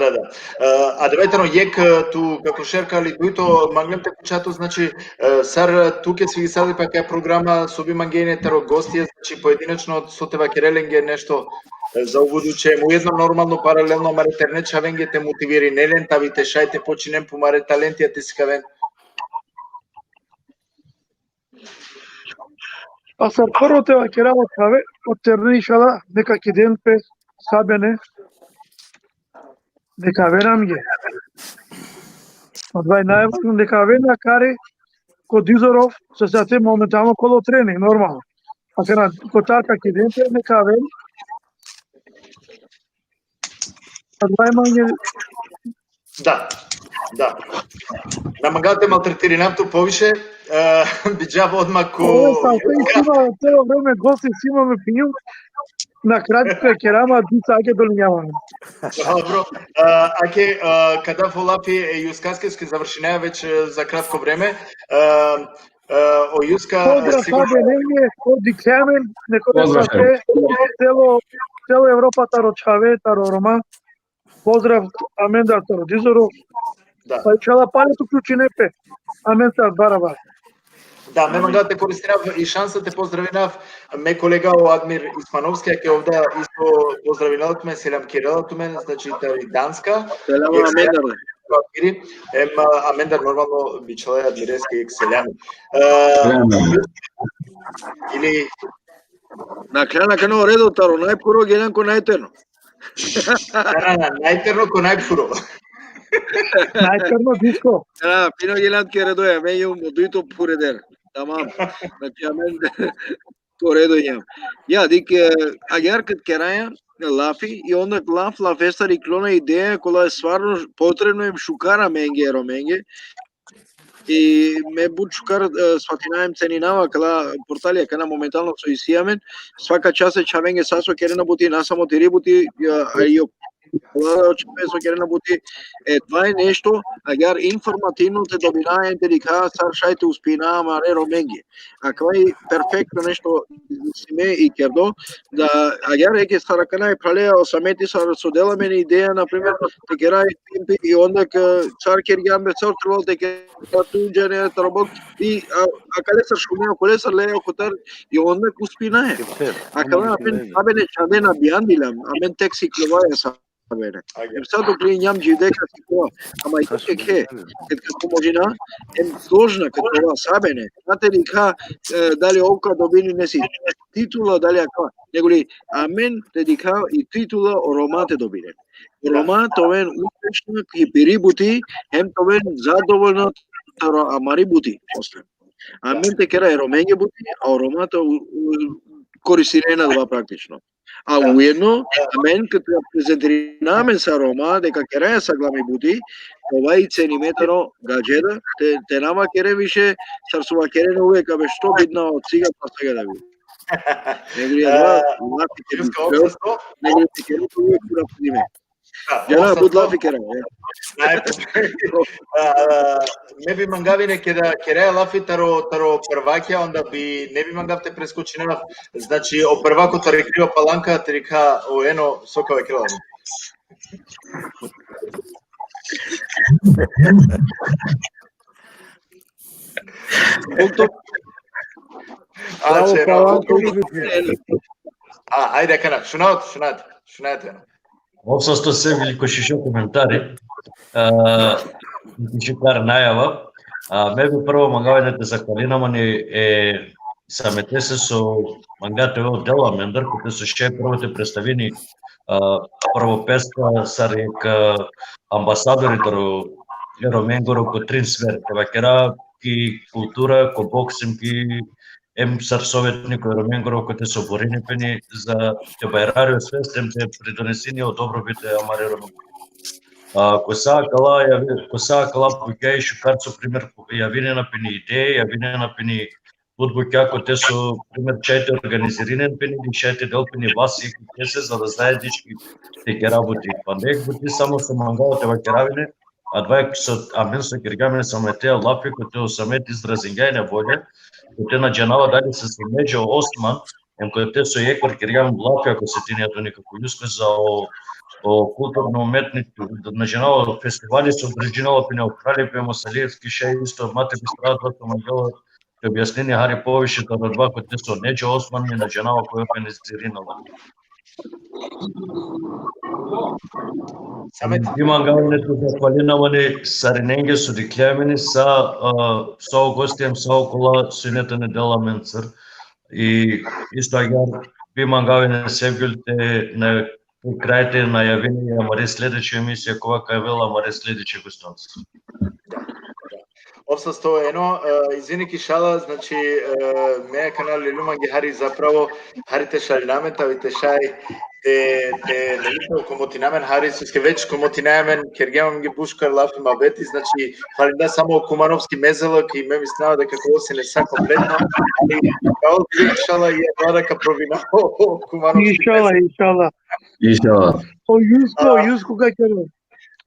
А деветено јек ту како шеркали дуито магнем те кучато, значи сар туке сви сади па кај програма соби мангење таро гостија, значи поединечно со те вакереленге нешто за увудуче му едно нормално паралелно маре интернет шавенге те мотивири нелен тавите шајте починем по маре талентија те сикавен. А сар прво те вакера од каве, од тернишала, нека киден пе сабене, нека верам ги. Од вај најважно нека вена кари код Дизоров, се сате моментално коло тренинг, нормално. А кога котарка киден пе, нека вен. Од вај мање... Да. Намагате малтретиринато повише, биџава одма ко... Цело време гости си имаме пињу, на крајка керама, дица аке долињаваме. Добро, аке, када фолапи Јускаске ке завршинеа веќе за кратко време, о Јуска... Поздрав сабе негде, од Диксамен, некој сате, цело Европа таро Чаве, таро Рома, поздрав Амендар таро Дизоров, па чела палето ключи непе, Амендар Барабар. Да, ме мога да те користирав и шанса те поздравинав ме колега Адмир Исмановски, аке овда исто поздравинав ме Селам Кирилат мен, значи тари Данска. Селам Амендар. Амендар нормално бичале адмирески екселем. Или На крајна кано редо таро најпуро гелен ко најтерно. Најтерно ко најпуро. Најтерно диско. Да, пино гелен ке редо е, меѓу модуито пуредер. Тамам. Значи, По-редо имам. Ја, агар кад кераја лафи и онда лаф естари клона идеја кола е сварно потребно им шукара менге роменге. И ме буд шукар сватинаем ценинава кала порталија кана моментално со исијамен, свака час е чавенге сасо керена бути насамо тири бути ајо Очевидно со керена бути това е нешто, агар информативно те добираете дека саршајте успина маре роменги. Аква е перфектно нешто симе и кердо да агар еке старакана е пралеа осамети сар соделаме на идеја на пример те керај и онда цар кергјан бе цар трол те туџене тробок и акале сар шумео коле сар лео котар и онда успина е. Акала амен абене чадена биандилам амен текси кловаја са bene. Sad dok njam džideka sikova, ama i tako je, kad pomožina, должна kad това sabene. Znate li dali ovka dobini nesi titula, dali aka, nego li amen dedika i titula o romate dobine. Рома товен успешно и перибути, хем товен задоволно амари бути после. Амен те кера роменге бути, а ромата користирена два практично. А уедно, амен като ја презентираме са Рома, дека кереја са глами бути, ова и цениметро гаджеда, те нама кере више, сарсува кере на увека бе што бидна од сега па сега да биде. Негри ја лафи кере, негри те кере увек кура подиме. Јана, буд лафи кере. Не би мангавине кереја лафи таро прваќа, онда би не би мангавте прескочинав. Значи, о првакот рекрива паланка, терика о ено сокава крила. Ајде, кана, шунат. Обсесто се великошишо коментари. Шикар најава. Ме би прво мангавањето за калинама ни самете се со мангате од дела Мендер, кои се ше првите представени прво песта сарек амбасадорите Роменгоро ко трин свер. Кера ки култура, ко боксим, ки сар советни кој Роменгоро кој те со борини пени за те бајрарио свестем те придонесени од добробите амаре Роменгоро. Коса кала пуѓај шукарцо пример јавинена пени идеи, јавинена пени будбуќа кој те со пример чајте организиринен пени или чајте дел пени васи те се за да заеднички те ке работи. Па нек бути само со мангалот ева керавине, а два со амен со киргамене самете лапи кој те осамет изразингајне волја, кој те наџанава дали се Меџо Осман, кој те со екор киргамен лапи ако се тинеато некако јуско за о културно уметничко, наџанава фестивали со одржинала пене Кралев Мосалиевски ше исто мате би страдат со мангала ќе објаснени Хари повише тоа два кој те со Неџо Осман и наџанава кој организиринала. Имангаването за квалинаване сариненге со диклемени со гостијам со окола синета недела Менцер и исто агар имангаване севгилте на крајте најавени ја маре следече емисија кога кај вела маре следече гостонство. Обсесто ено, извини шала, значи меја канал Лилума ги хари заправо, харите шалинамента, вите шај, те нелито комотинамен хари, суске веќе комотинамен, кергемам ги бушкар лафи мабети, значи фалинда само Кумановски мезелак и ме мислава дека кога се не са комплетно, и као извини шала и еднарака провина Кумановски мезелак. Ишала. О Јуско кај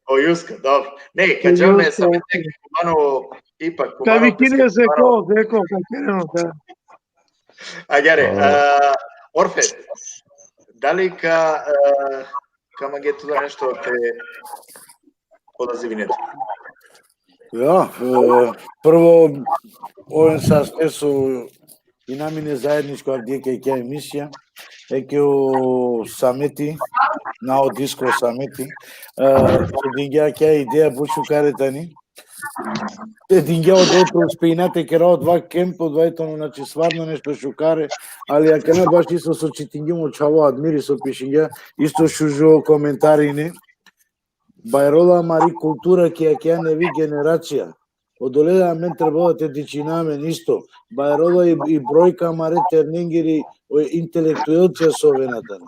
О Јуска, добро. Не, каѓаме саме теки Куманово ипак Кај ви кине се деко кај да. Ајаре, Орфе, дали ка магето да нешто те одазивинете? Ја, прво овен састесо и намине заедничко авдијека и ке емисија, еке о самети, на одиско самети, дингеа ке идеја бушукарета ни, те дингеа од спејнате кера од два кемпо, двајтоно, значи сварно нешто шукаре, али ако не баш исто со читингимо чаво адмири со пишингеа, исто шужо коментари не, Бајрола мари култура ке не ви генерација, Одоледа мен требало да те дичинаме нисто. Бајрова и бројка маре тернингери интелектуелција со вената.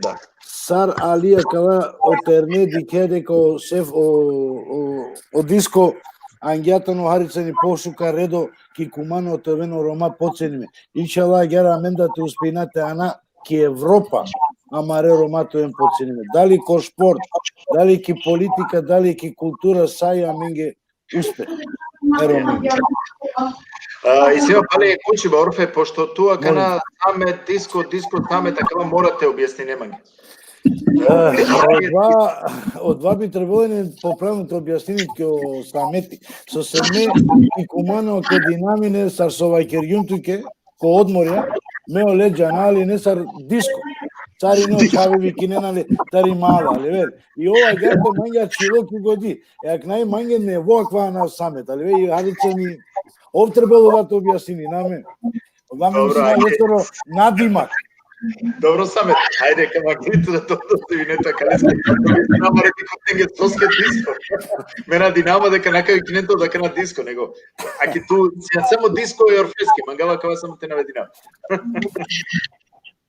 Да. Сар Алија кава отерне дикеде ко сеф о диско ангјатано харицани пошука редо ки кумано отевено Рома поцениме. Иншалла гера мен да те успеинате ана ки Европа амаре Ромато ем поцениме. Дали ко спорт, дали ки политика, дали ки култура саја менге успех. И сега пале кучи Орфе, пошто туа кана саме диско саме така морате објасни немање. Од два би требало не поправно да објасним ко самети. Со семе и кумано ке динамине сар совајкер јунтуке ко одморја, мео леѓа нали не сар диско. Цари не очави викине нали тари мала, али вел. И ова герто манга чилоки годи. Як нај манге не воаква на самет, али вел и харицани ов требало да то објасни на мен. Одаме мислима вечеро надимак. Добро саме, ајде ка магниту да тоа се винета калеска. Нама реки котенге соске диско. Мена динама дека накај кинето дека на диско него. Аки ту само диско и орфески, мангава кава само те наведина.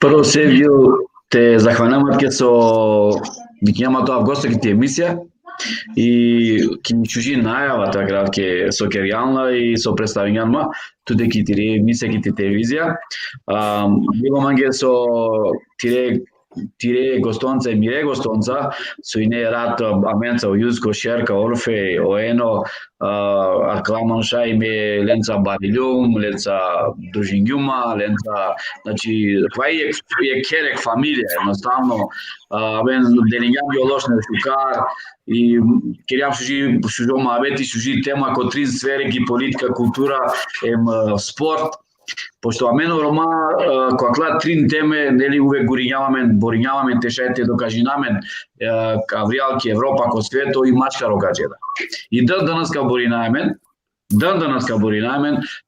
Прво се вил те захванамат ке со викињама тоа в гостоките емисија и ки ни чужи најавата град ке со Керјална и со представувањама туде ки тире емисија ки телевизија. Било манге со тире гостонца и мире гостонца со ине рад аменца о Јузко Шерка Орфе Оено Аркламанша име ленца Барилјум, ленца Дружингјума, ленца, значи, това е керек фамилија, едноставно, абен Денингам биолошне шукар и керјам шужома абети шужи тема ко три сфери ки политика, култура, спорт. Пошто амено Рома која клад три теме, нели увек борињаваме тешајте докажинамен Авријал ки Европа ко свето и мачка рогаџеда. И данас ка боринамен,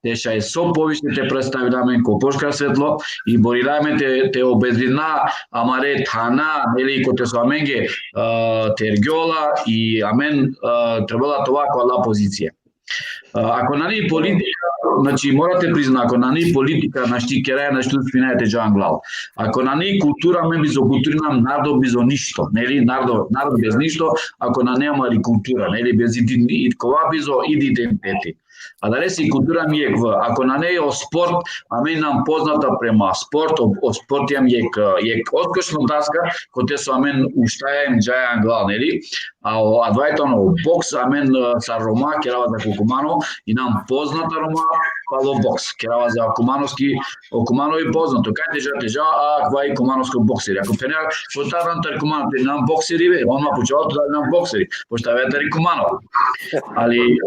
тешај со повише те представинамен ко пошка светло и боринамен те обезрина амаре тана, нели ко те со аменге тергјола и амен требала това која позиција. Ако нани политика, значи морате призна, ако нани политика на штикерај на што спинаете джанглал. Ако нани култура ме бизо културина народ бизо ништо, нели народ без ништо, ако на нема ли култура, нели без кова бизо идентитети. А дали си култура ми е ако на неј о спорт, а мен нам позната према спорт, о спорт јам е откошно даска, кој те со амен уштајам джајан глав, нели? А двајтоно бокс, амен са Рома, керава за Кукумано, и нам позната Рома, пало бокс, керава за Кумано и познато. Кај тежа, ква и кумановско боксери. Ако пенеа, потарам тари Кумано, нам боксери бе, онма почувато да нам боксери, пошто тари Кумано. Али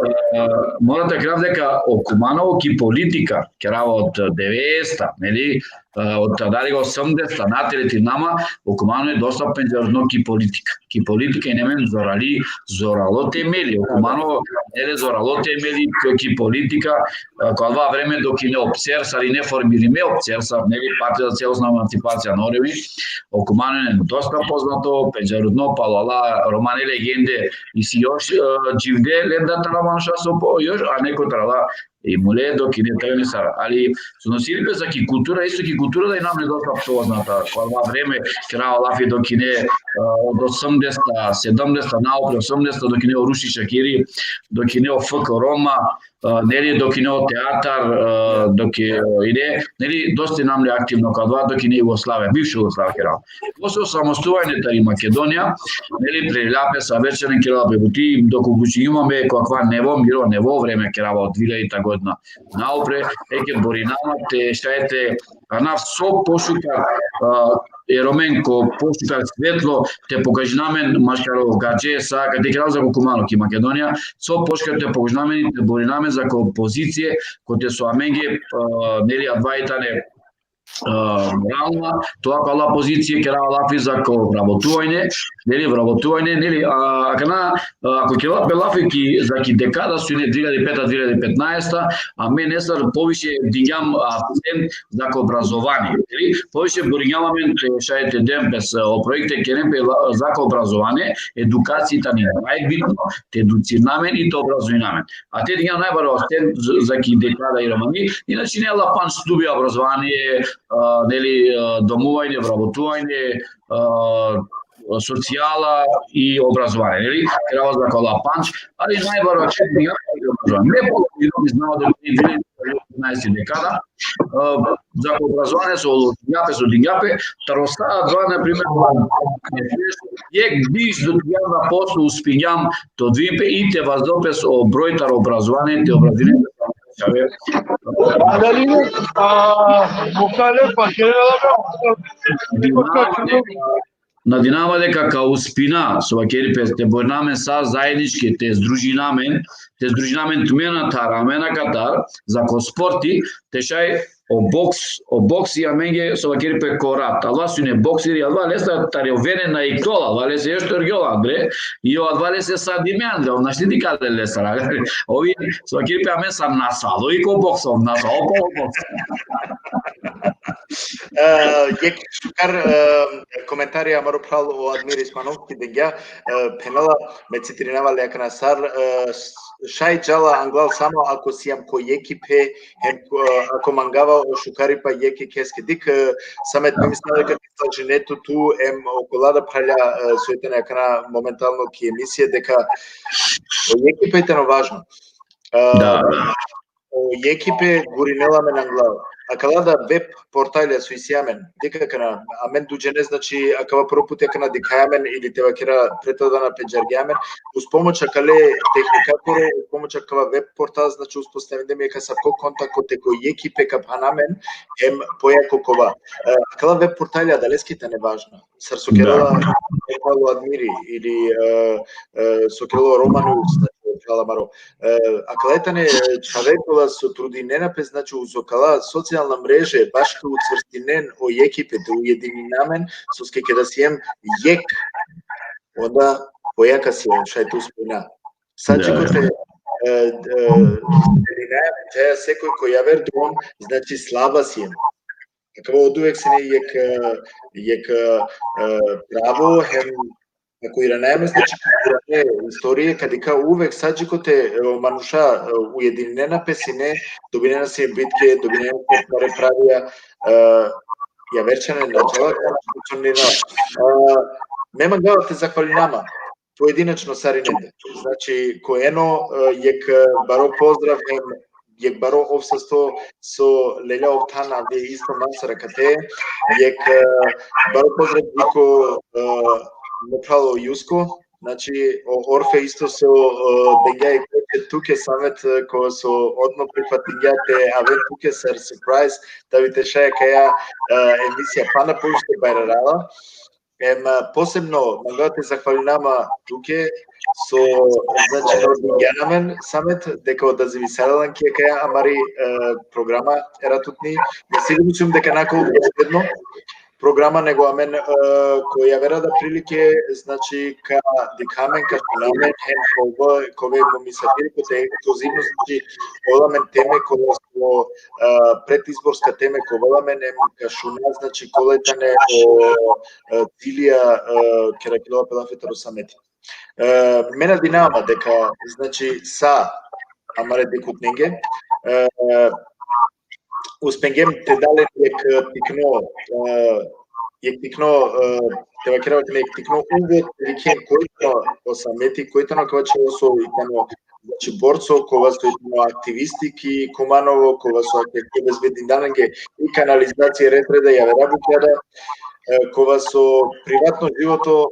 морате крав дека о Куманово ки политика, керава од 90-та, нели? Од дали 80-та нателите нама, о Кумано е доста пензиорно ки политика. Ки политика и немен зорало темели. О Кумано еле зорало темели ки политика, која два време док и не обсерса или не формириме обсерса, нели партија за целосна емансипација на Ореми, о Кумано е доста познато, пензиорно, палала, романи легенде и си још дживде лендата на манша со још, а некој трала и моле док и не трени сара. Али со носилбе за ки култура, исто ки култура да и нам не доста позната. Која време крава лафи док и не од 80-та, 70-та, наопре 80-та, док и не Руши Шакири, док и не ФК Рома, нели док и не театар, док и не, нели доста нам ли активно кадва, док и не Југославија, бивша Југославија крава. После самостојањето и Македонија, нели прелапе са вечерен крава бебути, доколку имаме каква нево време крава од 2000-та година наопре, еќе боринамате, шајте, на со пошука Ероменко, пошука светло, те покажнамен машкаро гадже са, каде крав за Кукумано ки Македонија, со пошука те покажнамен и те боринаме за позиција, кој те со аменге, нели адвајтане морална, тоа кала позиција ќе лафи за вработување, нели вработување, нели ако ќе лафи за декада со 2005-2015, а мен несар повише дињам акцент за образование, нели повише боринјаваме шајте ден без проекте КНП за образование, едукацијата ни најбитно, те едуцираме и те образуваме. А те дињам најбаро акцент за декада и романи, иначе не лапан студија образование, нели домување, вработување, социјала и образование, нели треба за кола панч, али најбаро акцент не половина знава до 2015 декада за образование со дињапе, таростаа два на пример биш до 1000% успењам до 2 и те воздопес о бројтар образование те образование. Надинава дека као успина со вакерипе те борнамен са заеднички те здружинамен тумената рамена катар за ко спорти те шај о бокс и аменге со вакерипе корат. Алва суне боксери, алва леса тариовене на иктола, алва леса ешто ргјола, Андре, и алва леса са димеандре, овнаш ти каде леса, ови со вакерипе амен сам насало и ко боксов насало, бокс. Јек шукар коментари амаро прал о Адмир Исмановски дега пенала ме цитиринава лекна сар шај джала англал само ако си јам ко екипе ако мангава о шукари па јеки кеске дик самет мисля дека женето ту ем околада праља сојте некана моментално ки емисија дека екипе е важно. Да. Екипе гуринеламе на англал. Акалада веб порталја со исјамен, дека кана амен дуџене значи акава прв пат кана дикајамен или те вакера претодана пеџаргјамен, уз помоќ акале техникаторе, уз помоќ акава веб портал значи успоставиме дека са ко контакт теко екипе капанамен ем појако кова. Акала веб порталја далеските не важна. Сар со керала Адмири или со керала Роману Каламаро. Акалетане човекова со трудинена пе значи узокала социјална мрежа баш као уцврстинен о екипете уединенамен со ке да сием јек онда појака си шајте успина. Сачекоте единајам секој кој ја вердувам значи слаба сием. Како одувек се не јек право хем ако и ранеме значи историја кадека увек саџикоте мануша уединена песине добинена си битке добинена партнере правија ја верчане начала функционира нема да те захвалинама поединечно саринеде значи коено јек баро поздрав јек баро обсесто со Леља Овтан авде исто мансара кате јек баро поздрав дико Мопало Јуско, значи Орфе исто со дега и које туке самет кој со одно прифатињате, а ве туке сар сюрприз, да ви тешаја каја емисија Пана Појуште Бајрарала. Посебно мангате захвалинама туке со значи Јанамен самет дека од зависелан ке каја амари програма ератутни. Не сигурно сум дека накол едно програма него амен кој ја вера да прилике значи ка дикамен ка намен кове го мисатири кој ексклузивно значи оламен теме кој со предизборска теме кој оламен ка шуна значи колетане о Тилија керакилова пелафета росамети. Мене динама дека значи са амаре декутненге успенгем те дале јек тикно те вакера јек тикно увод рикем којто осамети којто на кога со итано значи борцо кога со итано активистики Команово кога со активисти безбедни дананге и канализација ретреда ја верабукјада кога со приватно живото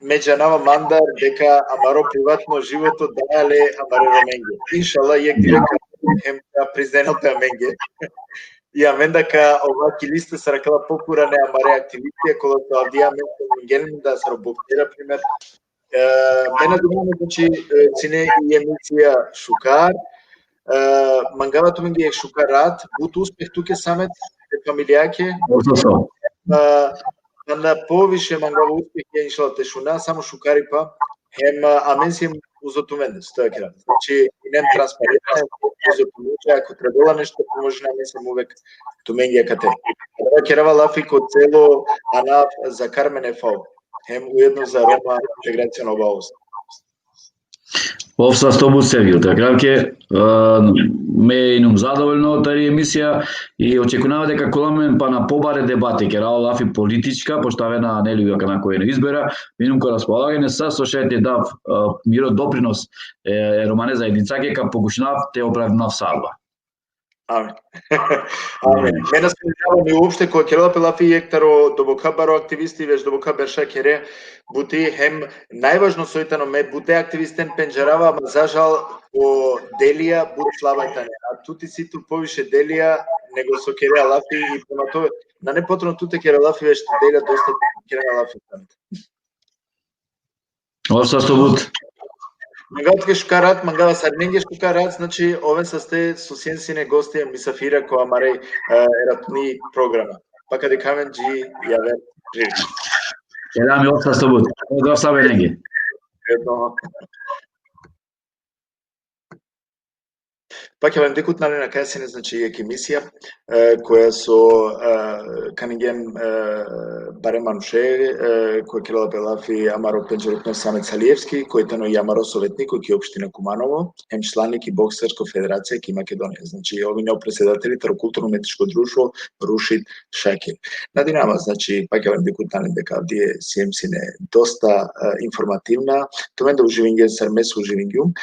меѓанава мандар дека амаро приватно живото дале амаро роменге. Иншалла јек дирека хем президентот аменге. И амен дека оваки листа се ракала попуране амаре активистија кога тоа авдија менген да се работира пример. Мене думаме значи цине и емисија Шукар. Мангавато менге Шукарат, бут успех туке самет фамилијаке, Осо. на повише мангава успехи иншалла тешуна, само шукарипа, хем аменсијем узотуменде, стоја кера. Значи, инем транспарентна, узотумуче, ако требала нешто поможи на месем увек туменгија кате. Ова керава лафи ко цело ана за Кармене фау, хем уедно за Рома интеграција на обавост. Овса 100% Сергио, така ке ме инум задоволно од тари емисија и очекувам дека коламен па на побаре дебати ке лафи политичка, пошто авена нели вака на кој не избера, минум ко располагање са слушајте дав миро допринос Романе заедница ке ка покушнав те оправднав садба. Амен. Амен. Мене се ми уопште кој керела пелафи ектаро добока баро активисти веш добока берша кере бути хем најважно сојтано ме буте активистен пенџарава, ама за жал о делија бут слабајтане. А тути ситу повише делија него со кере лафи и према тоа на непотребно туте кере лафи веш делија доста кере лафи. Овса 100%. Мангава ке шукарат, мангава сарненге шукарат, значи овен са сте со сенсине гости мисафира која маре ератни програма. Пака де камен джи јавер живи. Едам и овса 100%. Доста венеги. Едно. Пак ја декут на кај значи е емисија која со каниген барем Мануше кој керела пелафи Амаро Пенџеротно Самет Салиевски кој тено и Амаро советник кој ке општина Куманово, хем чланик и боксерска федерација ке Македонија. Значи ови неопредседатели таро културно-уметничко друштво Рушид Шакир. На Динама, значи пак ја декут на дека овдие сиемсине доста информативна. Томенде уживинге сармес уживингјум.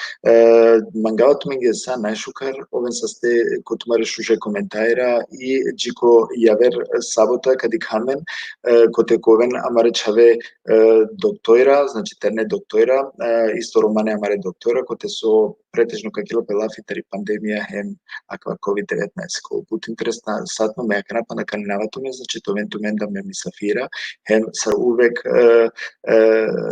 Мангава томенге са најшука овен са сте котумаре шуше коментаира и джико јавер сабота кади камен коте ковен амаре чаве доктора, значи терне доктора, исто Романе амаре доктора коте со претежно какило пелафи тари пандемија хем аква COVID-19. Ко бут интересна сатно ме акрапа на канинавато ме, значи томен да ме мисафира, хем са увек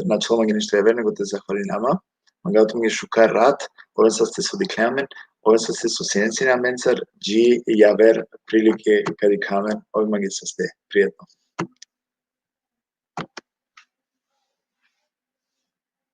начало магиништо јавер него те захвали нама. Мангато ми шука рад, овен са сте со диклеамен, овен са сте со сенсина менцар, джи јавер прилике кади камен, овен маги са сте. Пријатно.